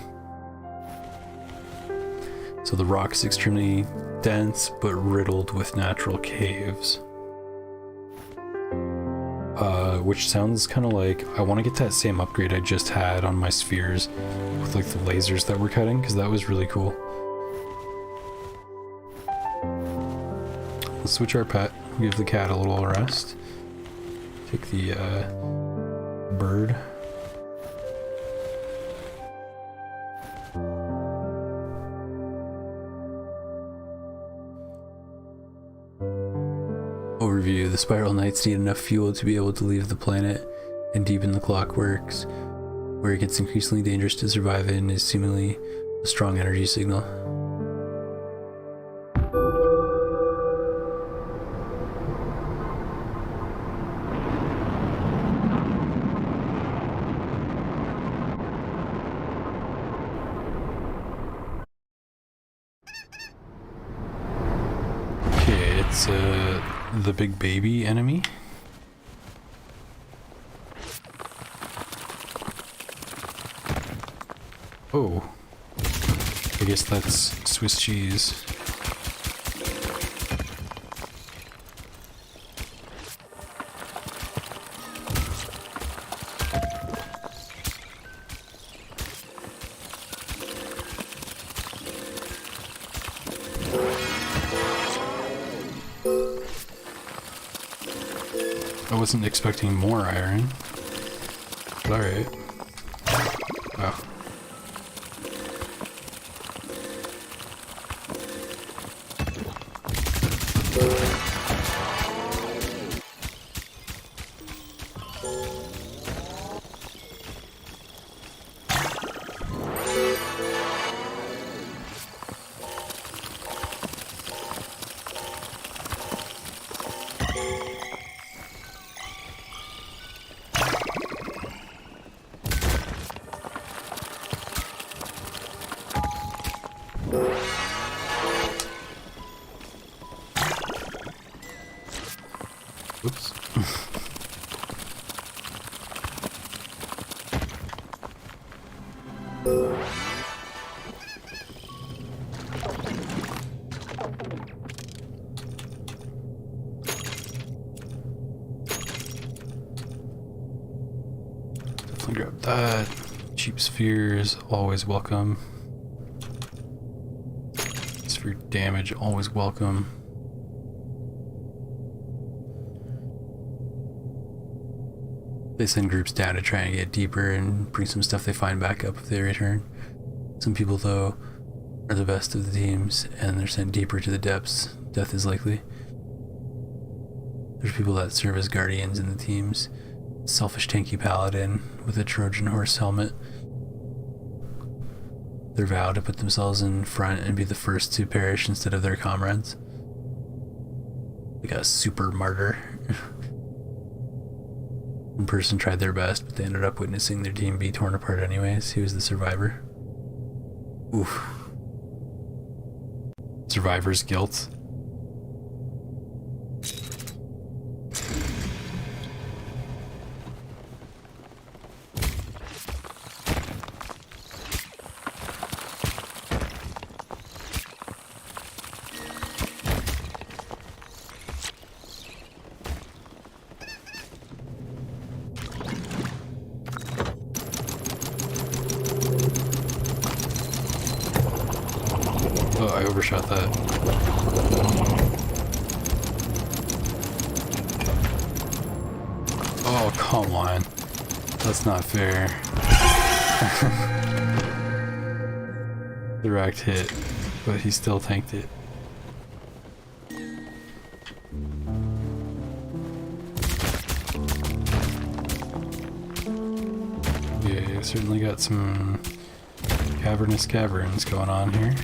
So the rock is extremely dense, but riddled with natural caves. Which sounds kind of like I want to get that same upgrade I just had on my spheres with like the lasers that we're cutting, because that was really cool. Let's switch our pet, give the cat a little rest. Take the bird. Overview. The Spiral Knights need enough fuel to be able to leave the planet and deepen the clockworks. Where it gets increasingly dangerous to survive in is seemingly a strong energy signal. Okay, it's the big baby enemy. Oh, I guess that's Swiss cheese. I wasn't expecting more iron, but alright. Wow. Oops. Definitely grab that. Cheap spheres, always welcome. Sphere damage, always welcome. They send groups down to try and get deeper and bring some stuff they find back up if they return. Some people, though, are the best of the teams, and they're sent deeper to the depths. Death is likely. There's people that serve as guardians in the teams. Selfish tanky paladin with a Trojan horse helmet. their vow to put themselves in front and be the first to perish instead of their comrades. Like a super martyr. One person tried their best, but they ended up witnessing their team be torn apart anyways. He was the survivor. Oof. Survivor's guilt. Oh, I overshot that. Oh, come on. That's not fair. Direct hit, but he still tanked it. Yeah, certainly got some cavernous caverns going on here.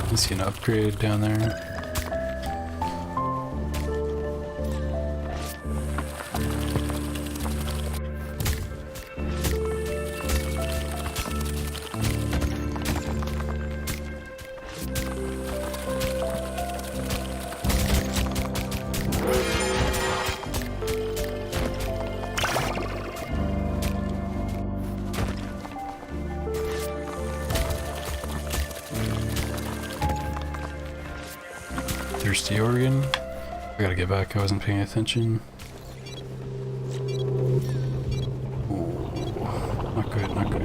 I see an upgrade down there. Thirsty organ. I gotta get back, I wasn't paying attention. Ooh, not good, not good.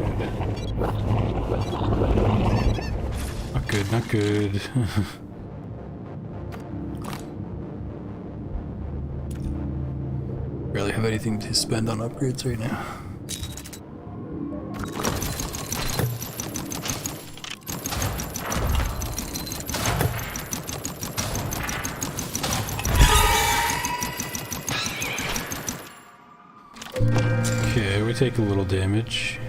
Not good, not good. Barely have anything to spend on upgrades right now. Okay, we take a little damage.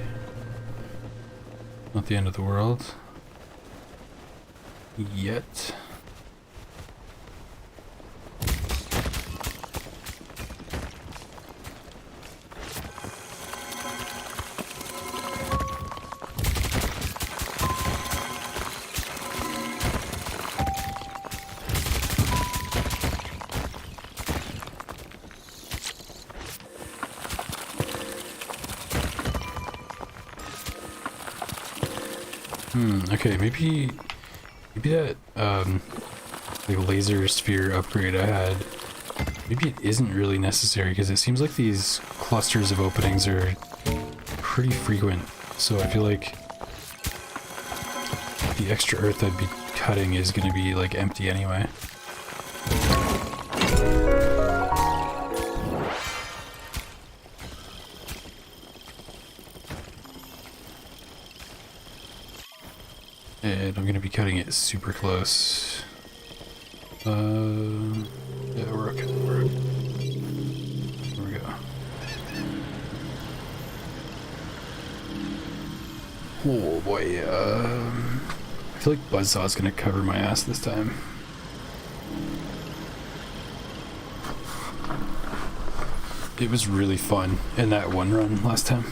Not the end of the world. Yet. Okay, maybe that like laser sphere upgrade I had, maybe it isn't really necessary because it seems like these clusters of openings are pretty frequent, so I feel like the extra earth I'd be cutting is going to be like empty anyway. And I'm gonna be cutting it super close. Yeah, we're okay. We're okay. There we go. Oh boy. I feel like Buzzsaw's gonna cover my ass this time. It was really fun in that one run last time.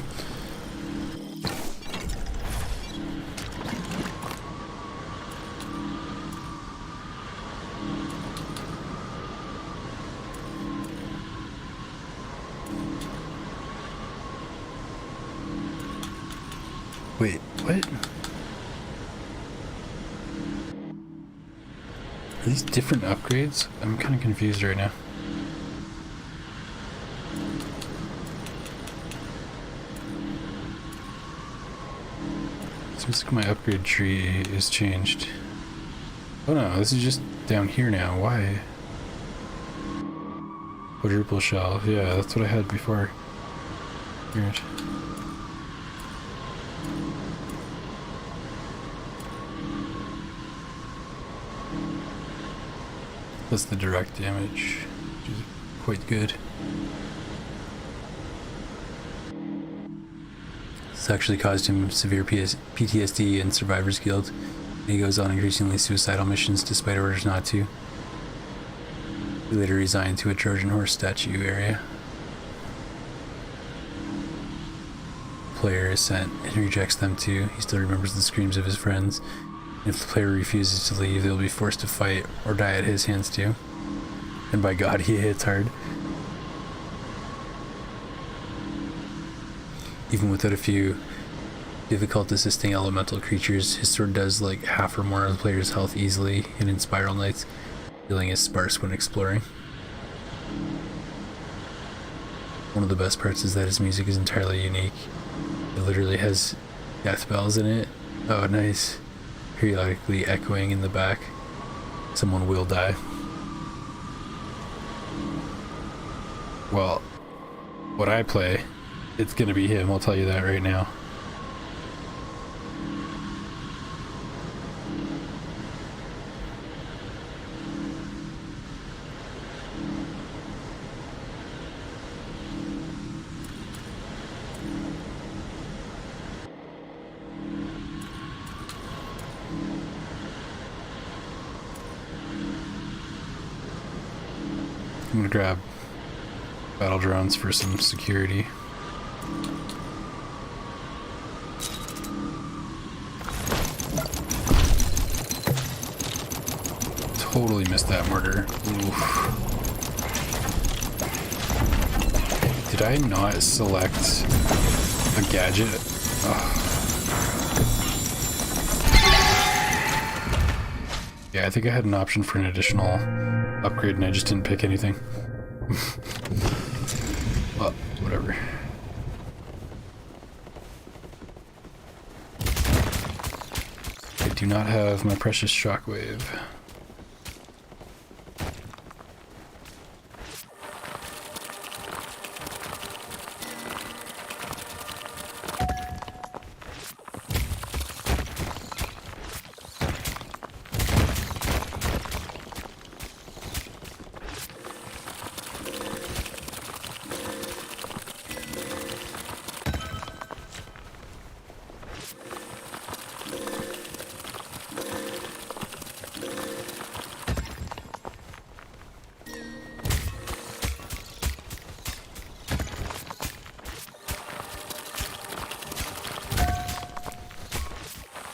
Wait, what? Are these different upgrades? I'm kind of confused right now. Seems like my upgrade tree is changed. Oh no, this is just down here now. Why? Quadruple shell. Yeah, that's what I had before. Weird. Plus the direct damage, which is quite good. This actually caused him severe PTSD and survivor's guilt, and he goes on increasingly suicidal missions despite orders not to. He later resigned to a Trojan horse statue area. The player is sent and rejects them too. He still remembers the screams of his friends. If the player refuses to leave, they'll be forced to fight or die at his hands too. And by God, he hits hard. Even without a few difficult assisting elemental creatures, his sword does like half or more of the player's health easily, and in Spiral Nights, healing is sparse when exploring. One of the best parts is that his music is entirely unique. It literally has death bells in it. Oh, nice. Periodically echoing in the back. Someone will die. Well, what I play, it's gonna be him, I'll tell you that right now. I'm gonna grab battle drones for some security. Totally missed that mortar. Oof. Did I not select a gadget? Ugh. Yeah, I think I had an option for an additional upgrade and I just didn't pick anything. Well, whatever. I do not have my precious shockwave.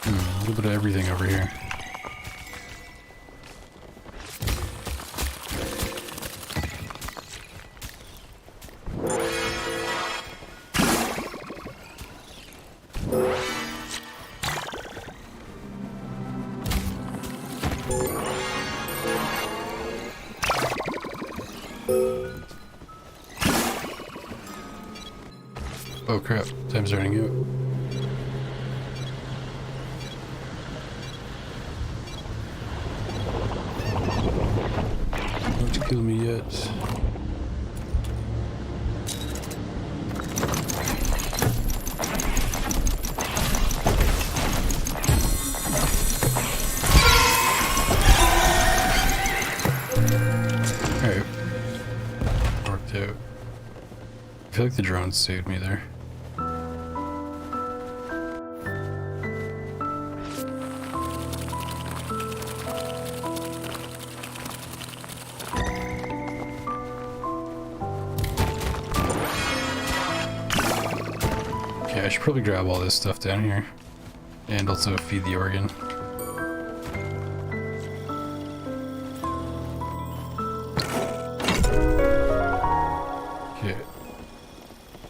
A little bit of everything over here. Oh crap, time's running out. Don't kill me yet. Alright. Worked out. I feel like the drones saved me there. Okay, I should probably grab all this stuff down here. And also feed the organ. Okay.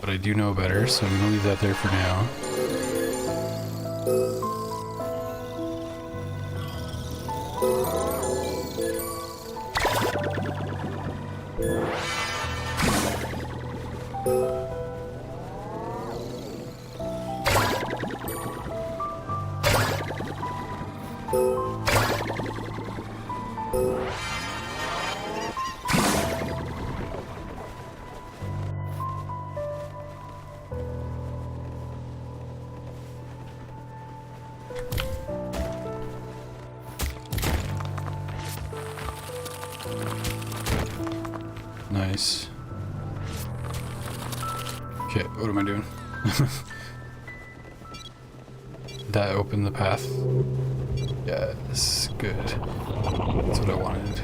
But I do know better, so I'm gonna leave that there for now. Nice. Okay, what am I doing? That opened the path. Yes, good. That's what I wanted.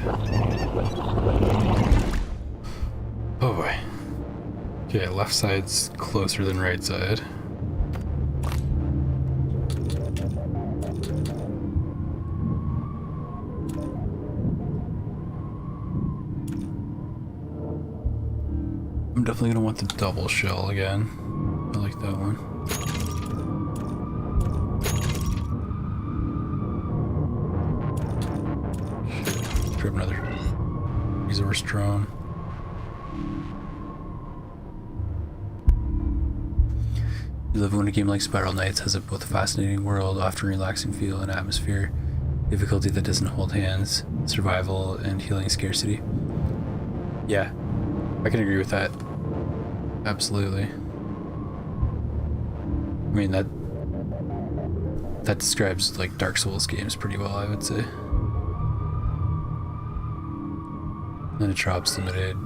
Oh boy. Okay, left side's closer than right side. I'm definitely gonna want the double shell again. I like that one. Grab another resource drone. You love when a game like Spiral Knights has both a fascinating world, often relaxing feel, and atmosphere, difficulty that doesn't hold hands, survival, and healing scarcity. Yeah, I can agree with that. Absolutely. I mean, that describes like Dark Souls games pretty well, I would say. Then it drops limited,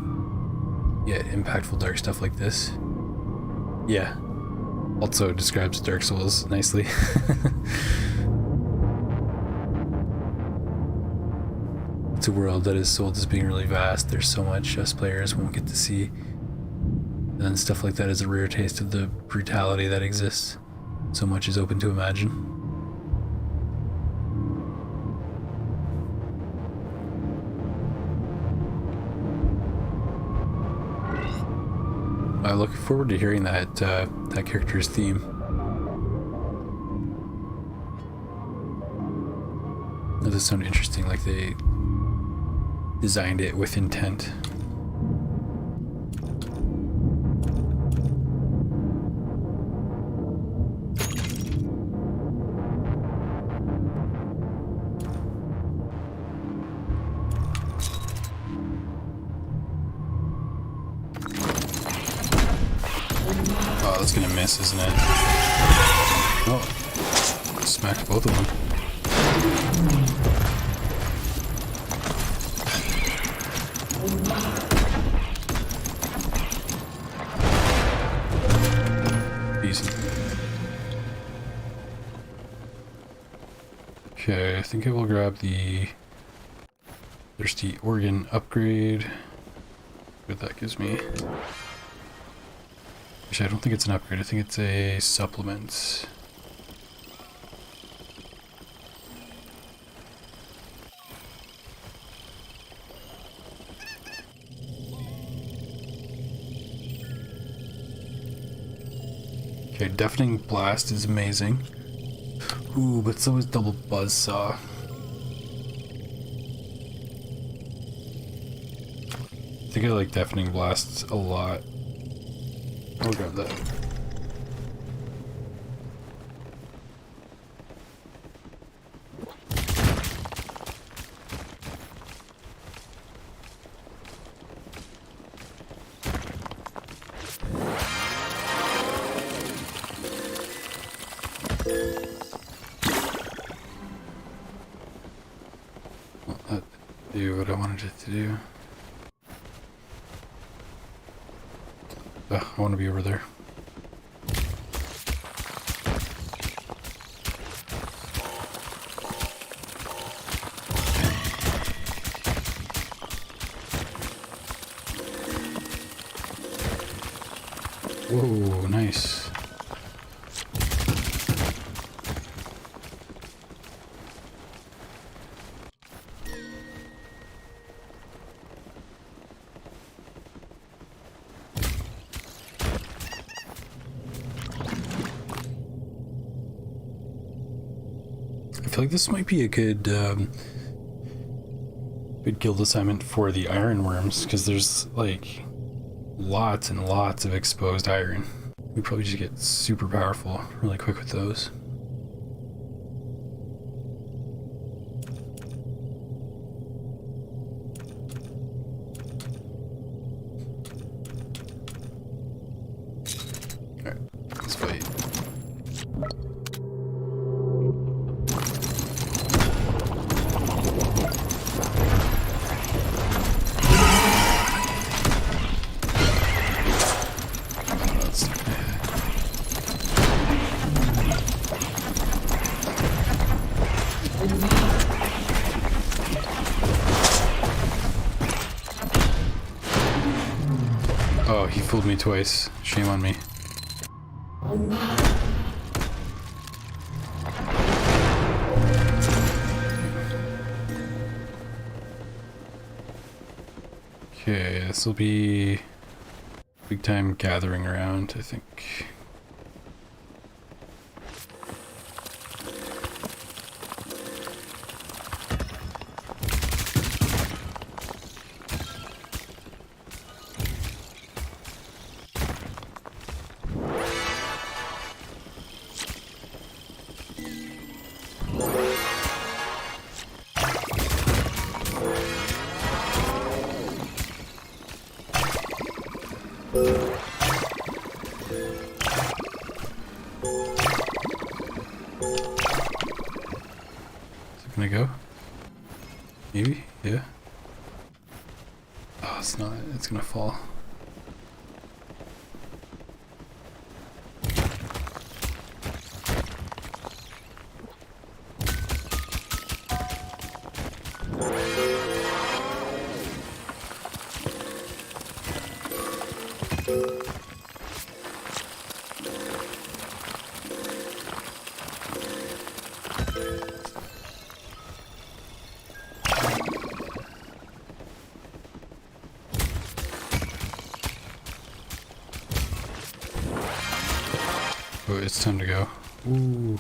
yet impactful dark stuff like this. Yeah. Also describes Dark Souls nicely. It's a world that is sold as being really vast. There's so much us players won't get to see. And then stuff like that is a rare taste of the brutality that exists. So much is open to imagine. I look forward to hearing that that character's theme. That does sound interesting, like they designed it with intent. Oh, that's gonna miss, isn't it? Oh, smacked both of them. Decent. Okay, I think I will grab the Thirsty Organ upgrade. What that gives me. Actually, I don't think it's an upgrade. I think it's a supplement. Okay, Deafening Blast is amazing. Ooh, but so is Double Buzzsaw. I think I like Deafening Blast a lot. I'll grab that. Well, that do what I wanted it to do. I want to be over there. Whoa, nice. I feel like this might be a good good guild assignment for the ironworms, because there's like lots and lots of exposed iron. We probably just get super powerful really quick with those. Alright, let's fight. Oh, he fooled me twice. Shame on me. Okay, this will be big time gathering around, I think. Gonna go? Maybe? Yeah. Oh, it's not. It's gonna fall. Oh, it's time to go. Ooh.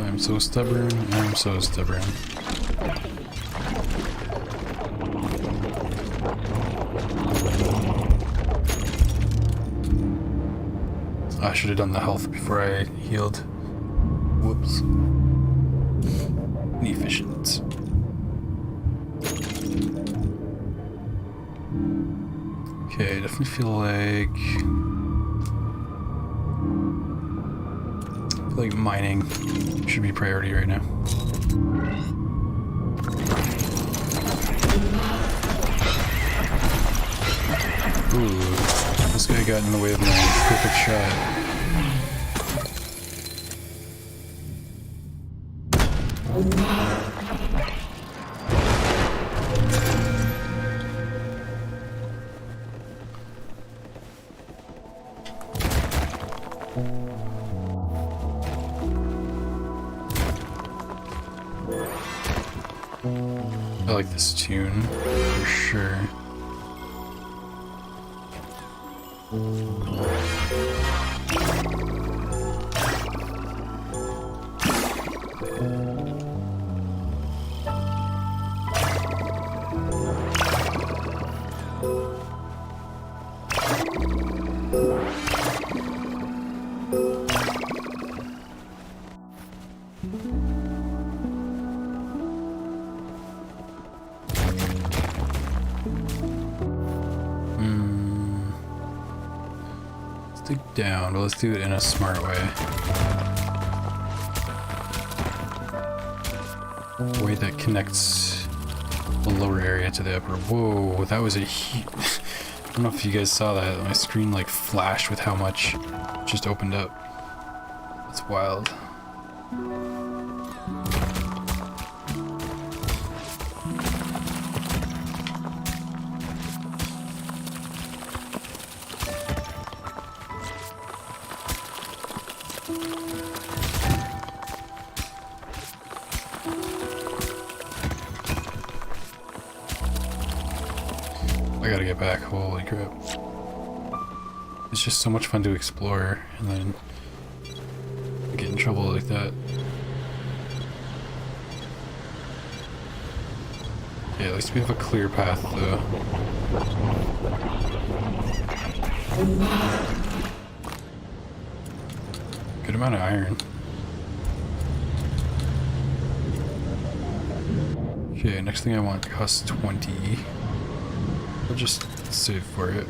I'm so stubborn, I'm so stubborn. I should have done the health before I healed. Whoops. Inefficient. Okay, I definitely feel like mining should be priority right now. Ooh, this guy got in the way of my perfect shot. I like this tune for sure. Dig down, but let's do it in a smart way. A way that connects the lower area to the upper. Whoa, that was a huge... I don't know if you guys saw that. My screen like flashed with how much just opened up. That's wild. I gotta get back, holy crap. It's just so much fun to explore and then get in trouble like that. Yeah, at least we have a clear path though. Good amount of iron. Okay, next thing I want costs 20. I'll just save for it.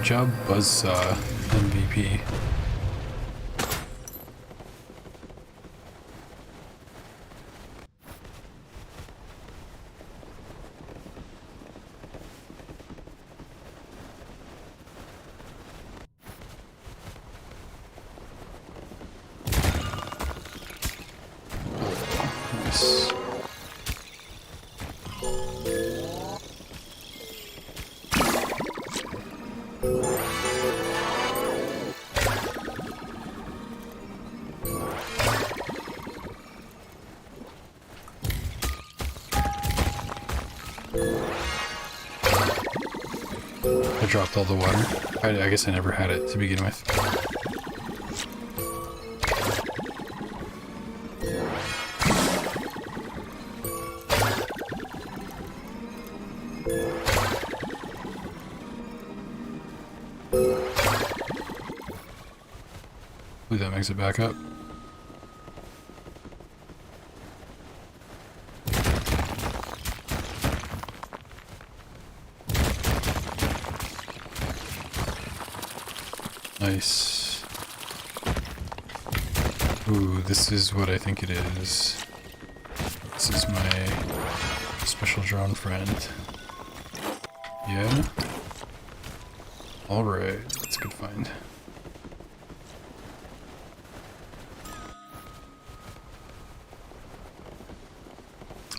Good job, Buzzsaw MVP. Nice. I dropped all the water. I guess I never had it to begin with. Hopefully that makes it back up. Nice. Ooh, this is what I think it is. This is my special drone friend. Yeah? Alright, that's a good find.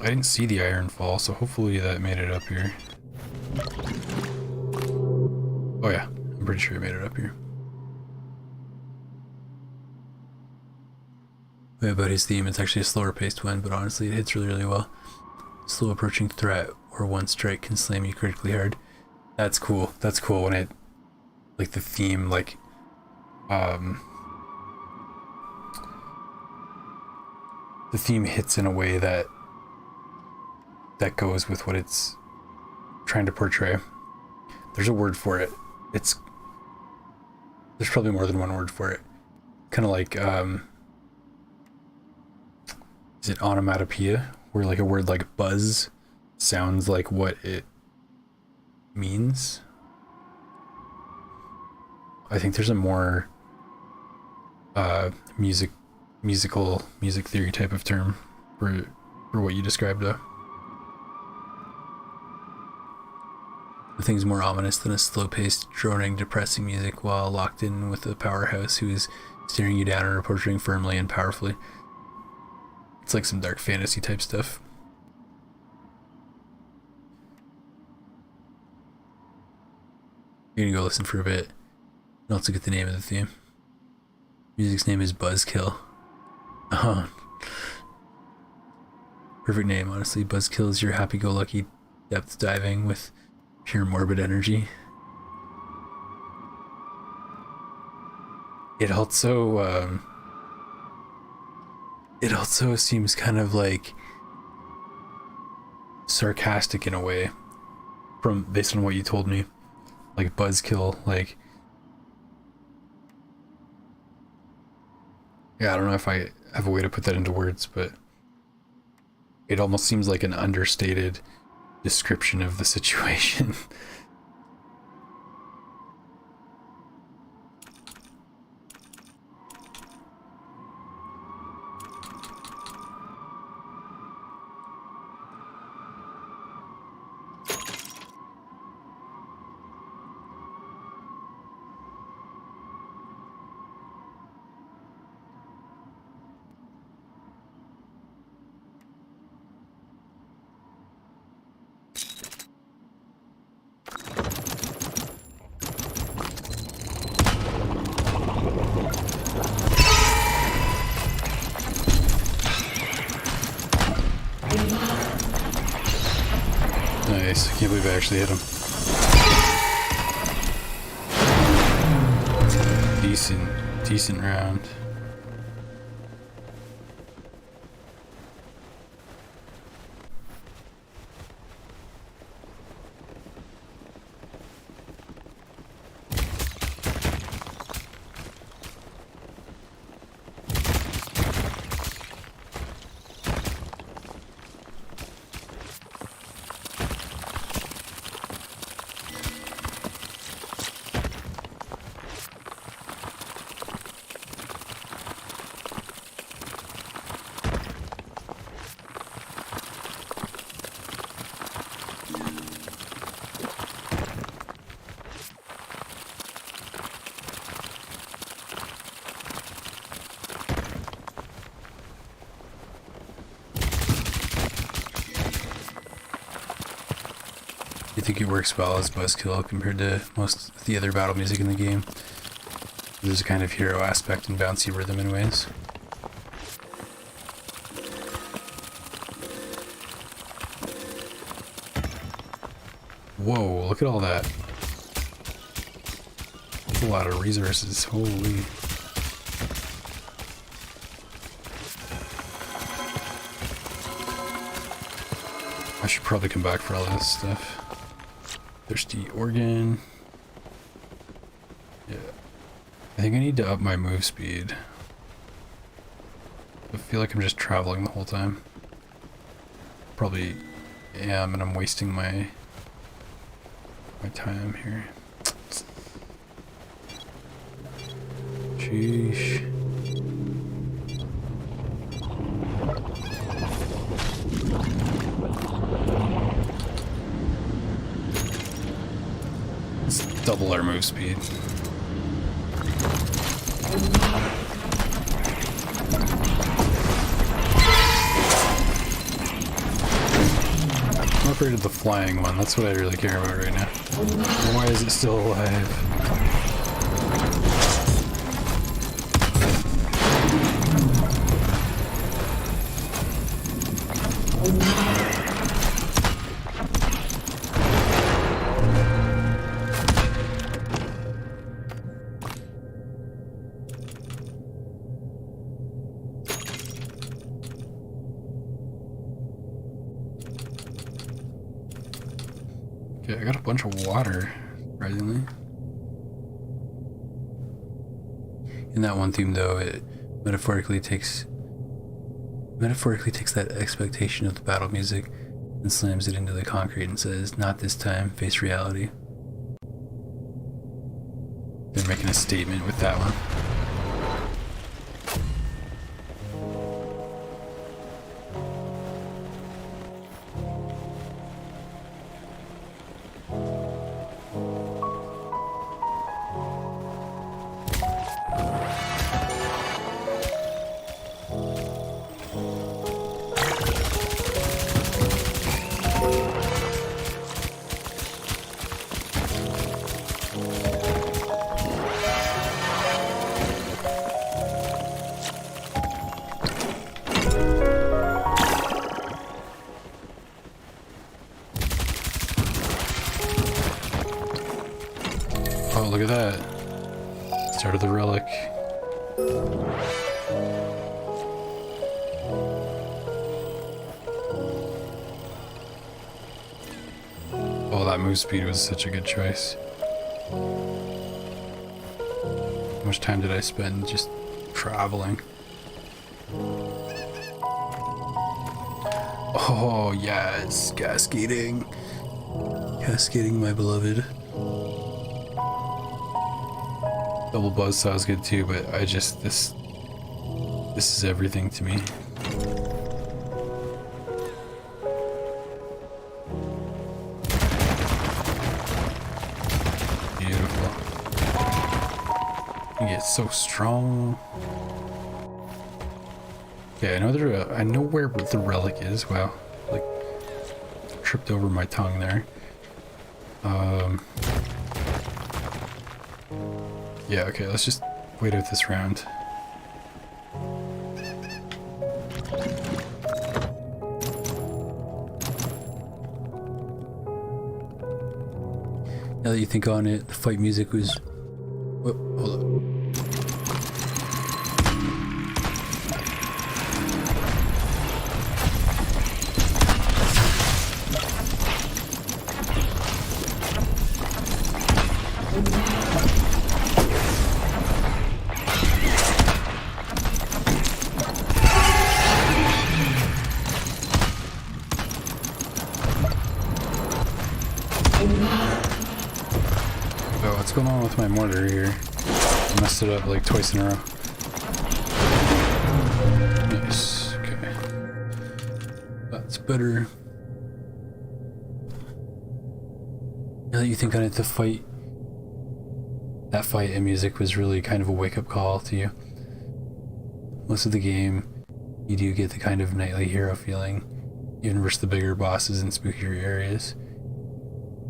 I didn't see the iron fall, so hopefully that made it up here. Oh yeah, I'm pretty sure it made it up here. Yeah, about his theme, it's actually a slower paced one, but honestly it hits really, really well. Slow approaching threat or one strike can slam you critically hard. That's cool. That's cool when it, like the theme, like, the theme hits in a way that goes with what it's trying to portray. There's a word for it. There's probably more than one word for it. Kind of like, is it onomatopoeia? Where like a word like buzz sounds like what it means. I think there's a more music theory type of term for what you described though. Nothing's more ominous than a slow-paced, droning, depressing music while locked in with a powerhouse who is staring you down and approaching firmly and powerfully. It's like some dark fantasy type stuff. You're gonna go listen for a bit and also get the name of the theme. Music's name is Buzzkill. Oh. Perfect name, honestly. Buzzkill is your happy-go-lucky depth diving with pure morbid energy. It also seems kind of like sarcastic in a way, based on what you told me. Like buzzkill, like, yeah, I don't know if I have a way to put that into words, but it almost seems like an understated description of the situation. Nice. I can't believe I actually hit him. Decent round. think it works well as Buzzkill compared to most of the other battle music in the game. There's a kind of hero aspect and bouncy rhythm in ways. Whoa, look at all that. That's a lot of resources, holy. I should probably come back for all this stuff. Thirsty organ. Yeah. I think I need to up my move speed. I feel like I'm just traveling the whole time. Probably am, and I'm wasting my time here. Sheesh. Let's double our move speed. I'm afraid of the flying one. That's what I really care about right now. Why is it still alive? Okay, I got a bunch of water, surprisingly. In that one theme though, it metaphorically takes that expectation of the battle music and slams it into the concrete and says, "Not this time, face reality." They're making a statement with that one. Oh, look at that. Start of the relic. Oh, that move speed was such a good choice. How much time did I spend just traveling? Oh, yes, cascading. Cascading, my beloved. Double buzzsaw is good too, but I just, this is everything to me. Beautiful. You get so strong. Okay, I know where the relic is. Wow, like tripped over my tongue there. Yeah, okay, let's just wait out this round. Now that you think on it, the fight music was... Whoa, hold up. Oh, what's going on with my mortar here? I messed it up like twice in a row. Nice, okay. That's better. Now that you think on it, that fight and music was really kind of a wake-up call to you. Most of the game, you do get the kind of nightly hero feeling, even versus the bigger bosses in spookier areas.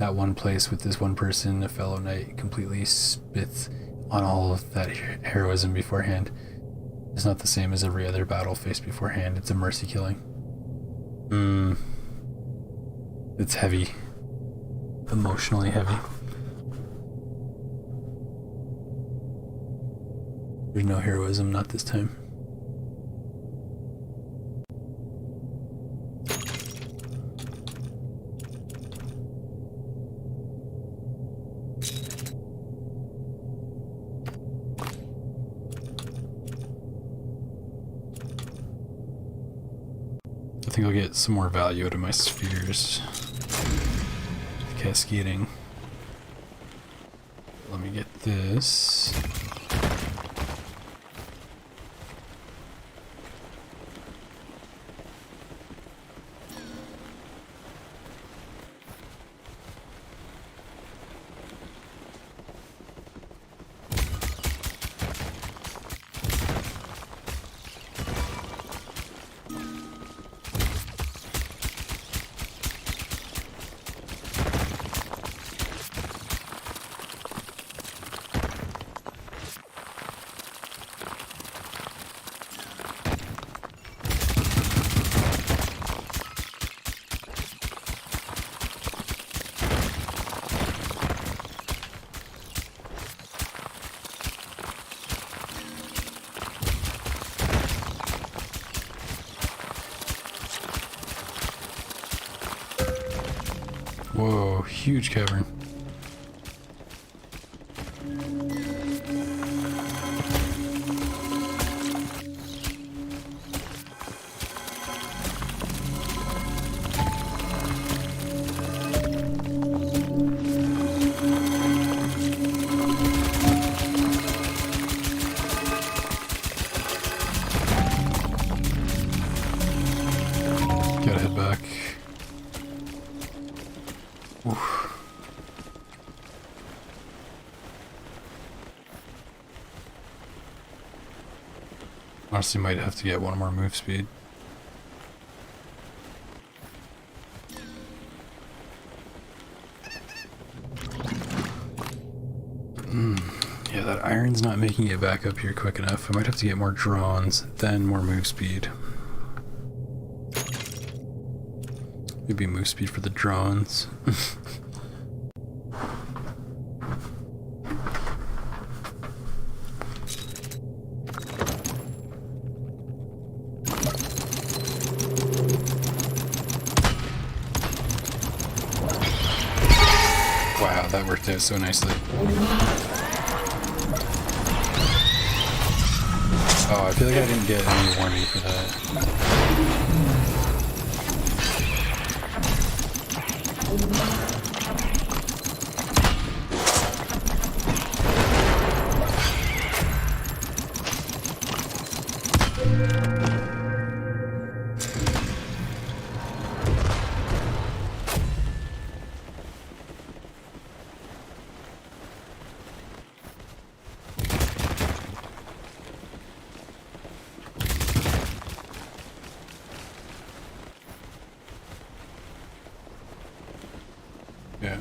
that one place with this one person, a fellow knight, completely spits on all of that heroism beforehand. It's not the same as every other battle faced beforehand. It's a mercy killing. It's heavy. Emotionally heavy. There's no heroism, not this time. I think I'll get some more value out of my spheres. Cascading. Let me get this. Whoa, huge cavern. Gotta head back. Oof. Honestly, might have to get one more move speed. Yeah, that iron's not making it back up here quick enough. I might have to get more drones, then more move speed. Maybe move speed for the drones. Wow, that worked out so nicely. Oh, I feel like I didn't get any warning for that. Yeah.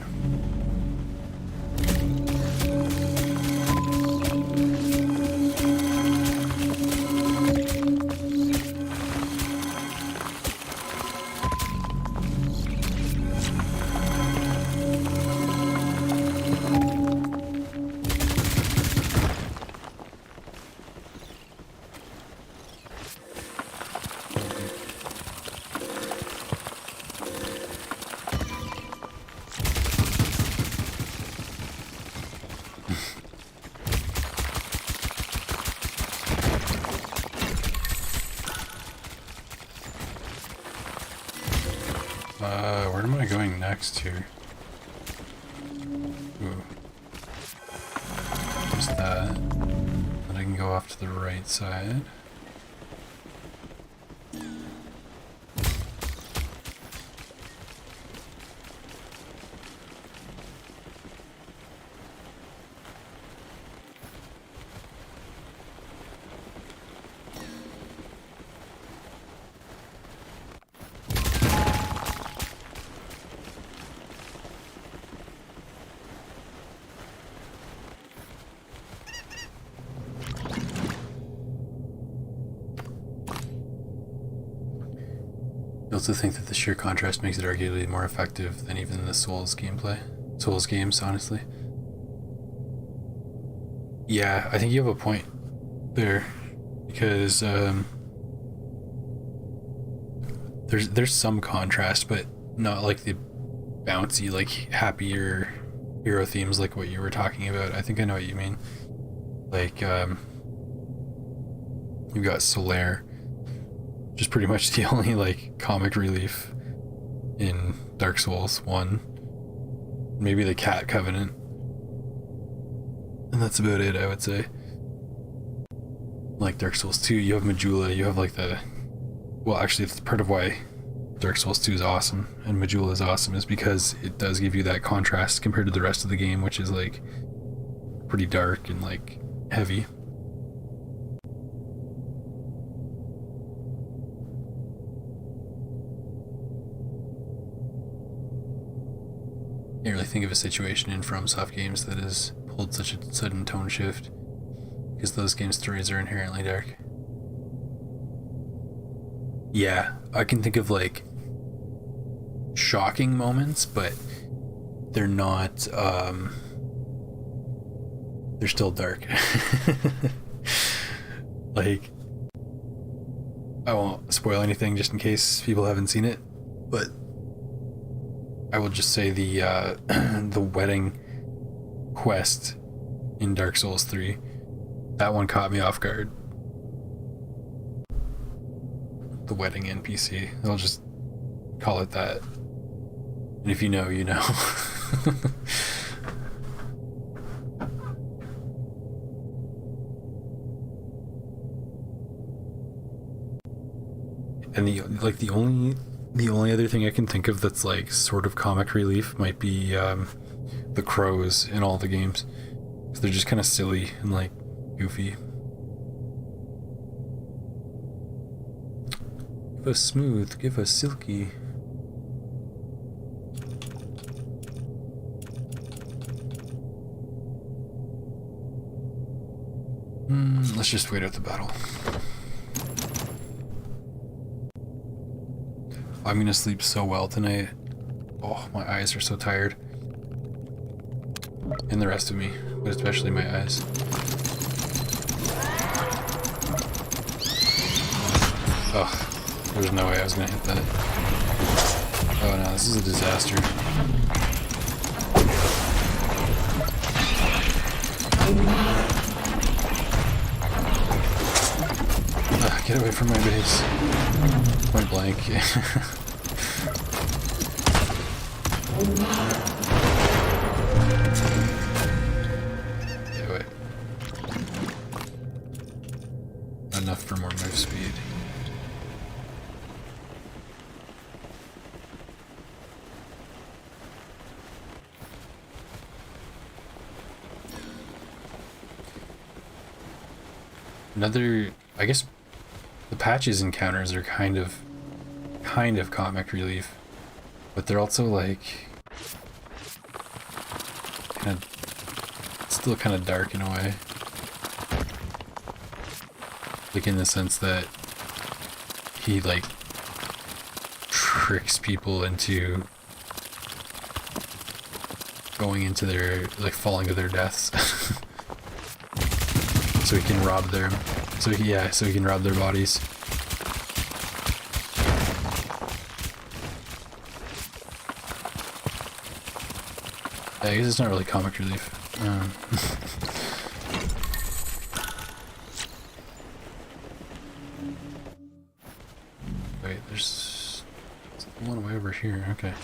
Where am I going next here? Ooh. There's that. Then I can go off to the right side. also think that the sheer contrast makes it arguably more effective than even the Souls gameplay. Souls games, honestly. Yeah, I think you have a point there, because there's some contrast, but not like the bouncy, like happier hero themes like what you were talking about. I think I know what you mean. Like you've got Solaire, which is pretty much the only like comic relief in Dark Souls 1. Maybe the Cat Covenant. And that's about it, I would say. Like Dark Souls 2, you have Majula, you have like the... Well, actually, it's part of why Dark Souls 2 is awesome and Majula is awesome is because it does give you that contrast compared to the rest of the game, which is like pretty dark and like heavy. Can't really think of a situation in FromSoft games that has pulled such a sudden tone shift, because those games' stories are inherently dark. Yeah, I can think of like shocking moments, but they're not, they're still dark. Like, I won't spoil anything just in case people haven't seen it, but I will just say the the wedding quest in Dark Souls 3, that one caught me off guard. The wedding NPC, I'll just call it that. And if you know, you know. And the only other thing I can think of that's like sort of comic relief might be the crows in all the games. 'Cause they're just kind of silly and like goofy. Give us smooth, give us silky. Let's just wait out the battle. I'm gonna sleep so well tonight. Oh, my eyes are so tired. And the rest of me, but especially my eyes. Ugh, there's no way I was gonna hit that. Oh no, this is a disaster. Ugh, get away from my base. Point blank. Yeah, wait. Not enough for more move speed. Another, I guess, the patches encounters are kind of comic relief, but they're also like still kind of dark in a way, like in the sense that he like tricks people into going into their, like falling to their deaths. So he can rob their, so he can rob their bodies. I guess it's not really comic relief. Wait, there's one way over here. Okay.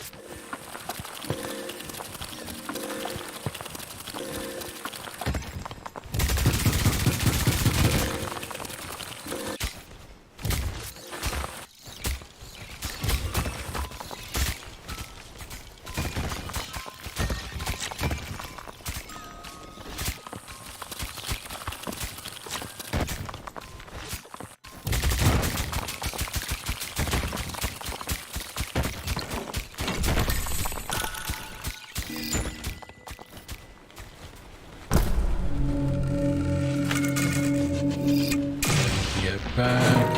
Back.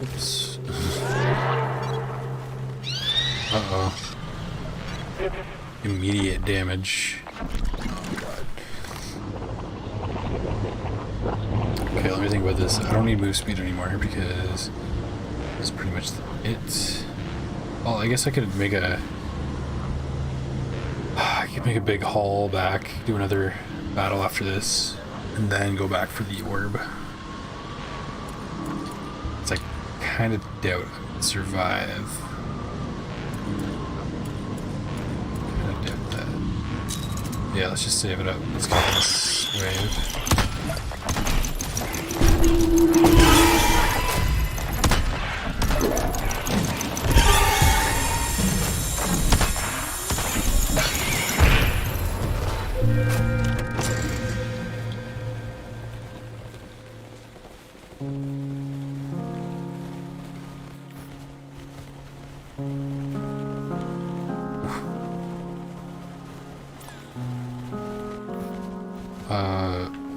Oops. Uh-oh. Immediate damage. Okay, let me think about this. I don't need move speed anymore because that's pretty much it. Well, I guess I could make a big haul back, do another battle after this, and then go back for the orb. It's like kind of doubt I could survive. Kind of doubt that. Yeah, let's just save it up. Let's get this wave.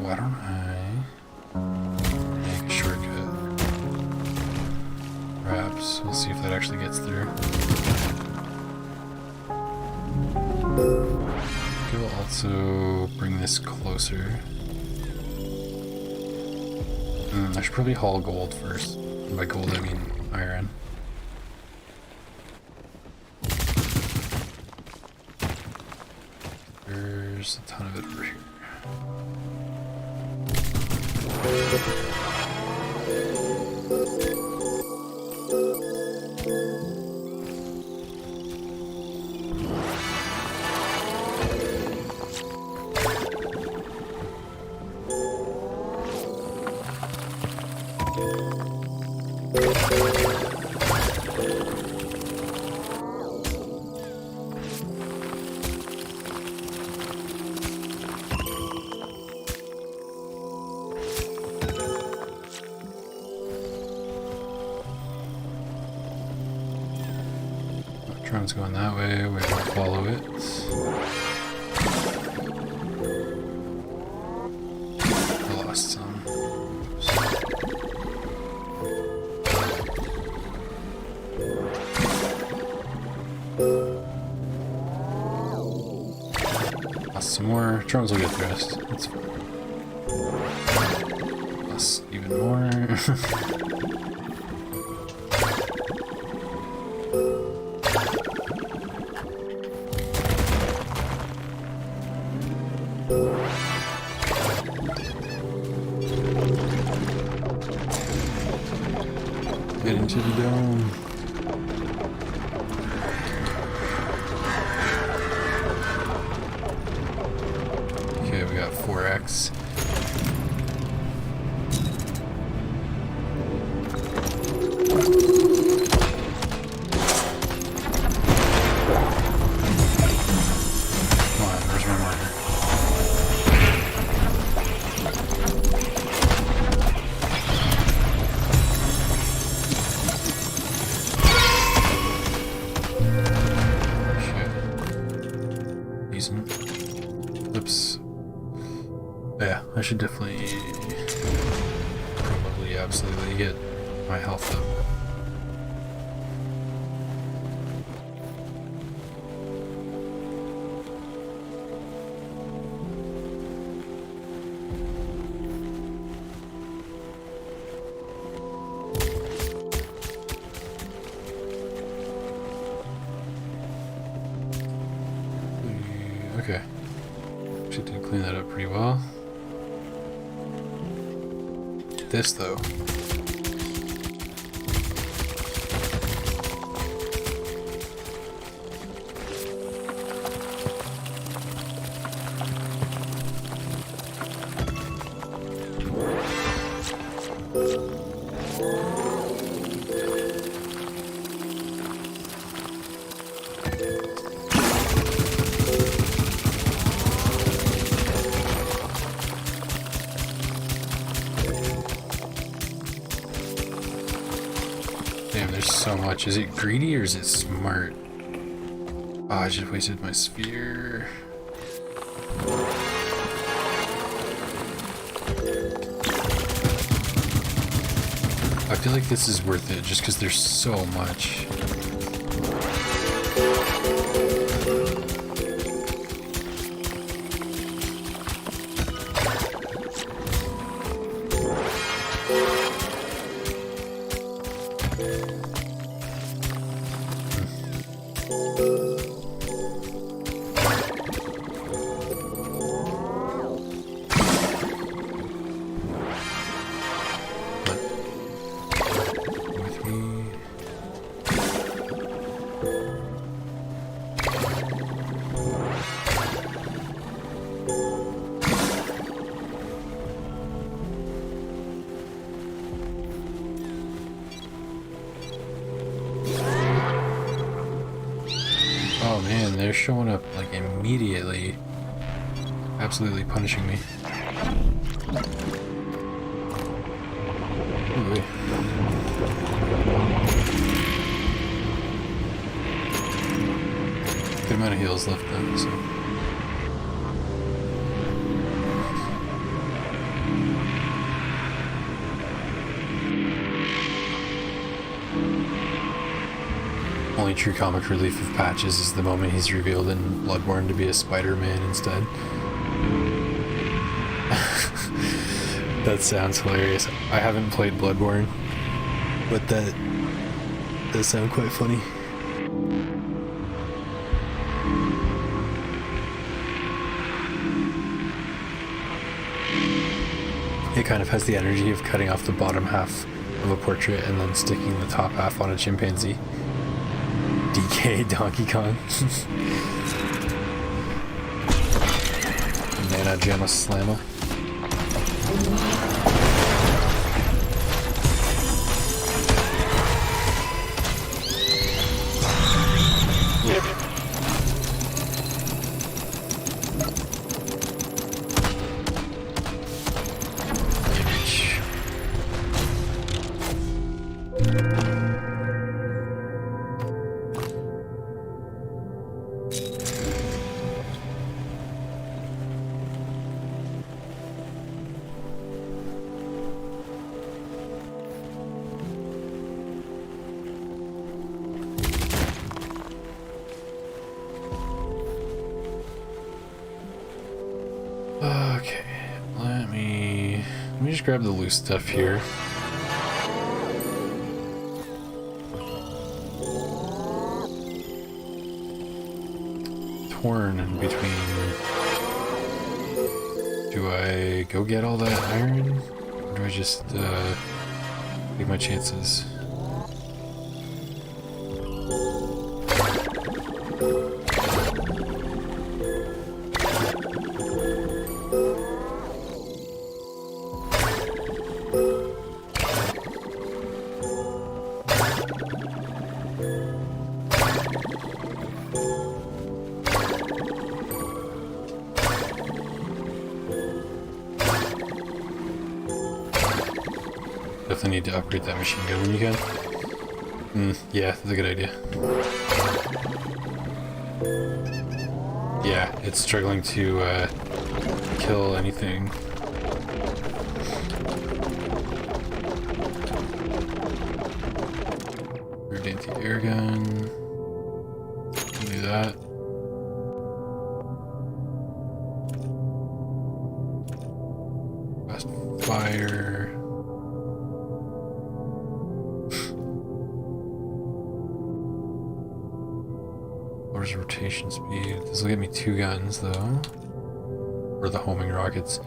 Why don't I make a shortcut? Perhaps. We'll see if that actually gets through. Okay, we'll also bring this closer. I should probably haul gold first. And by gold, I mean iron. There's a ton of it over here. Drone's going that way, we're gonna follow it. I lost some. Lost some more. Drones will get thrust. That's fine. Lost even more. Get into the dome. Okay, we got 4x. Come on, where's my marker? Oops. Yeah, I should definitely, probably, absolutely get my health up. Okay. Actually did clean that up pretty well. This though. Damn, there's so much. Is it greedy or is it smart? Oh, I just wasted my sphere. I feel like this is worth it just because there's so much. They're showing up like immediately, absolutely punishing me. Ooh. Good amount of heals left then, so. Only true comic relief of Patches is the moment he's revealed in Bloodborne to be a Spider-Man instead. That sounds hilarious. I haven't played Bloodborne, but that does sound quite funny. It kind of has the energy of cutting off the bottom half of a portrait and then sticking the top half on a chimpanzee. DK Donkey Kong. Nana Gemma Slammer. Okay, let me just grab the loose stuff here. Torn in between. Do I go get all that iron? Or do I just take my chances? Definitely need to upgrade that machine gun when you can. Yeah, that's a good idea. Yeah, it's struggling to kill anything. Rude anti-air gun. Do that. Fast fire. Lowers rotation speed. This will give me 2 guns though. Or the homing rockets.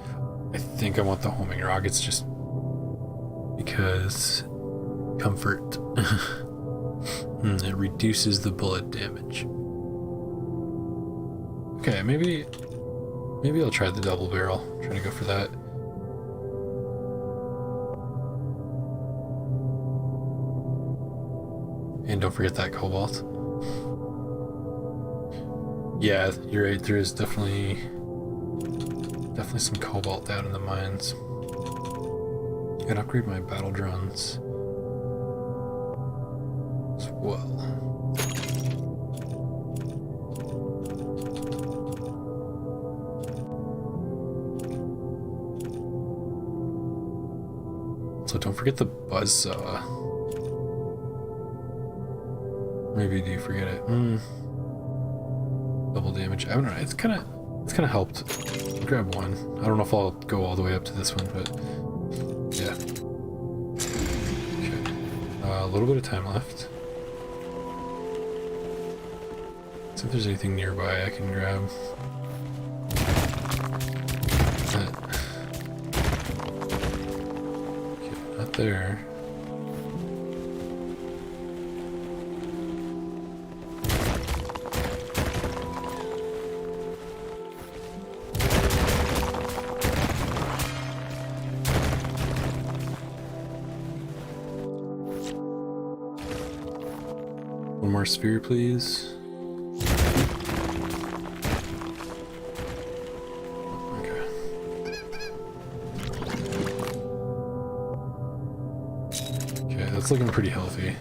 I think I want the homing rockets just because comfort. It reduces the bullet damage. Okay, maybe I'll try the double barrel. I'm trying to go for that. And don't forget that cobalt. Yeah, you're right. There is definitely some cobalt down in the mines. I can upgrade my battle drones as well. Also, don't forget the buzzsaw. Maybe do you forget it? Double damage. I don't know. It's kind of helped. I'll grab one. I don't know if I'll go all the way up to this one, but yeah. Okay. A little bit of time left. See if there's anything nearby I can grab. Okay, not there. One more sphere, please. Okay. Okay, that's looking pretty healthy.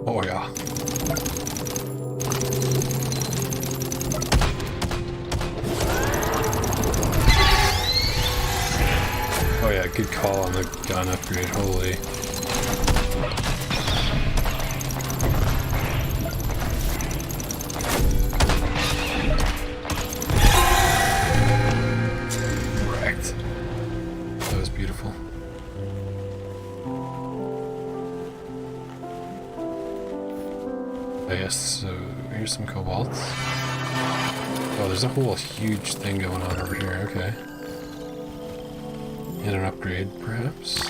Oh yeah. Oh yeah, good call on the gun upgrade, holy. So here's some cobalt. Oh, there's a whole huge thing going on over here. Okay. And an upgrade, perhaps.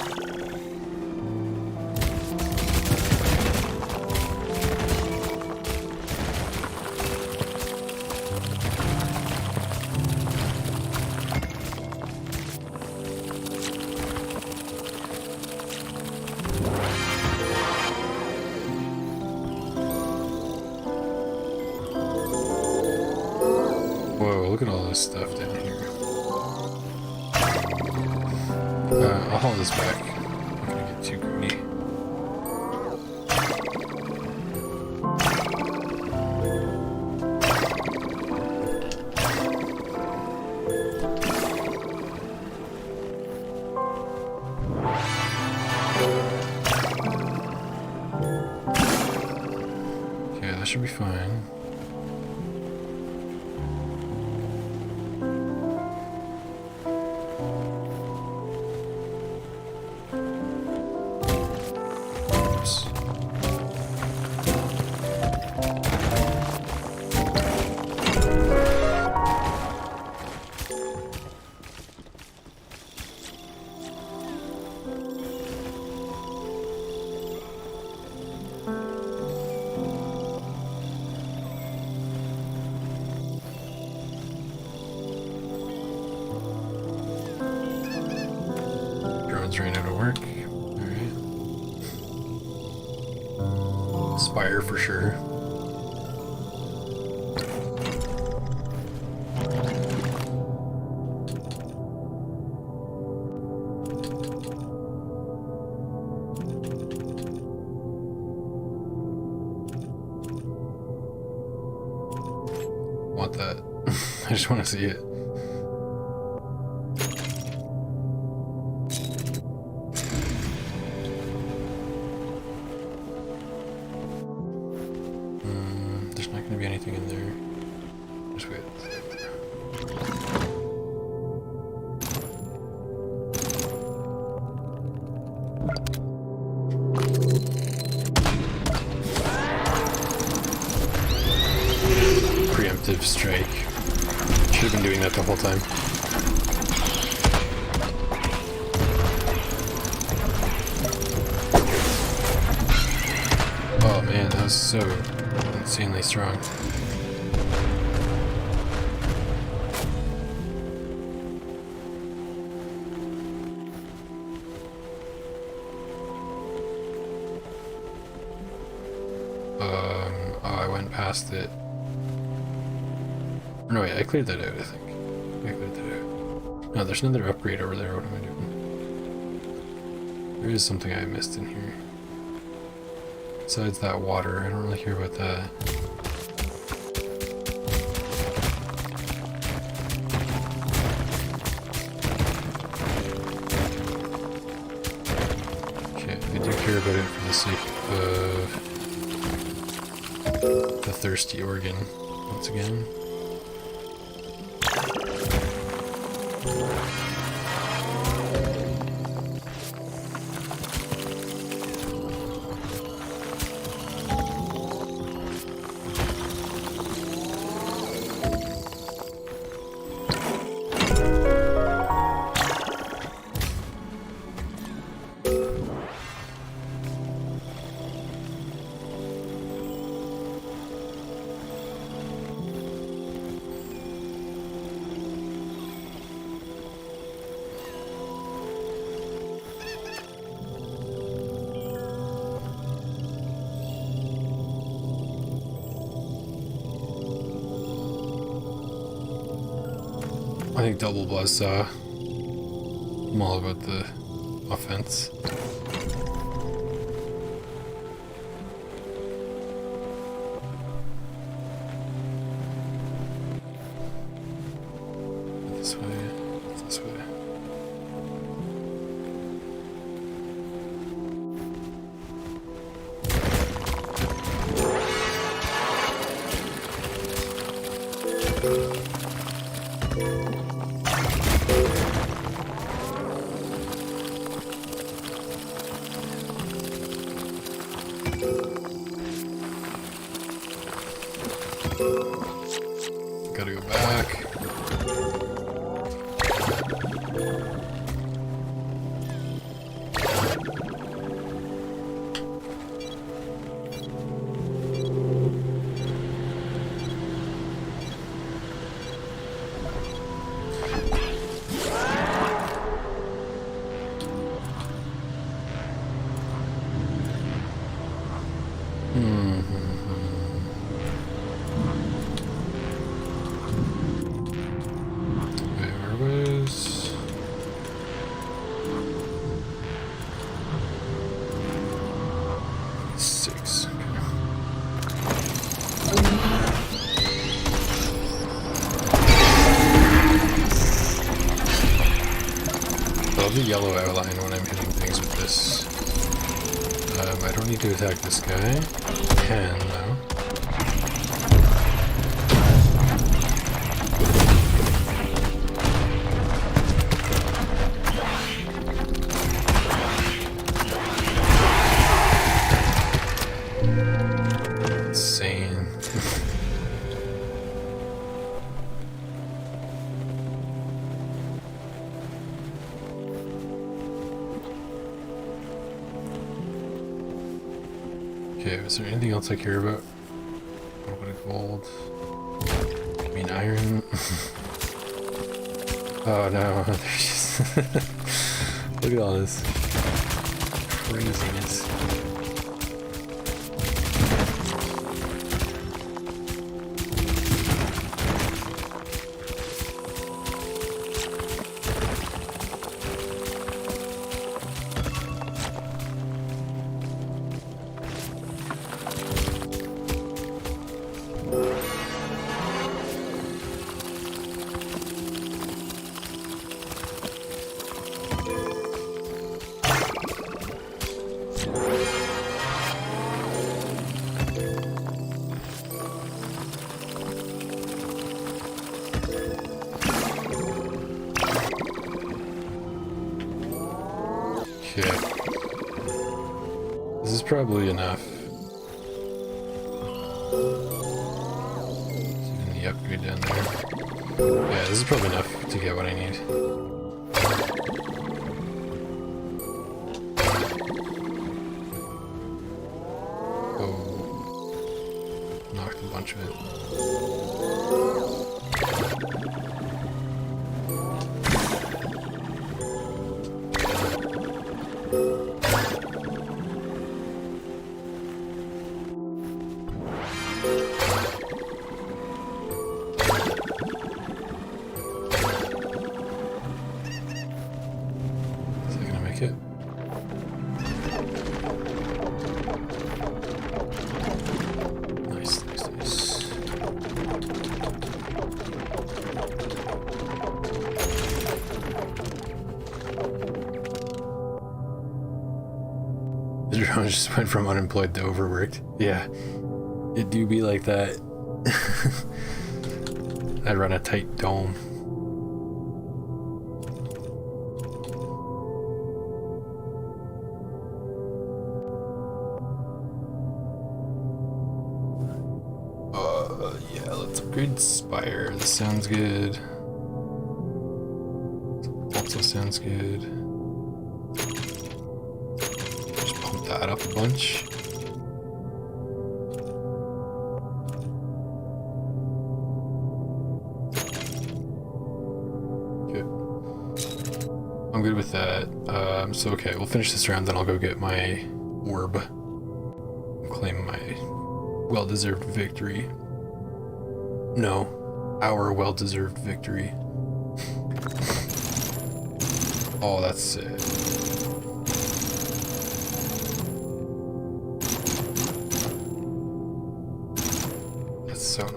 Look at all this stuff down here. I'll haul this back. I'm not gonna get too greedy. Okay, that should be fine. Ran out of work. Alright. Spire for sure. Want that. I just want to see it. There's not going to be anything in there. Just wait. Preemptive strike. Should have been doing that the whole time. Oh man, that was so insanely strong. Oh, I went past it. No, wait, I cleared that out, I think. I cleared that out. No, there's another upgrade over there. What am I doing? There is something I missed in here. Besides that water, I don't really care about that. Okay, I do care about it for the sake of the thirsty organ once again. I think double buzzsaw. I'm all about the offense. This way, this way. Gotta go back. The yellow outline when I'm hitting things with this. I don't need to attack this guy. I can, though. Insane. Okay, is there anything else I care about? A little bit of gold. I mean iron. Oh no, there's just look at all this craziness. This is probably enough. Even the upgrade down there. Yeah, this is probably enough to get what I need. Oh. Knocked a bunch of it. It. Nice, nice, nice. The drone just went from unemployed to overworked. Yeah, it do be like that. I run a tight dome. Yeah, let's upgrade Spire. This sounds good. Also sounds good. Just pump that up a bunch. Okay. I'm good with that. So okay, we'll finish this round, then I'll go get my orb. Claim my well-deserved victory. No, our well-deserved victory. Oh, that's sick. That's so nice.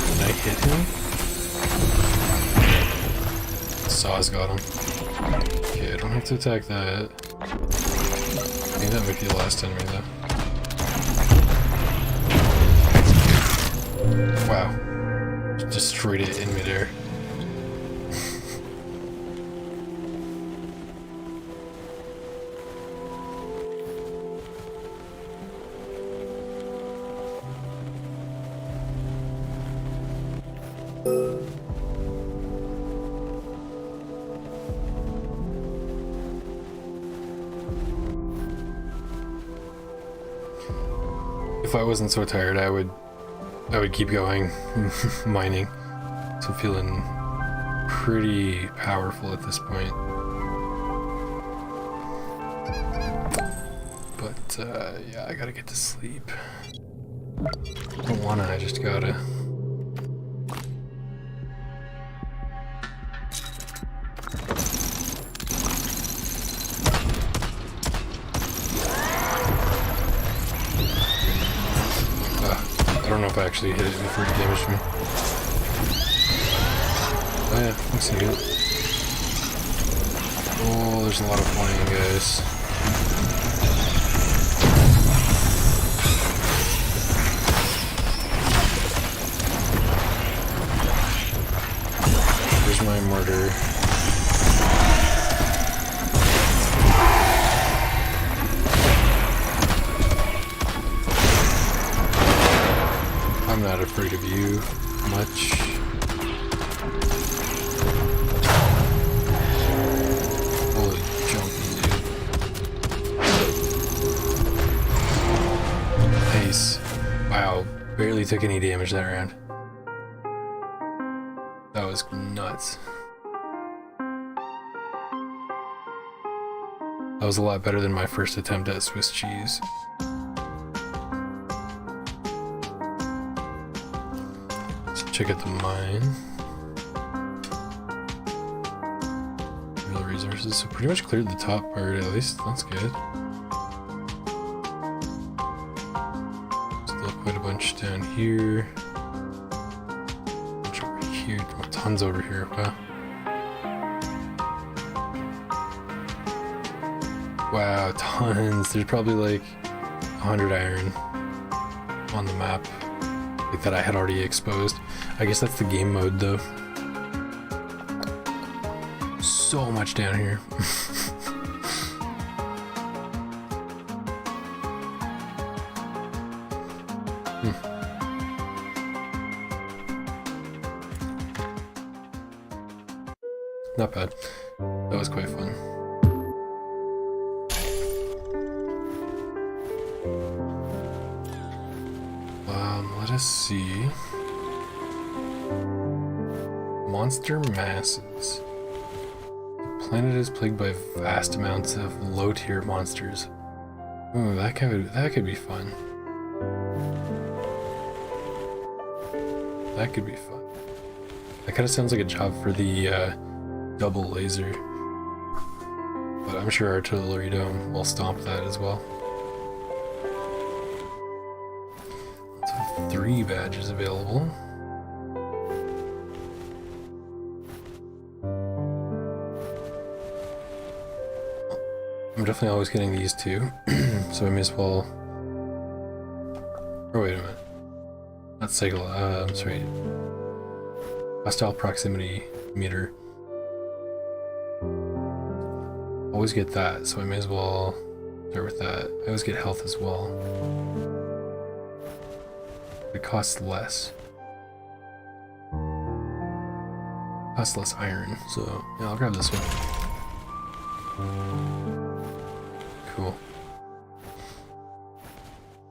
Did I hit him? Saw's got him. Okay, I don't have to attack that. I think that might be the last enemy though. Wow. Just destroyed it in midair. If I wasn't so tired, I would keep going mining. So I'm feeling pretty powerful at this point. But yeah, I gotta get to sleep. I don't wanna, I just gotta. I don't know if I actually hit it before it damaged me. Oh yeah, looks like it. Oh, there's a lot of flying, guys. There's my mortar. I'm not afraid of you much. Holy jumping, dude. Nice. Wow, barely took any damage that round. That was nuts. That was a lot better than my first attempt at Swiss cheese. Check out the mine. Real resources. So pretty much cleared the top part at least. That's good. Still quite a bunch down here. A bunch over here. Oh, tons over here. Wow. Wow, tons. There's probably like 100 iron on the map. Like that I had already exposed. I guess that's the game mode though. So much down here. Not bad. That was quite fun. Let us see. Monster masses. The planet is plagued by vast amounts of low-tier monsters. Ooh, that could be fun. That could be fun. That kind of sounds like a job for the double laser. But I'm sure Artillery Dome will stomp that as well. 3 badges available. I'm definitely always getting these 2, so I may as well... Oh, wait a minute. Not cycle, I'm sorry. Hostile proximity meter. Always get that, so I may as well start with that. I always get health as well. It costs less. Costs less iron, so yeah, I'll grab this one. Cool.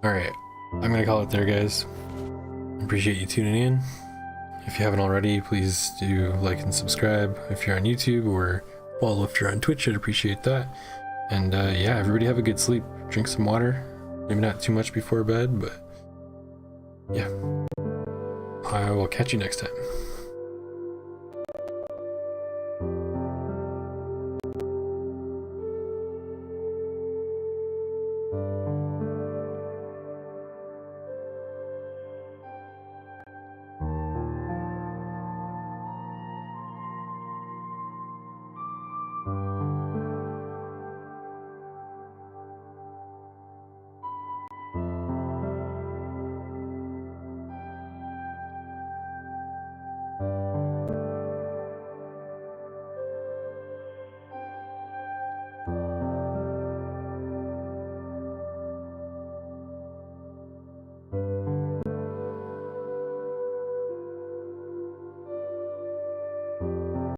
Alright, I'm gonna call it there, guys. Appreciate you tuning in. If you haven't already, please do like and subscribe if you're on YouTube, or follow if you're on Twitch. I'd appreciate that. And yeah, everybody have a good sleep. Drink some water. Maybe not too much before bed, but yeah. I will catch you next time.